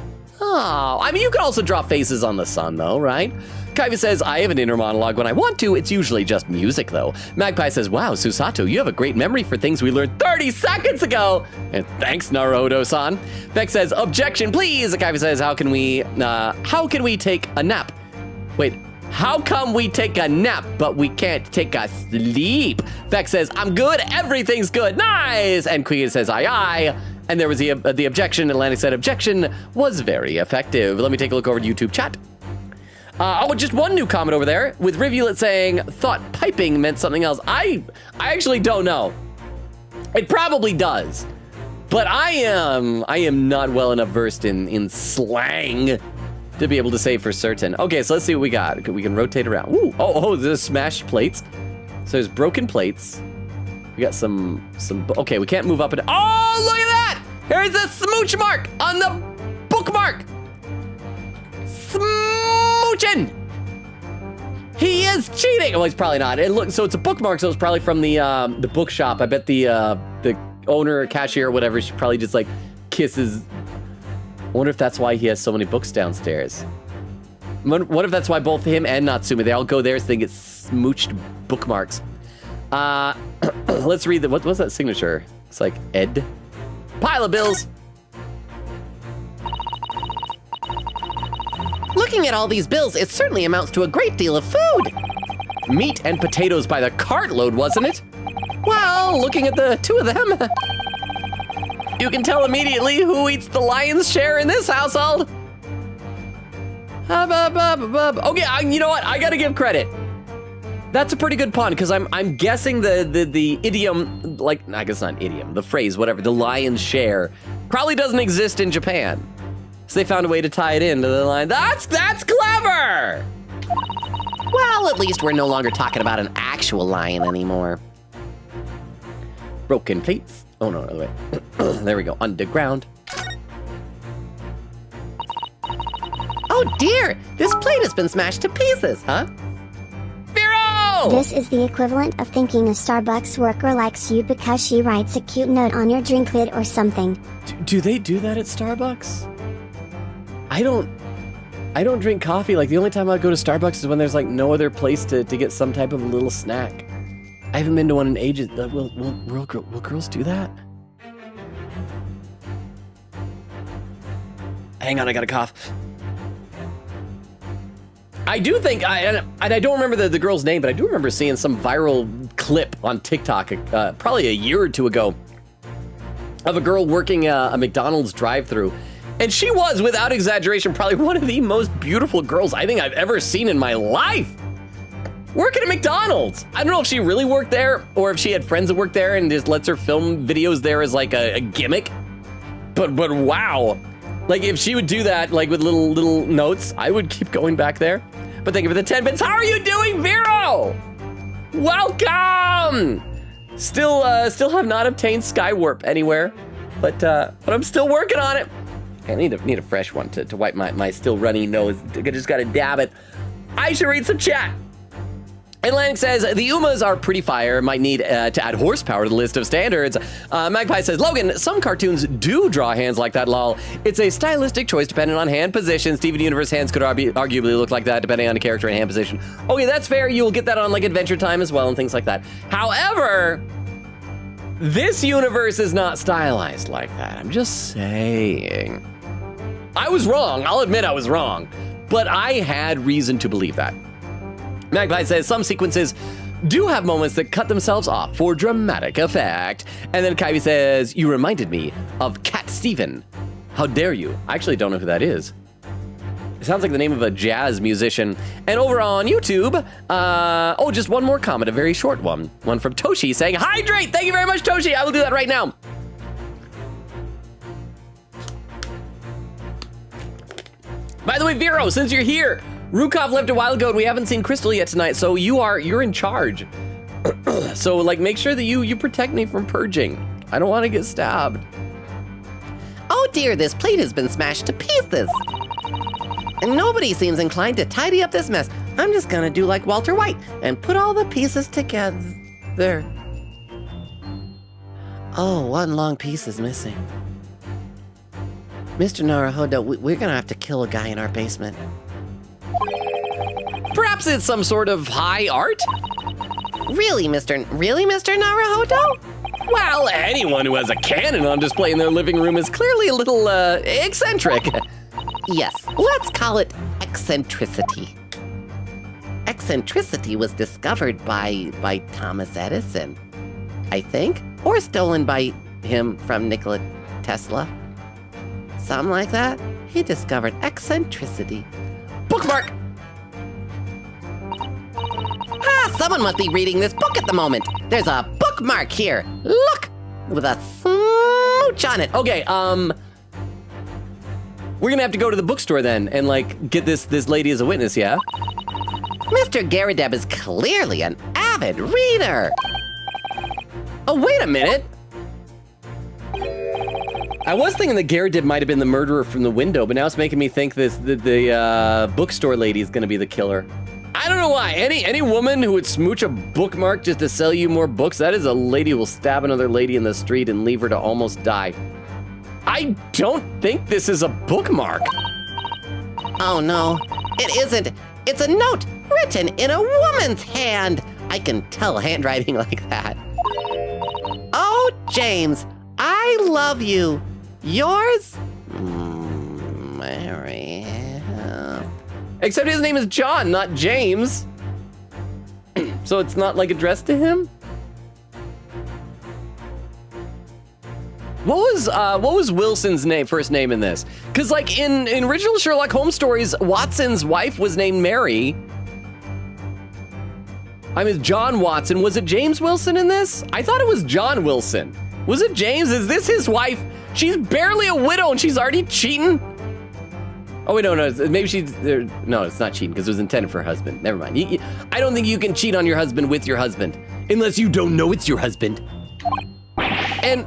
Oh, I mean, you could also draw faces on the sun, though, right? Kyvie says, I have an inner monologue when I want to. It's usually just music, though. Magpie says, wow, Susato, you have a great memory for things we learned 30 seconds ago. And thanks, Naruto-san. Beck says, objection, please. Kyvie says, how can we take a nap? Wait, how come we take a nap, but we can't take a sleep? Beck says, I'm good. Everything's good. Nice. And Queen says, aye, aye. And there was the objection. Atlantic said, objection was very effective. Let me take a look over to YouTube chat. Just one new comment over there with Rivulet saying thought piping meant something else. I actually don't know. It probably does, but I am not well enough versed in slang to be able to say for certain. Okay, so let's see what we got. We can rotate around. Ooh, oh, there's smashed plates. So there's broken plates. We got some. Okay, we can't move up and. Oh, look at that! Here's a smooch mark on the bookmark. Smooching! He is cheating! Well, he's probably not. So it's a bookmark, so it's probably from the bookshop. I bet the owner or cashier or whatever, she probably just like kisses. I wonder if that's why he has so many books downstairs. What if that's why both him and Natsume, they all go there so they get smooched bookmarks. Let's read what's that signature? It's like Ed. Pile of bills. Looking at all these bills, it certainly amounts to a great deal of food. Meat and potatoes by the cartload, wasn't it? Well, looking at the two of them, you can tell immediately who eats the lion's share in this household. Okay, you know what? I gotta give credit. That's a pretty good pun, because I'm guessing the idiom, like, I guess not idiom, the phrase, whatever, the lion's share, probably doesn't exist in Japan. So they found a way to tie it into the line. That's clever! Well, at least we're no longer talking about an actual lion anymore. Broken plates. Oh, no, wait. There we go, underground. Oh dear, this plate has been smashed to pieces, huh? Vero! This is the equivalent of thinking a Starbucks worker likes you because she writes a cute note on your drink lid or something. Do they do that at Starbucks? I don't drink coffee. Like, the only time I go to Starbucks is when there's like no other place to get some type of a little snack. I haven't been to one in ages. Will girls do that? Hang on, I got a cough. I do think, and I don't remember the girl's name, but I do remember seeing some viral clip on TikTok probably a year or two ago of a girl working a McDonald's drive-thru. And she was, without exaggeration, probably one of the most beautiful girls I think I've ever seen in my life. Working at McDonald's. I don't know if she really worked there or if she had friends that worked there and just lets her film videos there as like a gimmick. But wow. Like, if she would do that, like with little notes, I would keep going back there. But thank you for the 10 bits. How are you doing, Vero? Welcome! Still have not obtained Skywarp anywhere, but I'm still working on it. I need a fresh one to wipe my still runny nose. I just gotta dab it. I should read some chat. Atlantic says, the Umas are pretty fire, might need to add horsepower to the list of standards. Magpie says, Logan, some cartoons do draw hands like that, lol. It's a stylistic choice depending on hand position. Steven Universe hands could arguably look like that depending on the character and hand position. Okay, that's fair. You'll get that on like Adventure Time as well and things like that. However, this universe is not stylized like that. I'm just saying. I was wrong. I'll admit I was wrong. But I had reason to believe that. Magpie says some sequences do have moments that cut themselves off for dramatic effect. And then Kylie says, you reminded me of Cat Steven. How dare you? I actually don't know who that is. It sounds like the name of a jazz musician. And over on YouTube, oh, just one more comment, a very short one. One from Toshi saying, hydrate! Thank you very much, Toshi. I will do that right now. By the way, Vero, since you're here, Rukov left a while ago and we haven't seen Crystal yet tonight, so you're in charge. So like make sure that you protect me from purging. I don't want to get stabbed. Oh dear, this plate has been smashed to pieces. And nobody seems inclined to tidy up this mess. I'm just gonna do like Walter White and put all the pieces together. Oh, one long piece is missing. Mr. Naruhodo, we're gonna have to kill a guy in our basement. Perhaps it's some sort of high art? Really, Mr. Naruhodo? Well, anyone who has a cannon on display in their living room is clearly a little, eccentric. Yes, let's call it eccentricity. Eccentricity was discovered by Thomas Edison, I think, or stolen by him from Nikola Tesla. Something like that. He discovered eccentricity. Bookmark! Someone must be reading this book at the moment. There's a bookmark here. Look! With a smooch on it. Okay, we're gonna have to go to the bookstore then and like get this lady as a witness, yeah? Mr. Garadeb is clearly an avid reader. Oh, wait a minute. I was thinking that Garadeb might have been the murderer from the window, but now it's making me think the bookstore lady is gonna be the killer. I don't know why. Any woman who would smooch a bookmark just to sell you more books, that is a lady who will stab another lady in the street and leave her to almost die. I don't think this is a bookmark. Oh no, it isn't. It's a note written in a woman's hand. I can tell handwriting like that. Oh, James, I love you. Yours, Mary. Except his name is John, not James. So it's not like addressed to him? What was Wilson's first name in this? Because like in original Sherlock Holmes stories, Watson's wife was named Mary. I mean, John Watson. Was it James Wilson in this? I thought it was John Wilson. Was it James? Is this his wife? She's barely a widow and she's already cheating? Oh wait, no, maybe she's, no, it's not cheating because it was intended for her husband. Never mind. I don't think you can cheat on your husband with your husband unless you don't know it's your husband. And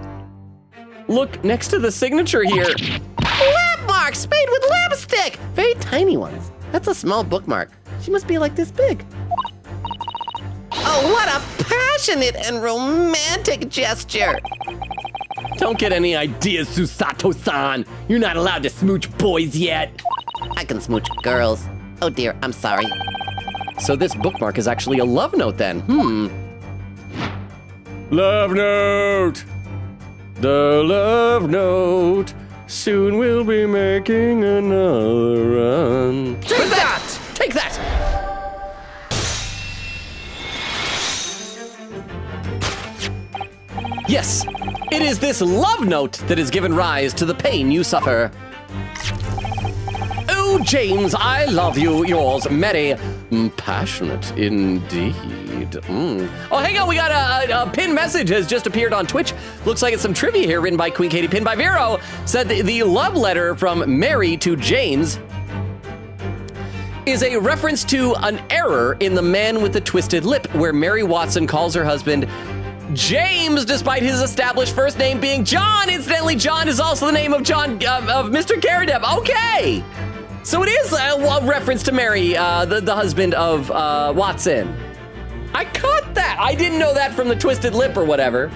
look next to the signature here. Lab marks made with lipstick. Very tiny ones. That's a small bookmark. She must be like this big. Oh, what a passionate and romantic gesture. Don't get any ideas, Susato-san. You're not allowed to smooch boys yet. I can smooch girls. Oh dear, I'm sorry. So this bookmark is actually a love note then. Love note. The love note. Soon we'll be making another run. Take that! Take that! Yes, it is this love note that has given rise to the pain you suffer. Oh, James, I love you. Yours, Mary. Passionate indeed. Oh, hang on, we got a pinned message has just appeared on Twitch. Looks like it's some trivia here written by Queen Katie, pinned by Vero. Said the love letter from Mary to James is a reference to an error in The Man with the Twisted Lip, where Mary Watson calls her husband James, despite his established first name being John. Incidentally, John is also the name of Mr. Garadeb. Okay, so it is a reference to Mary, the husband of Watson. I caught that. I didn't know that from the Twisted Lip or whatever.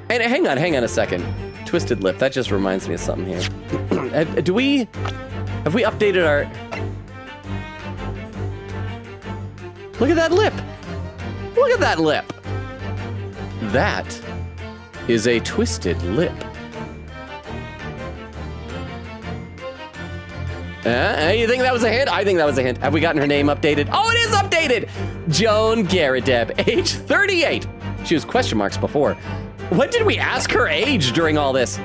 And hang on a second. Twisted Lip. That just reminds me of something here. Have we updated our? Look at that lip. Look at that lip. That is a twisted lip. You think that was a hint? I think that was a hint. Have we gotten her name updated? Oh, it is updated! made it. Joan Garrideb, age 38. She was question marks before. When did we ask her age during all this?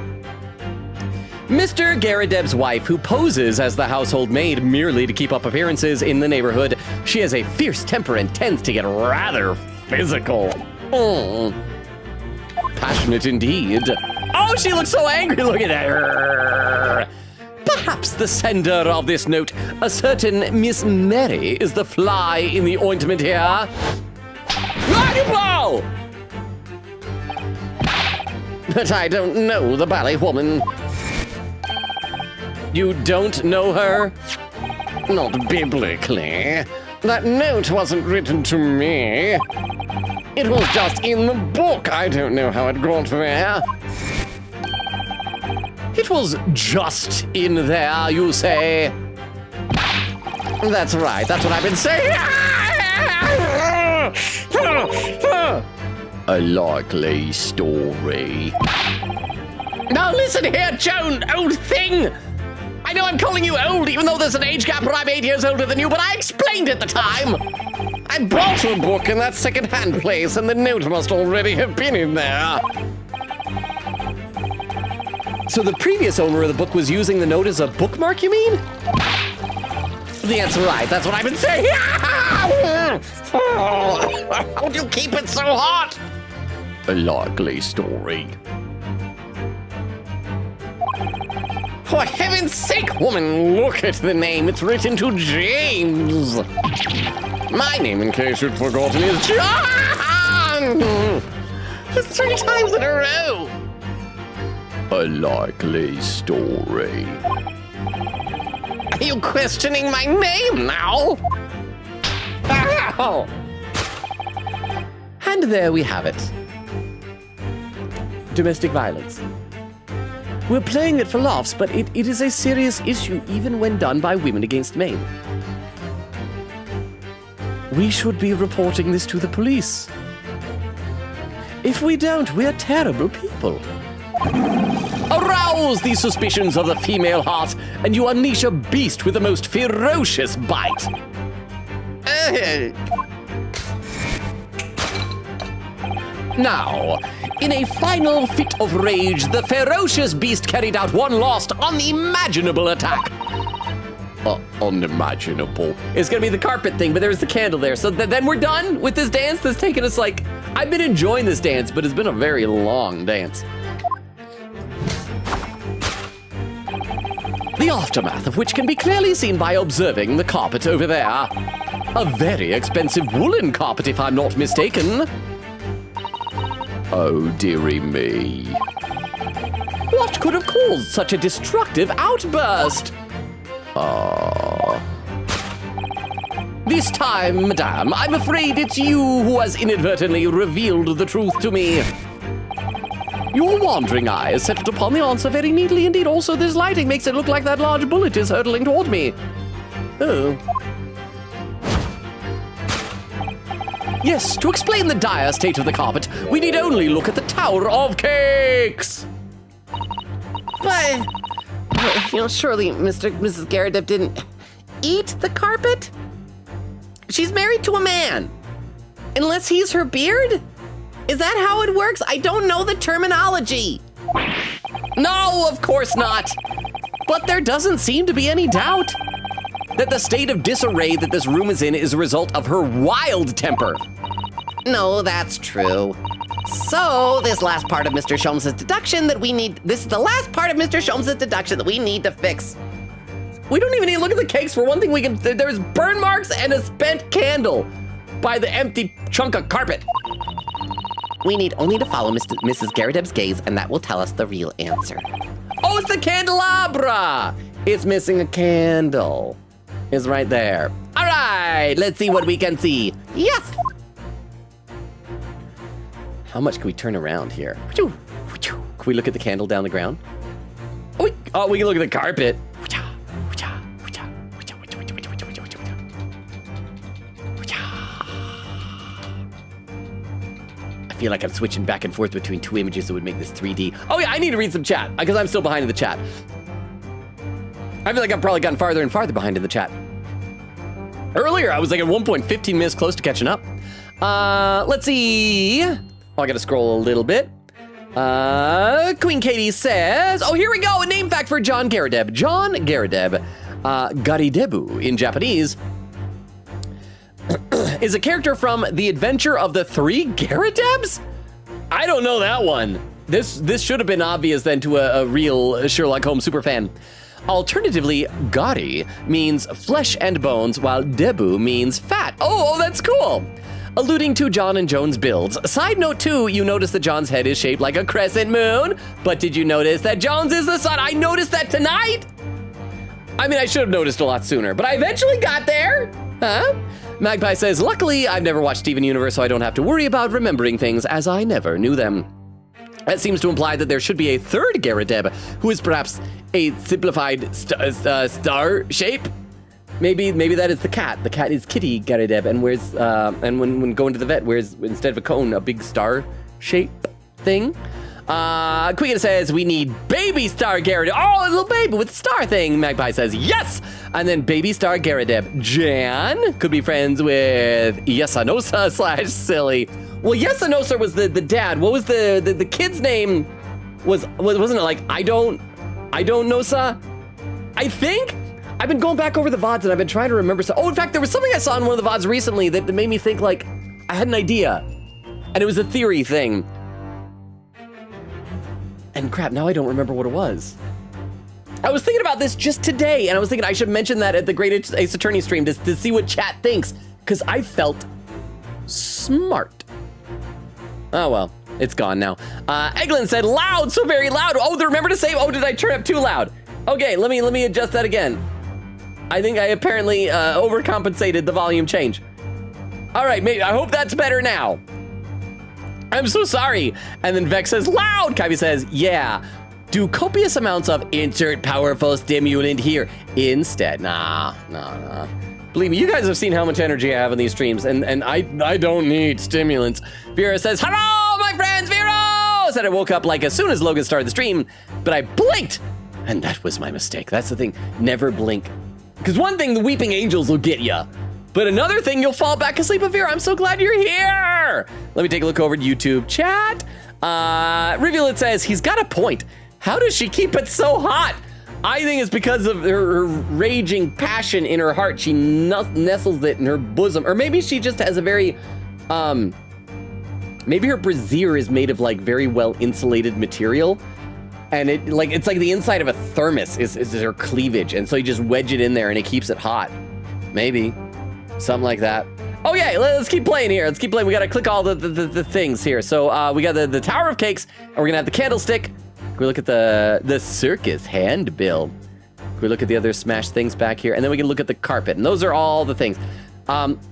Mr. Garrideb's wife, who poses as the household maid merely to keep up appearances in the neighborhood. She has a fierce temper and tends to get rather physical. Passionate indeed. Oh, she looks so angry. Look at her. Perhaps the sender of this note, a certain Miss Mary, is the fly in the ointment here. Ball! But I don't know the ballet woman. You don't know her? Not biblically. That note wasn't written to me. It was just in the book. I don't know how it got there. It was just in there, you say? That's right, that's what I've been saying. A likely story. Now listen here, Joan, old thing! I know I'm calling you old, even though there's an age gap where I'm 8 years older than you, but I explained at the time. I bought the book in that second-hand place, and the note must already have been in there. So the previous owner of the book was using the note as a bookmark, you mean? That's right, that's what I've been saying. How do you keep it so hot? A likely story. For heaven's sake, woman, look at the name. It's written to James. My name, in case you'd forgotten, is John. 3 times in a row. A likely story. Are you questioning my name now? Ow. And there we have it. Domestic violence. We're playing it for laughs, but it is a serious issue even when done by women against men. We should be reporting this to the police. If we don't, we're terrible people. Arouse the suspicions of the female heart, and you unleash a beast with the most ferocious bite. Now, in a final fit of rage, the ferocious beast carried out one last unimaginable attack. Unimaginable. It's gonna be the carpet thing, but there's the candle there. So then we're done with this dance that's taken us like... I've been enjoying this dance, but it's been a very long dance. The aftermath of which can be clearly seen by observing the carpet over there. A very expensive woolen carpet, if I'm not mistaken. Oh, dearie me. What could have caused such a destructive outburst? This time, madame, I'm afraid it's you who has inadvertently revealed the truth to me. Your wandering eyes settled upon the answer very neatly indeed. Also, this lighting makes it look like that large bullet is hurtling toward me. Oh. Yes, to explain the dire state of the carpet, we need only look at the Tower of Cakes. But, surely Mrs. Garrideb didn't eat the carpet? She's married to a man. Unless he's her beard? Is that how it works? I don't know the terminology. No, of course not. But there doesn't seem to be any doubt that the state of disarray that this room is in is a result of her wild temper. No, that's true. So, this last part of Mr. Sholmes' deduction that we need... This is the last part of Mr. Sholmes' deduction that we need to fix. We don't even need to look at the cakes. For one thing, we can... There's burn marks and a spent candle by the empty chunk of carpet. We need only to follow Mrs. Garrideb's gaze, and that will tell us the real answer. Oh, it's the candelabra! It's missing a candle. It's right there. All right, let's see what we can see. Yes! How much can we turn around here? Can we look at the candle down the ground? Oh, we can look at the carpet. I feel like I'm switching back and forth between 2 images that would make this 3D. Oh yeah, I need to read some chat because I'm still behind in the chat. I feel like I've probably gotten farther and farther behind in the chat. Earlier, I was like at 1.15 minutes close to catching up. Let's see. Oh, I gotta scroll a little bit. Queen Katie says, oh, here we go. A name fact for John Garadeb. John Garadeb, Garidebu in Japanese, is a character from The Adventure of the Three Garadebs? I don't know that one. This should have been obvious then to a real Sherlock Holmes superfan. Alternatively, Gari means flesh and bones, while Debu means fat. Oh, that's cool. Alluding to John and Joan's builds. Side note too, you notice that John's head is shaped like a crescent moon, but did you notice that John's is the sun? I noticed that tonight. I mean, I should have noticed a lot sooner, but I eventually got there. Huh? Magpie says, luckily, I've never watched Steven Universe, so I don't have to worry about remembering things as I never knew them. That seems to imply that there should be a third Garadeb, who is perhaps a simplified star shape. Maybe that is the cat. The cat is Kitty Garadeb, and wears and when going to the vet, wears instead of a cone a big star shape thing. Queen says we need baby star Garadeb. Oh, a little baby with the star thing. Magpie says yes, and then baby star Garadeb. Jan could be friends with Yesanosa / Silly. Well, Yesanosa was the dad. What was the kid's name? Wasn't it like I don't know sa? I think. I've been going back over the VODs and I've been trying to remember. Oh, in fact, there was something I saw in one of the VODs recently that made me think like I had an idea, and it was a theory thing. And crap, now I don't remember what it was. I was thinking about this just today, and I was thinking I should mention that at the Great Ace Attorney stream to see what chat thinks, because I felt smart. Oh well, it's gone now. Eglin said loud, so very loud. Oh, remember to say, oh, did I turn up too loud? Okay, let me adjust that again. I think I apparently overcompensated the volume change. All right, maybe I hope that's better now. I'm so sorry. And then Vex says loud. Kavi says, yeah. Do copious amounts of insert powerful stimulant here instead. Nah. Believe me, you guys have seen how much energy I have in these streams, and I don't need stimulants. Vera says, hello, my friends, Vera! Said I woke up like as soon as Logan started the stream, but I blinked, and that was my mistake. That's the thing, never blink. Because one thing, the weeping angels will get ya, but another thing, you'll fall back asleep. Vera, I'm so glad you're here. Let me take a look over at YouTube chat. Rivulet says, he's got a point. How does she keep it so hot? I think it's because of her raging passion in her heart. She nestles it in her bosom. Or maybe she just has a very, maybe her brassiere is made of like very well insulated material. And it's like the inside of a thermos is her cleavage. And so you just wedge it in there and it keeps it hot. Maybe, something like that. Okay, let's keep playing here. Let's keep playing. We gotta click all the things here. So we got the Tower of Cakes, and we're gonna have the candlestick. Can we look at the circus handbill? Can we look at the other smash things back here? And then we can look at the carpet, and those are all the things.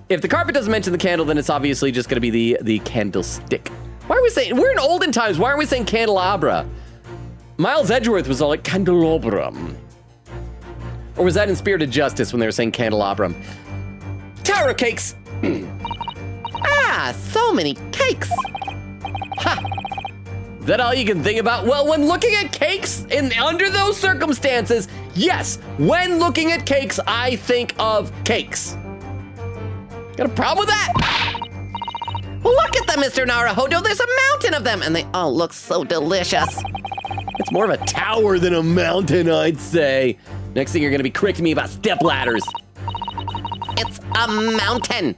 If the carpet doesn't mention the candle, then it's obviously just gonna be the candlestick. Why are we saying, we're in olden times, why aren't we saying candelabra? Miles Edgeworth was all like candelabrum. Or was that in Spirit of Justice when they were saying candelabrum? Tower of Cakes. So many cakes. Ha! Is that all you can think about? Well, when looking at cakes under those circumstances, yes, when looking at cakes, I think of cakes. Got a problem with that? Well, look at them, Mr. Naruhodo. There's a mountain of them, and they all look so delicious. It's more of a tower than a mountain, I'd say. Next thing you're gonna be correcting me about step ladders. It's a mountain.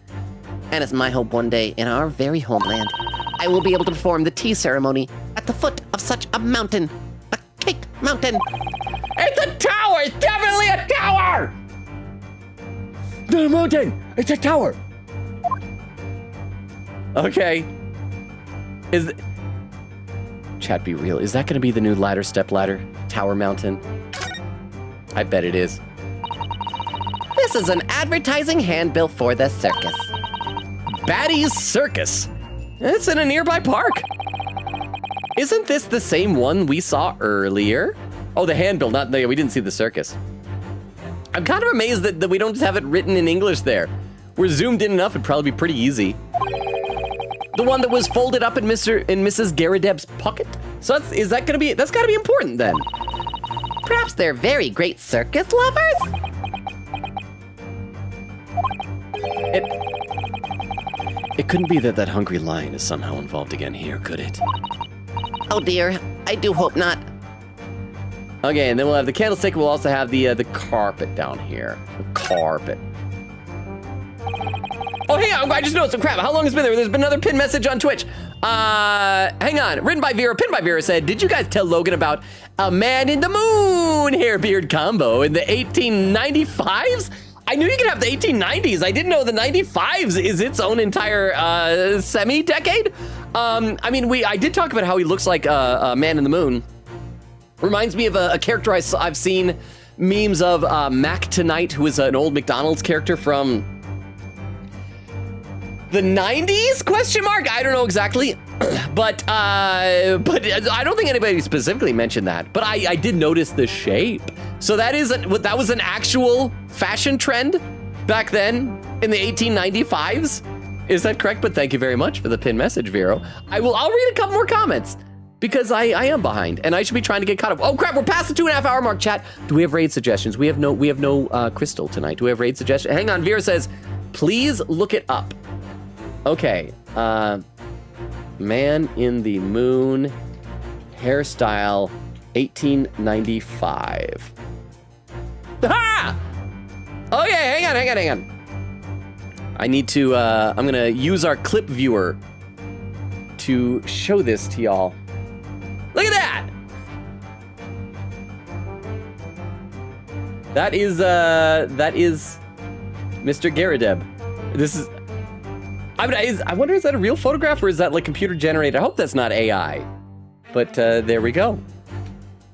And it's my hope one day in our very homeland, I will be able to perform the tea ceremony at the foot of such a mountain. A cake mountain. It's a tower! It's definitely a tower! Not a mountain! It's a tower! Okay. Chat, be real. Is that gonna be the new step ladder? Tower mountain? I bet it is. This is an advertising handbill for the circus. Batty's Circus. It's in a nearby park. Isn't this the same one we saw earlier? Oh, the handbill, we didn't see the circus. I'm kind of amazed that we don't just have it written in English there. We're zoomed in enough, it'd probably be pretty easy. The one that was folded up in Mrs. Garadeb's pocket? So that's gotta be important then. Perhaps they're very great circus lovers? It couldn't be that hungry lion is somehow involved again here, could it? Oh dear, I do hope not. Okay, and then we'll have the candlestick. We'll also have the carpet down here. The carpet. Oh, hang on. I just noticed some crap. How long has it been there? There's been another pinned message on Twitch. Hang on. Written by Vera, pinned by Vera said, did you guys tell Logan about a man in the moon hair beard combo in the 1895s? I knew you could have the 1890s. I didn't know the 95s is its own entire semi-decade. I mean, I did talk about how he looks like a man in the moon. Reminds me of a character I've seen memes of, Mac Tonight, who is an old McDonald's character from the 90s? Question mark? I don't know exactly, but I don't think anybody specifically mentioned that. But I did notice the shape. So that was an actual fashion trend back then in the 1895s. Is that correct? But thank you very much for the pinned message, Vero. I'll read a couple more comments because I am behind and I should be trying to get caught up. Oh crap, we're past the 2.5 hour mark, chat. Do we have raid suggestions? We have no Crystal tonight. Do we have raid suggestions? Hang on, Vera says, please look it up. Okay, man in the moon, hairstyle, 1895. Ha! Okay, hang on. I need to, I'm gonna use our clip viewer to show this to y'all. Look at that! That is Mr. Garadeb. This is, I wonder, is that a real photograph or is that like computer generated? I hope that's not AI, but there we go.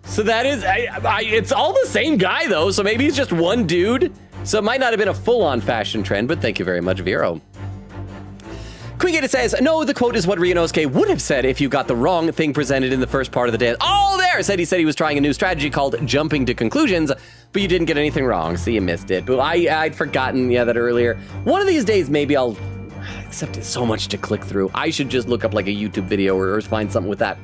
So that is, it's all the same guy though, so maybe he's just one dude. So it might not have been a full-on fashion trend, but thank you very much, Vero. Queen says, no, the quote is what Ryunosuke would have said if you got the wrong thing presented in the first part of the dance. Oh, there! He said he was trying a new strategy called jumping to conclusions, but you didn't get anything wrong, so you missed it. But I'd forgotten, that earlier. One of these days, maybe I'll, except it's so much to click through. I should just look up like a YouTube video or find something with that.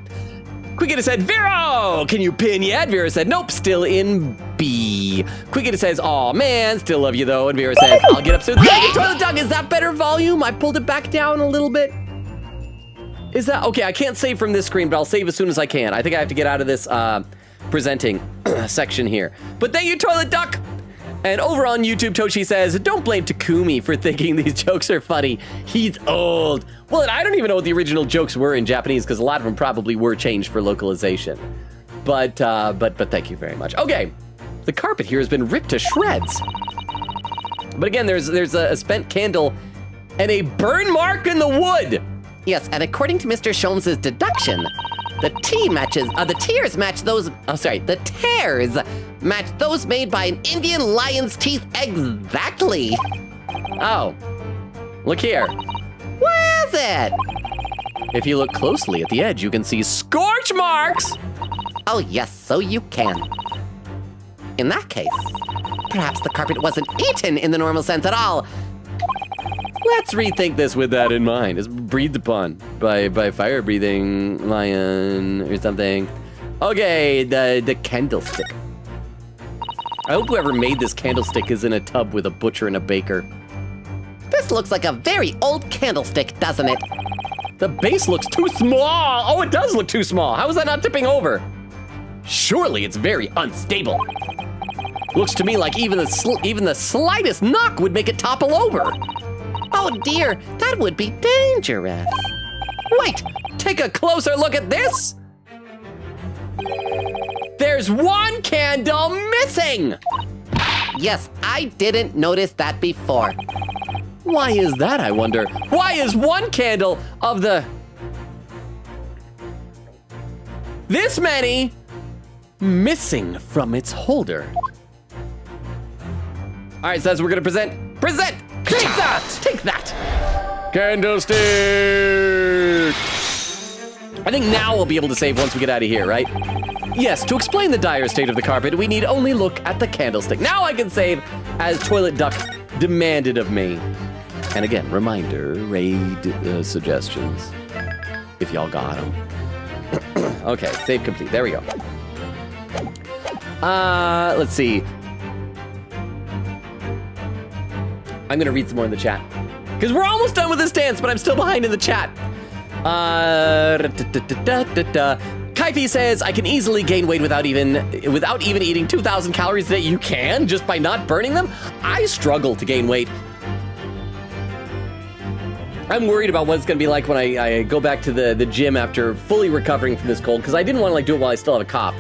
Quickita said, Vero, can you pin yet? Vera said, nope, still in B. Quickita says, aw, man, still love you though. And Vera says, I'll get up soon. Thank you, Toilet Dog. Is that better volume? I pulled it back down a little bit. Is that, okay, I can't save from this screen, but I'll save as soon as I can. I think I have to get out of this presenting section here. But thank you, Toilet Duck. And over on YouTube, Toshi says, don't blame Takumi for thinking these jokes are funny. He's old. Well, and I don't even know what the original jokes were in Japanese because a lot of them probably were changed for localization. But thank you very much. Okay, the carpet here has been ripped to shreds. But again, there's a spent candle and a burn mark in the wood. Yes, and according to Mr. Sholmes' deduction, the tears match those made by an Indian lion's teeth exactly. Oh, look here. Where is it? If you look closely at the edge, you can see scorch marks. Oh yes, so you can. In that case, perhaps the carpet wasn't eaten in the normal sense at all. Let's rethink this with that in mind. It's breathed upon by fire-breathing lion or something. Okay, the candlestick. I hope whoever made this candlestick is in a tub with a butcher and a baker. This looks like a very old candlestick, doesn't it? The base looks too small. Oh, it does look too small. How is that not tipping over? Surely it's very unstable. Looks to me like even the slightest knock would make it topple over. Oh dear, that would be dangerous. Wait, take a closer look at this. There's one candle missing. Yes, I didn't notice that before. Why is that, I wonder? Why is one candle of this many missing from its holder? All right, so as we're gonna present. Take that! Take that! Candlestick! I think now we'll be able to save once we get out of here, right? Yes, to explain the dire state of the carpet, we need only look at the candlestick. Now I can save as Toilet Duck demanded of me. And again, reminder, raid suggestions, if y'all got them. Okay, save complete, there we go. Let's see. I'm gonna read some more in the chat. Because we're almost done with this dance, but I'm still behind in the chat. Kaifi says, I can easily gain weight without even eating 2,000 calories a day. You can, just by not burning them? I struggle to gain weight. I'm worried about what it's going to be like when I go back to the gym after fully recovering from this cold, because I didn't want to do it while I still have a cough.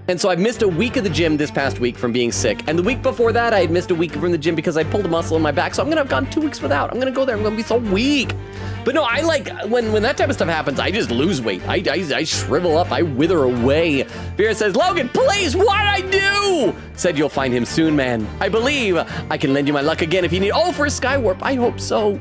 And so I missed a week of the gym this past week from being sick. And the week before that, I had missed a week from the gym because I pulled a muscle in my back. So I'm going to have gone 2 weeks without. I'm going to go there. I'm going to be so weak. But no, I when that type of stuff happens, I just lose weight. I shrivel up. I wither away. Vera says, Logan, please, what'd I do? Said you'll find him soon, man. I believe I can lend you my luck again if you need. Oh, for a Skywarp. I hope so.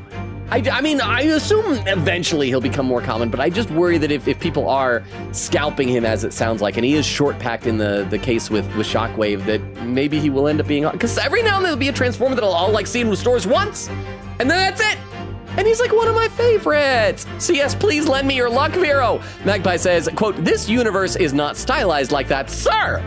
I mean, I assume eventually he'll become more common, but I just worry that if people are scalping him, as it sounds like, and he is short-packed in the case with Shockwave, that maybe he will end up being... Because every now and then there'll be a Transformer that I'll see in stores once, and then that's it! And he's one of my favorites! So yes, please lend me your luck, Vero! Magpie says, quote, this universe is not stylized like that, sir!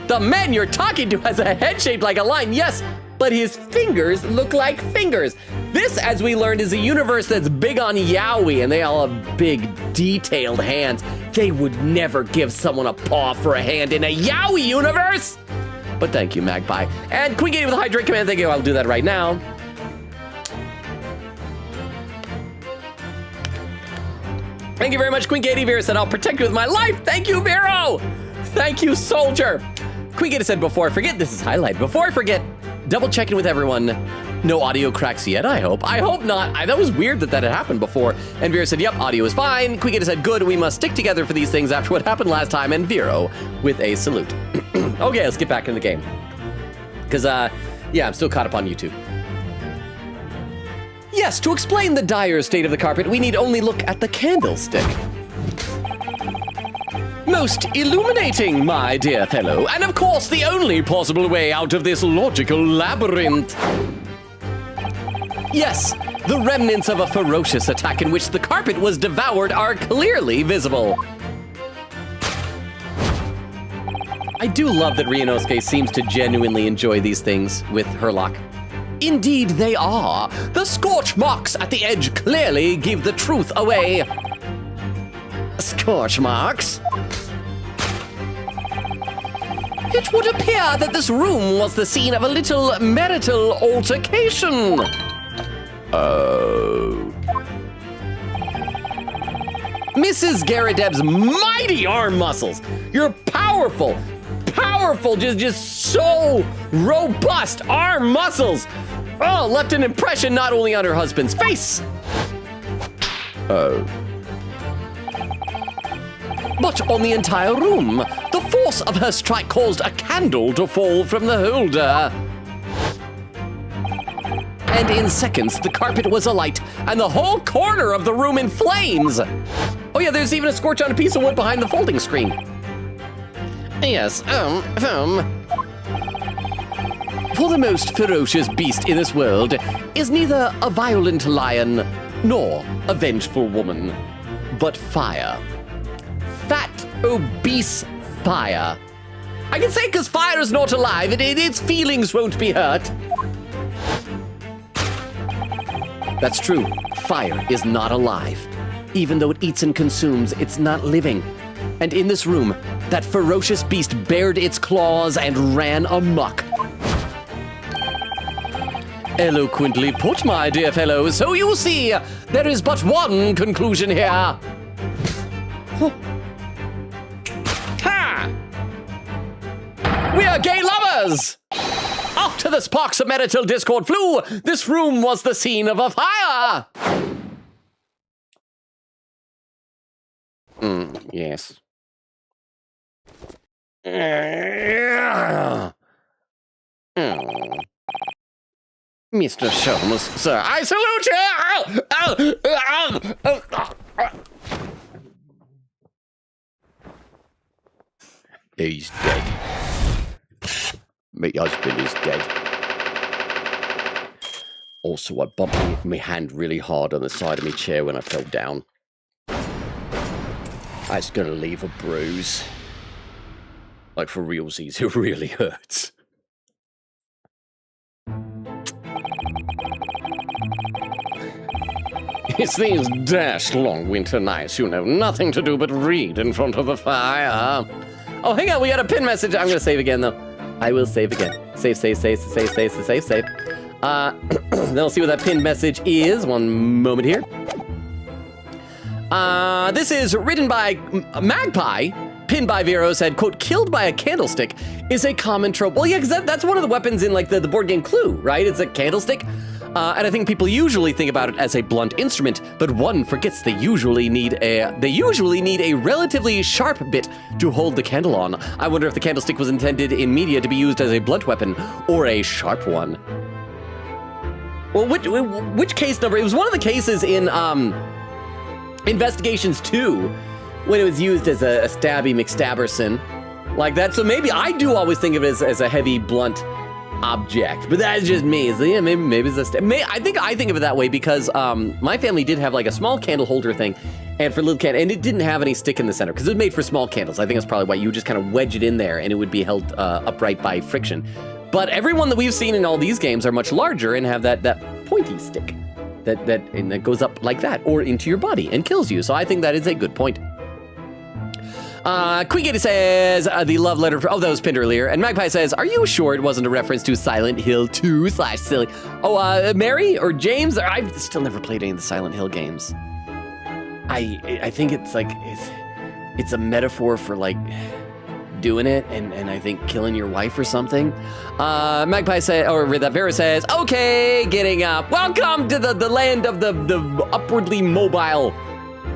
The man you're talking to has a head shaped like a line, yes, but his fingers look like fingers. This, as we learned, is a universe that's big on yaoi, and they all have big, detailed hands. They would never give someone a paw for a hand in a yaoi universe! But thank you, Magpie. And Queen Katie with the Hydrate command, thank you, I'll do that right now. Thank you very much, Queen Katie. Vera said, I'll protect you with my life. Thank you, Vero! Thank you, soldier. Queen Katie said, before I forget, this is highlighted. Before I forget, double checking with everyone. No audio cracks yet, I hope. I hope not. That was weird that had happened before. And Vera said, yep, audio is fine. Queen Katie said, good, we must stick together for these things after what happened last time. And Vero with a salute. Okay, let's get back in the game. Because, yeah, I'm still caught up on YouTube. Yes, to explain the dire state of the carpet, we need only look at the candlestick. Most illuminating, my dear fellow, and of course the only possible way out of this logical labyrinth. Yes, the remnants of a ferocious attack in which the carpet was devoured are clearly visible. I do love that Ryunosuke seems to genuinely enjoy these things with Herlock. Indeed they are. The scorch marks at the edge clearly give the truth away. Scorch marks? It would appear that this room was the scene of a little marital altercation. Oh. Mrs. Garadeb's mighty arm muscles. You're powerful, just so robust arm muscles. Oh, left an impression not only on her husband's face. Oh. But on the entire room. The force of her strike caused a candle to fall from the holder. And in seconds, the carpet was alight, and the whole corner of the room in flames. Oh yeah, there's even a scorch on a piece of wood behind the folding screen. Yes, For the most ferocious beast in this world is neither a violent lion nor a vengeful woman, but fire. Fat, obese fire. I can say because fire is not alive, its feelings won't be hurt. That's true. Fire is not alive. Even though it eats and consumes, it's not living. And in this room, that ferocious beast bared its claws and ran amok. Eloquently put, my dear fellow. So you see, there is but one conclusion here. Ha! We are gay lovers! After the sparks of marital discord flew, this room was the scene of a fire! Yes. Mr. Sholmes, sir, I salute you! He's dead. My husband is dead. Also, I bumped my hand really hard on the side of my chair when I fell down. That's gonna leave a bruise. Like for realsies, it really hurts. It's these dashed long winter nights. You know nothing to do but read in front of the fire. Oh, hang on, we got a pin message. I'm gonna save again, though. I will save again. Save. Then we'll see what that pinned message is. One moment here. This is written by Magpie. Pinned by Vero said, quote, killed by a candlestick is a common trope. Well, yeah, because that's one of the weapons in like the board game Clue, right? It's a candlestick. And I think people usually think about it as a blunt instrument, but one forgets they usually need a relatively sharp bit to hold the candle on. I wonder if the candlestick was intended in media to be used as a blunt weapon or a sharp one. Well, which case number? It was one of the cases in Investigations 2 when it was used as a stabby McStabberson like that. So maybe I do always think of it as a heavy blunt object, but that's just me. So yeah, maybe it's I think of it that way because my family did have like a small candle holder thing, and for little candle, and it didn't have any stick in the center because it was made for small candles. I think that's probably why you would just kind of wedge it in there and it would be held upright by friction. But every one that we've seen in all these games are much larger and have that pointy stick that goes up like that or into your body and kills you. So I think that is a good point. Queegate says, the love letter that was pinned earlier. And Magpie says, are you sure it wasn't a reference to Silent Hill 2/silly? Oh, Mary or James? I've still never played any of the Silent Hill games. I think it's like, it's a metaphor for like doing it and I think killing your wife or something. Magpie said, or that Vera says, okay, getting up. Welcome to the land of the upwardly mobile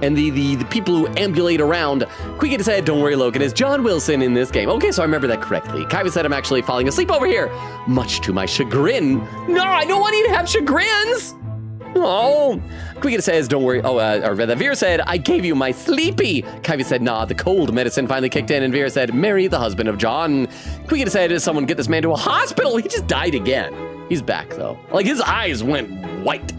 and the people who ambulate around. Queegate said, don't worry, Logan, is John Wilson in this game. Okay, so I remember that correctly. Kaiva said, I'm actually falling asleep over here, much to my chagrin. No, I don't want you to have chagrins. Oh. Queegate says, don't worry. Oh, or Vera said, I gave you my sleepy. Kaiva said, nah, the cold medicine finally kicked in. And Vera said, marry the husband of John. Queegate said, someone get this man to a hospital. He just died again. He's back, though. Like, his eyes went white.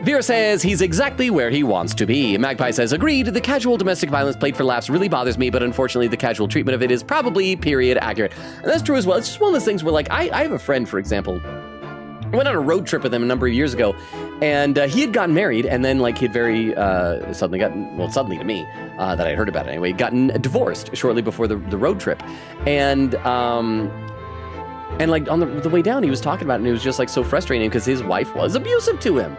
Vera says he's exactly where he wants to be. Magpie says, agreed, the casual domestic violence played for laughs really bothers me, but unfortunately the casual treatment of it is probably period accurate. And that's true as well. It's just one of those things where, like, I have a friend, for example, I went on a road trip with him a number of years ago, and he had gotten married, and then, like, he'd very suddenly to me, that I heard about it anyway, gotten divorced shortly before the road trip. And like, on the way down, he was talking about it, and it was just, like, so frustrating because his wife was abusive to him.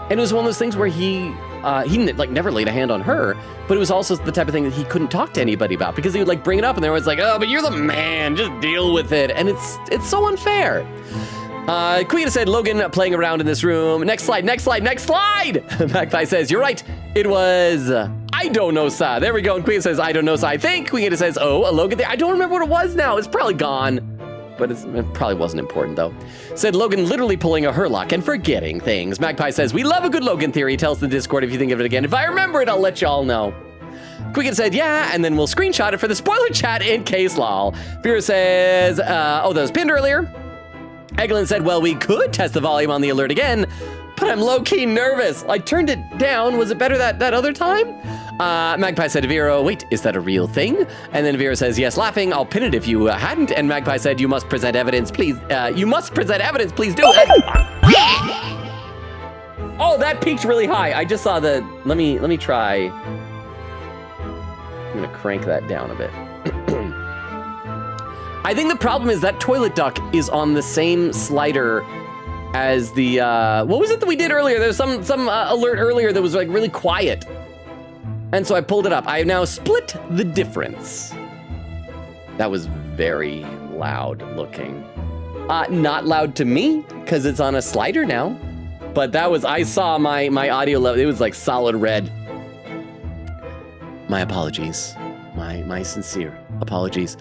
And it was one of those things where he like never laid a hand on her, but it was also the type of thing that he couldn't talk to anybody about because he would like bring it up and they're always like, oh, but you're the man, just deal with it. And it's so unfair. Queen said, Logan playing around in this room. Next slide. Magpie says, you're right. It was, I don't know, sir. There we go. And Queen says, I don't know, sir. I think Queen says, oh, a Logan there. I don't remember what it was now. It's probably gone. But it probably wasn't important, though. Said Logan literally pulling a Herlock and forgetting things. Magpie says, we love a good Logan theory. Tell us in the Discord if you think of it again. If I remember it, I'll let y'all know. Quicken said, yeah, and then we'll screenshot it for the spoiler chat in case, lol. Vera says, that was pinned earlier. Eglin said, well, we could test the volume on the alert again, but I'm low-key nervous. I turned it down. Was it better that other time? Magpie said to Vera, wait, is that a real thing? And then Vera says, yes, laughing. I'll pin it if you hadn't. And Magpie said, you must present evidence, please. You must present evidence, please do it. Oh, that peaked really high. I just saw the, let me try. I'm gonna crank that down a bit. I think the problem is that toilet duck is on the same slider as the, what was it that we did earlier? There was some alert earlier that was like really quiet. And so I pulled it up. I have now split the difference. That was very loud looking. Not loud to me, because it's on a slider now. But that was, I saw my audio level, it was like solid red. My apologies. My sincere apologies.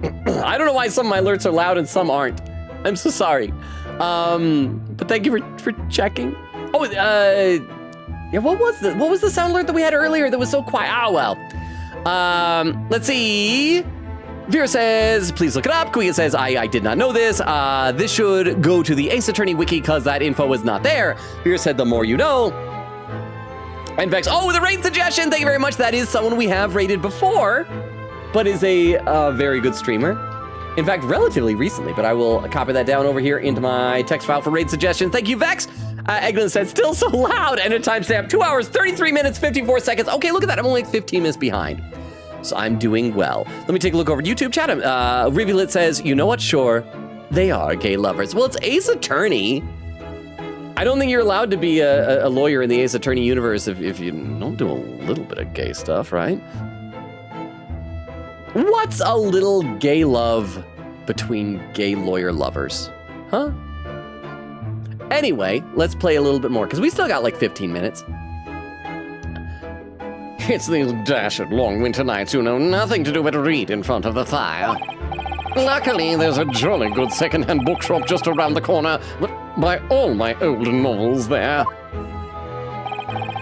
I don't know why some of my alerts are loud and some aren't. I'm so sorry. But thank you for checking. Oh, yeah, what was the sound alert that we had earlier that was so quiet? Oh, well. Let's see. Vera says, please look it up. Queen says, I did not know this. This should go to the Ace Attorney wiki because that info was not there. Vera said, the more you know. And Vex, oh, the raid suggestion. Thank you very much. That is someone we have raided before, but is a very good streamer. In fact, relatively recently, but I will copy that down over here into my text file for raid suggestions. Thank you, Vex. Eglin said, still so loud, and a timestamp, 2 hours, 33 minutes, 54 seconds. Okay, look at that, I'm only like 15 minutes behind. So I'm doing well. Let me take a look over YouTube chat. Rivulet says, you know what, sure, they are gay lovers. Well, it's Ace Attorney. I don't think you're allowed to be a lawyer in the Ace Attorney universe if you don't do a little bit of gay stuff, right? What's a little gay love between gay lawyer lovers? Huh? Anyway, let's play a little bit more, because we still got like 15 minutes. It's these dashed long winter nights you know nothing to do but read in front of the fire. Luckily, there's a jolly good second-hand bookshop just around the corner that buy all my old novels there.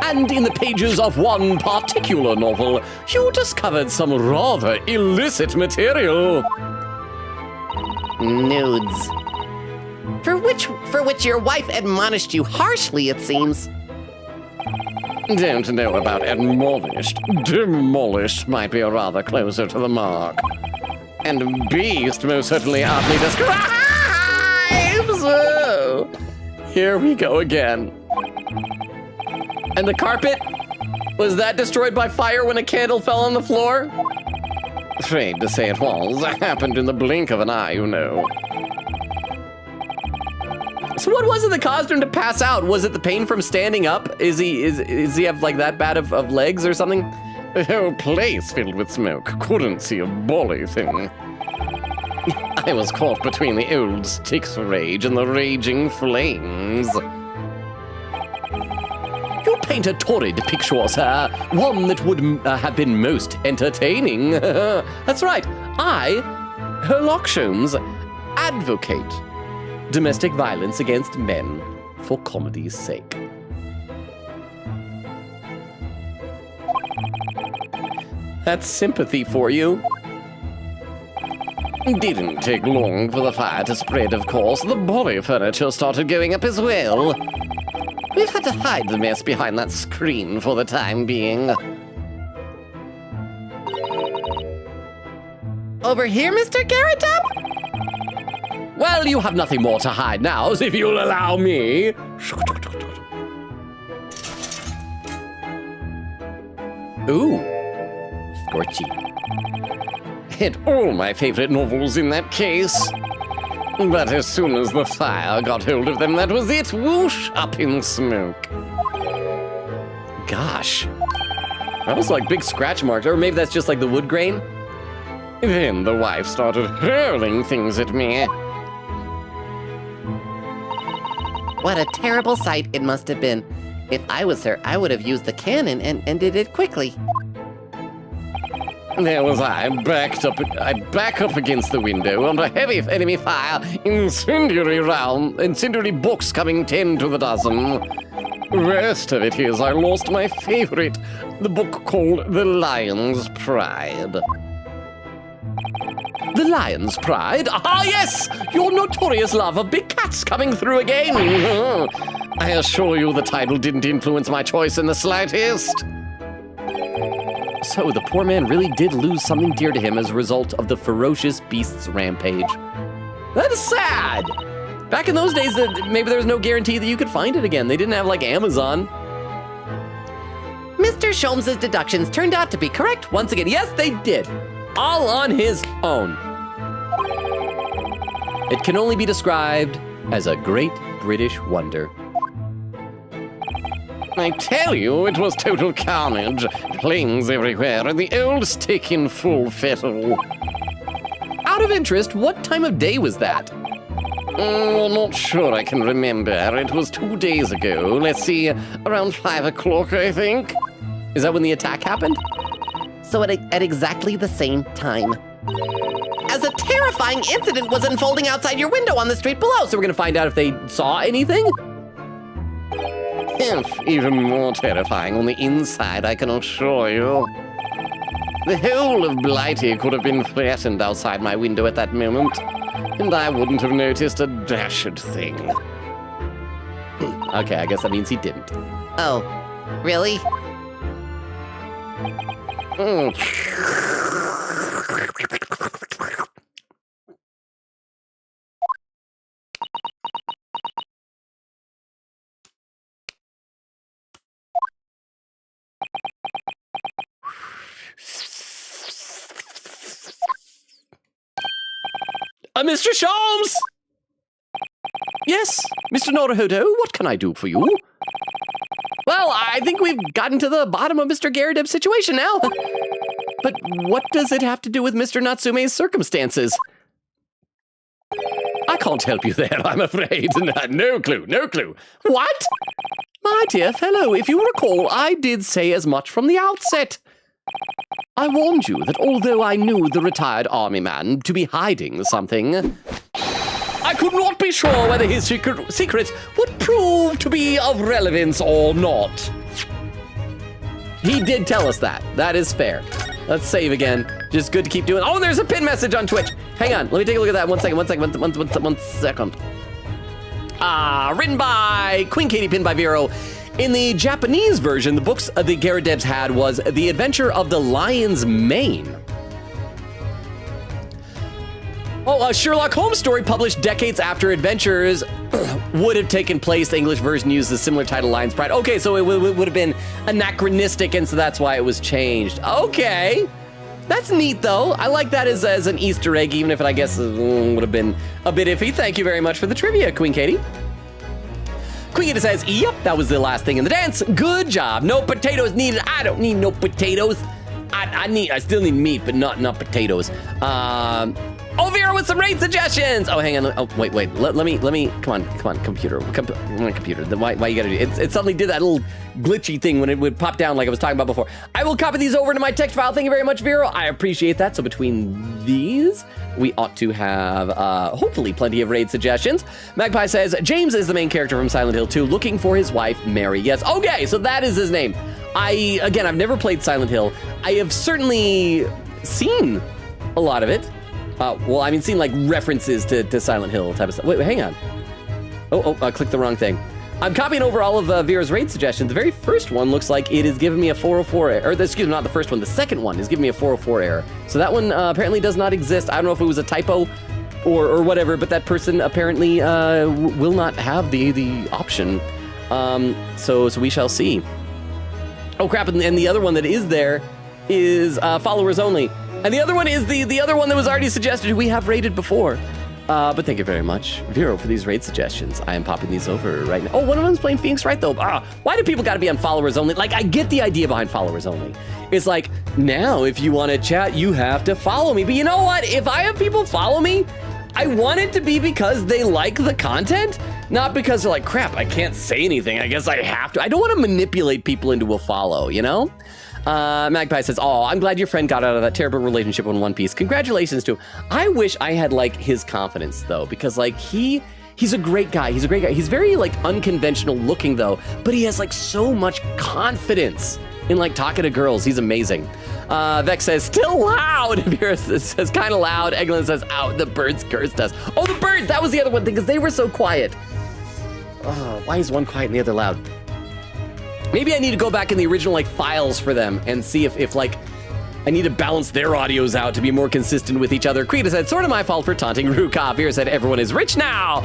And in the pages of one particular novel, you discovered some rather illicit material. Nudes. For which your wife admonished you harshly, it seems. Don't know about admonished. Demolished might be rather closer to the mark. And beast most certainly oddly describes. Oh, here we go again. And the carpet? Was that destroyed by fire when a candle fell on the floor? Afraid to say it was. Happened in the blink of an eye, you know. So what was it that caused him to pass out? Was it the pain from standing up? Is he have like that bad of legs or something? The whole place filled with smoke. Couldn't see a bolly thing. I was caught between the old Styx rage and the raging flames. You paint a torrid picture, sir. One that would have been most entertaining. That's right. I, Herlock Sholmes, advocate domestic violence against men for comedy's sake. That's sympathy for you. Didn't take long for the fire to spread, of course. The body furniture started going up as well. We've had to hide the mess behind that screen for the time being. Over here, Mr. Garrett-up? Well, you have nothing more to hide now, if you'll allow me. Ooh, scorchy. Had all my favorite novels in that case. But as soon as the fire got hold of them, that was it. Whoosh, up in smoke. Gosh. That was like big scratch marks, or maybe that's just like the wood grain. Then the wife started hurling things at me. What a terrible sight it must have been. If I was her, I would have used the cannon and ended it quickly. There was I back up against the window under heavy enemy fire, incendiary books coming 10 to the dozen. Worst of it is I lost my favorite, the book called The Lion's Pride. The Lion's Pride? Ah, yes! Your notorious love of big cats coming through again. I assure you the title didn't influence my choice in the slightest. So the poor man really did lose something dear to him as a result of the ferocious beast's rampage. That's sad! Back in those days, maybe there was no guarantee that you could find it again. They didn't have like Amazon. Mr. Sholmes' deductions turned out to be correct Once again, yes, they did. All on his own. It can only be described as a great British wonder. I tell you, it was total carnage. Planes everywhere, and the old stick in full fettle. Out of interest, what time of day was that? Not sure I can remember. It was 2 days ago. Let's see, around 5 o'clock, I think. Is that when the attack happened? So at exactly the same time. As a terrifying incident was unfolding outside your window on the street below. So we're gonna find out if they saw anything? Even more terrifying on the inside, I can assure you. The whole of Blighty could have been flattened outside my window at that moment, and I wouldn't have noticed a dashed thing. Okay, I guess that means he didn't. Oh, really? Mr. Sholmes! Yes, Mr. Norahodo, what can I do for you? Well, I think we've gotten to the bottom of Mr. Gyarados' situation now. But what does it have to do with Mr. Natsume's circumstances? I can't help you there, I'm afraid. No clue, no clue. What? My dear fellow, if you recall, I did say as much from the outset. I warned you that although I knew the retired army man to be hiding something, I could not be sure whether his secret would prove to be of relevance or not. He did tell us that. That is fair. Let's save again. Just good to keep doing. Oh, there's a pin message on Twitch. Hang on. Let me take a look at that. One second. Written by Queen Katie, pinned by Vero. In the Japanese version, the books the Gyarados had was The Adventure of the Lion's Mane. Oh, a Sherlock Holmes story published decades after Adventures would have taken place. The English version used the similar title, Lion's Pride. Okay, so it would have been anachronistic, and so that's why it was changed. Okay. That's neat, though. I like that as an Easter egg, even if it, I guess, would have been a bit iffy. Thank you very much for the trivia, Queen Katie. Queen Katie says, yep, that was the last thing in the dance. Good job. No potatoes needed. I don't need no potatoes. I still need meat, but not potatoes. Oh, Vera with some raid suggestions. Oh, hang on. Oh, wait. Let me. Come on, computer. Computer. Why you gotta do it? It suddenly did that little glitchy thing when it would pop down like I was talking about before. I will copy these over to my text file. Thank you very much, Vera. I appreciate that. So between these, we ought to have, hopefully, plenty of raid suggestions. Magpie says, James is the main character from Silent Hill 2, looking for his wife, Mary. Yes, okay, so that is his name. I've never played Silent Hill. I have certainly seen a lot of it. Seen like references to Silent Hill type of stuff. Wait, hang on. I clicked the wrong thing. I'm copying over all of Vera's raid suggestions. The very first one looks like it is giving me a 404 error. Excuse me, not the first one. The second one is giving me a 404 error. So that one apparently does not exist. I don't know if it was a typo or whatever, but that person apparently will not have the option. So we shall see. Oh crap! And the other one that is there is followers only. And the other one is the other one that was already suggested, who we have rated before. But thank you very much, Vero, for these raid suggestions. I am popping these over right now. Oh, one of them's playing Phoenix Wright, though. Why do people got to be on followers only? Like, I get the idea behind followers only. It's like, now, if you want to chat, you have to follow me. But you know what? If I have people follow me, I want it to be because they like the content, not because they're like, crap, I can't say anything. I guess I have to. I don't want to manipulate people into a follow, you know? Magpie says, oh, I'm glad your friend got out of that terrible relationship on One Piece. Congratulations to him. I wish I had, like, his confidence, though, because, like, he's a great guy. He's a great guy. He's very, like, unconventional looking, though, but he has, like, so much confidence in, like, talking to girls. He's amazing. Vex says, still loud. Vera says, kind of loud. Eglin says, ow, the birds cursed us. Oh, the birds! That was the other one thing, because they were so quiet. Oh, why is one quiet and the other loud? Maybe I need to go back in the original, like, files for them and see if like, I need to balance their audios out to be more consistent with each other. Krita said, sort of my fault for taunting Ruka. Vera said, everyone is rich now.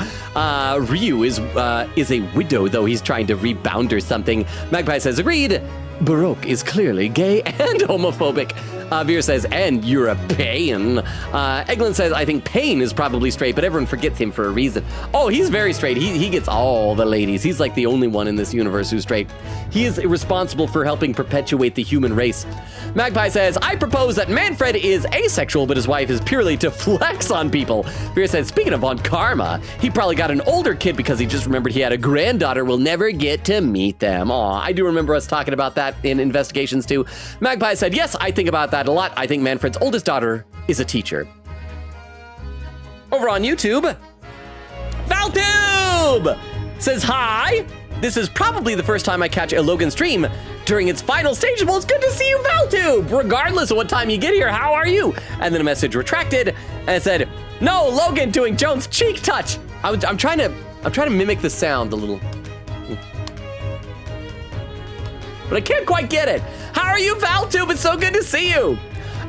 Ryu is a widow, though he's trying to rebound or something. Magpie says, agreed. Baroque is clearly gay and homophobic. Vera says, and European. Eglin says, I think Payne is probably straight, but everyone forgets him for a reason. Oh, he's very straight. He gets all the ladies. He's like the only one in this universe who's straight. He is responsible for helping perpetuate the human race. Magpie says, I propose that Manfred is asexual, but his wife is purely to flex on people. Vera says, speaking of on karma, he probably got an older kid because he just remembered he had a granddaughter. We'll never get to meet them. Aw, I do remember us talking about that in investigations too. Magpie said, yes, I think about that a lot. I think Manfred's oldest daughter is a teacher. Over on YouTube, Valtube says, hi. This is probably the first time I catch a Logan stream during its final stage. Well, it's good to see you, Valtube. Regardless of what time you get here, how are you? And then a message retracted and it said, no, Logan doing Jones' cheek touch. I'm trying to mimic the sound a little. But I can't quite get it. How are you, Valtube? It's so good to see you.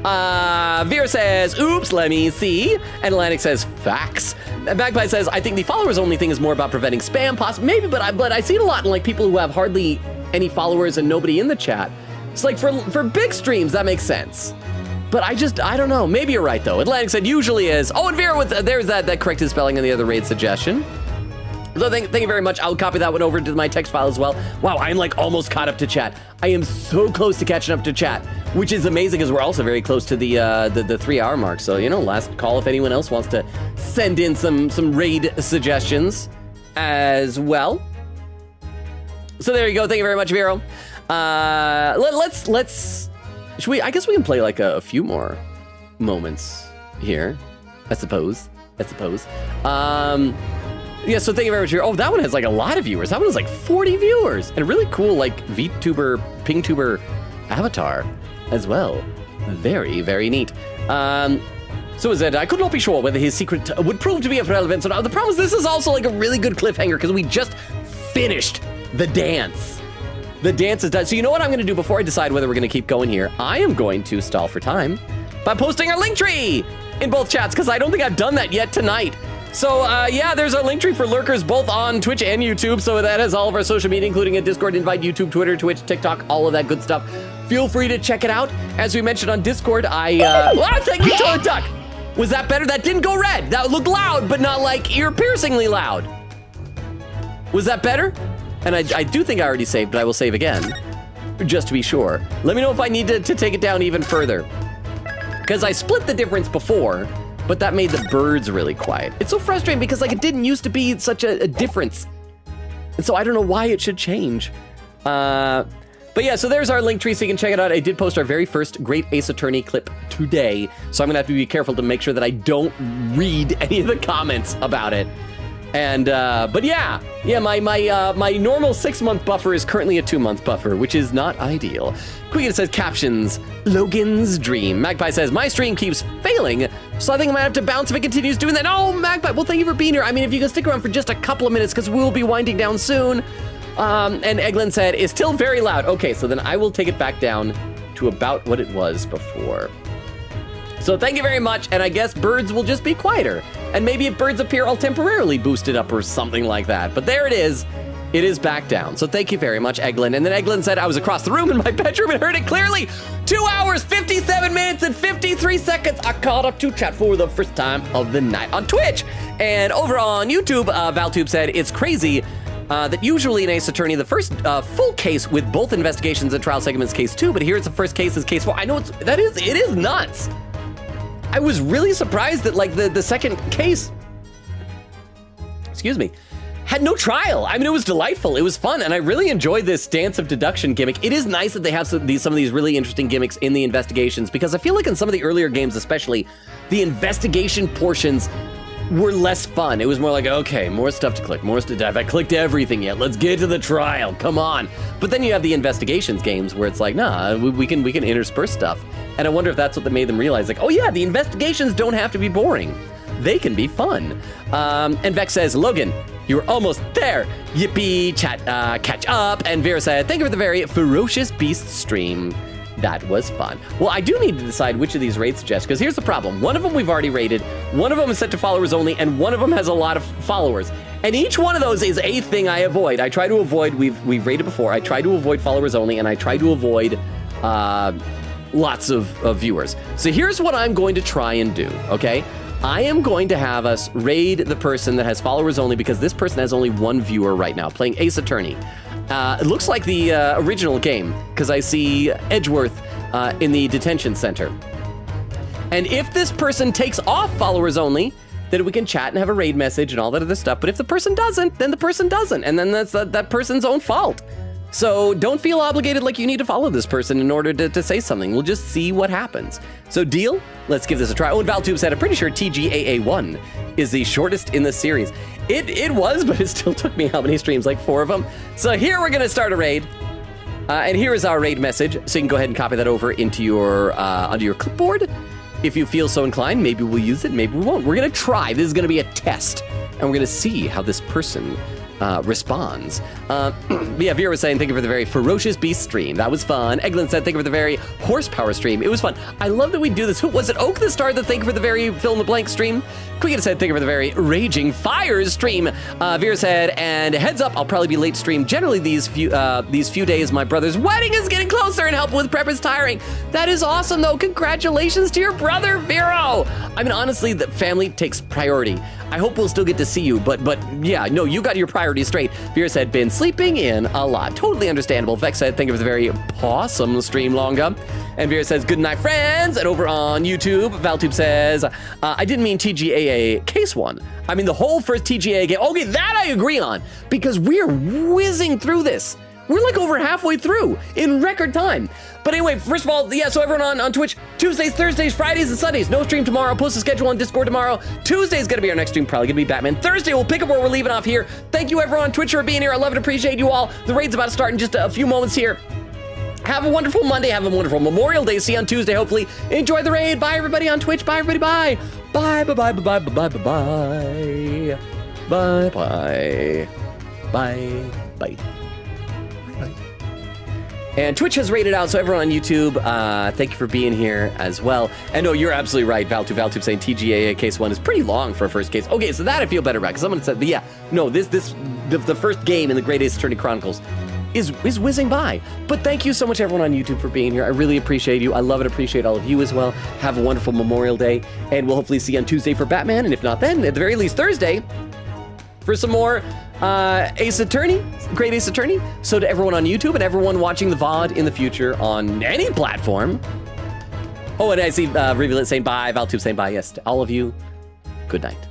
Vera says, oops, let me see. And Atlantic says, facts. And Magpie says, I think the followers only thing is more about preventing spam, maybe, but I see it a lot in like people who have hardly any followers and nobody in the chat. It's like for big streams, that makes sense. But I don't know. Maybe you're right, though. Atlantic said usually is. Oh, and Vera, there's that corrected spelling in the other raid suggestion. So thank you very much. I'll copy that one over to my text file as well. Wow, I'm like almost caught up to chat. I am so close to catching up to chat, which is amazing because we're also very close to the 3-hour mark. So, last call if anyone else wants to send in some raid suggestions as well. So there you go. Thank you very much, Vero. I guess we can play like a few more moments here, I suppose. Yeah, so thank you very much. Oh, that one has like a lot of viewers. That one has like 40 viewers and a really cool like VTuber, PingTuber avatar as well. Very, very neat. So is it, I could not be sure whether his secret would prove to be of relevance or not. The problem is this is also like a really good cliffhanger because we just finished the dance. The dance is done. So you know what I'm going to do before I decide whether we're going to keep going here? I am going to stall for time by posting our link tree in both chats because I don't think I've done that yet tonight. So yeah, there's our link tree for lurkers both on Twitch and YouTube. So that has all of our social media, including a Discord invite, YouTube, Twitter, Twitch, TikTok, all of that good stuff. Feel free to check it out. As we mentioned on Discord, thank you, Toad Duck. Was that better? That didn't go red. That looked loud, but not like ear-piercingly loud. Was that better? And I do think I already saved, but I will save again, just to be sure. Let me know if I need to take it down even further. Because I split the difference before, but that made the birds really quiet. It's so frustrating because like it didn't used to be such a difference. And so I don't know why it should change. But yeah, so there's our link tree so you can check it out. I did post our very first Great Ace Attorney clip today. So I'm gonna have to be careful to make sure that I don't read any of the comments about it. And, but yeah, my normal 6-month buffer is currently a 2-month buffer, which is not ideal. Quick, says captions, Logan's dream. Magpie says, my stream keeps failing, so I think I might have to bounce if it continues doing that. Oh, Magpie, well, thank you for being here. I mean, if you can stick around for just a couple of minutes, because we'll be winding down soon. And Eglin said, it's still very loud. Okay, so then I will take it back down to about what it was before. So thank you very much, and I guess birds will just be quieter. And maybe if birds appear, I'll temporarily boost it up or something like that. But there it is. It is back down. So thank you very much, Eglin. And then Eglin said I was across the room in my bedroom and heard it clearly. 2 hours, 57 minutes, and 53 seconds. I caught up to chat for the first time of the night on Twitch. And over on YouTube, Valtube said it's crazy that usually in Ace Attorney, the first full case with both investigations and trial segments case 2, but here it's the first case is case 4. I know it is nuts. I was really surprised that like the second case, had no trial. I mean, it was delightful. It was fun. And I really enjoyed this dance of deduction gimmick. It is nice that they have some of these really interesting gimmicks in the investigations because I feel like in some of the earlier games, especially the investigation portions were less fun. It was more like, okay, more stuff to click, more stuff. Have I clicked everything yet? Let's get to the trial. Come on. But then you have the investigations games where it's like, nah, we can intersperse stuff. And I wonder if that's what made them realize, like, oh yeah, the investigations don't have to be boring. They can be fun. And Vex says, Logan, you were almost there. Yippee, chat, catch up. And Vera said, thank you for the very ferocious beast stream. That was fun. Well, I do need to decide which of these raids suggest, because here's the problem. One of them we've already raided, one of them is set to followers only, and one of them has a lot of followers. And each one of those is a thing I avoid. I try to avoid, we've raided before, I try to avoid followers only, and I try to avoid lots of viewers. So here's what I'm going to try and do, okay? I am going to have us raid the person that has followers only because this person has only one viewer right now, playing Ace Attorney. It looks like the original game, because I see Edgeworth in the detention center. And if this person takes off followers only, then we can chat and have a raid message and all that other stuff. But if the person doesn't, then the person doesn't. And then that's that person's own fault. So don't feel obligated like you need to follow this person in order to say something. We'll just see what happens. So deal? Let's give this a try. Oh, and Valtube said, I'm pretty sure TGAA1 is the shortest in the series. It was, but it still took me how many streams? Like 4 of them. So here we're gonna start a raid. And here is our raid message. So you can go ahead and copy that over into your onto your clipboard. If you feel so inclined, maybe we'll use it, maybe we won't. We're gonna try. This is gonna be a test. And we're gonna see how this person responds. Yeah, Vera was saying, thank you for the very ferocious beast stream. That was fun. Eglin said, thank you for the very horsepower stream. It was fun. I love that we do this. Who was it? Oak that started the thank you for the very fill in the blank stream. Quicken said, thank you for the very raging fires stream. Vera said, and heads up, I'll probably be late stream. Generally, these few days, my brother's wedding is getting closer and help with prep is tiring. That is awesome, though. Congratulations to your brother, Vero. I mean, honestly, the family takes priority. I hope we'll still get to see you, but yeah, no, you got your priorities straight. Vera said, been sleeping in a lot. Totally understandable. Vex said, thank you for the very possum stream, Longa. And Vera says, good night, friends. And over on YouTube, Valtube says, I didn't mean TGAA case one. I mean the whole first TGAA game. Okay, that I agree on, because we're whizzing through this. We're like over halfway through in record time. But anyway, first of all, yeah, so everyone on Twitch, Tuesdays, Thursdays, Fridays, and Sundays. No stream tomorrow. I'll post the schedule on Discord tomorrow. Tuesday's gonna be our next stream, probably gonna be Batman. Thursday, we'll pick up where we're leaving off here. Thank you everyone on Twitch for being here. I love and appreciate you all. The raid's about to start in just a few moments here. Have a wonderful Monday. Have a wonderful Memorial Day. See you on Tuesday, hopefully. Enjoy the raid. Bye, everybody on Twitch. Bye, everybody. Bye. Bye, bye, bye, bye, bye, bye, bye, bye. Bye, bye. Bye, bye. And Twitch has rated out, so everyone on YouTube, thank you for being here as well. And no, you're absolutely right, Valtube saying TGAA case 1 is pretty long for a first case. Okay, so that I feel better about, because someone said, yeah, no, the first game in the Great Ace Attorney Chronicles is whizzing by. But thank you so much, everyone on YouTube, for being here. I really appreciate you. I love and appreciate all of you as well. Have a wonderful Memorial Day, and we'll hopefully see you on Tuesday for Batman, and if not then, at the very least Thursday, for some more Ace Attorney, Great Ace Attorney. So to everyone on YouTube and everyone watching the VOD in the future on any platform. Oh, and I see Rivulet saying bye, Valtube saying bye. Yes, to all of you, good night.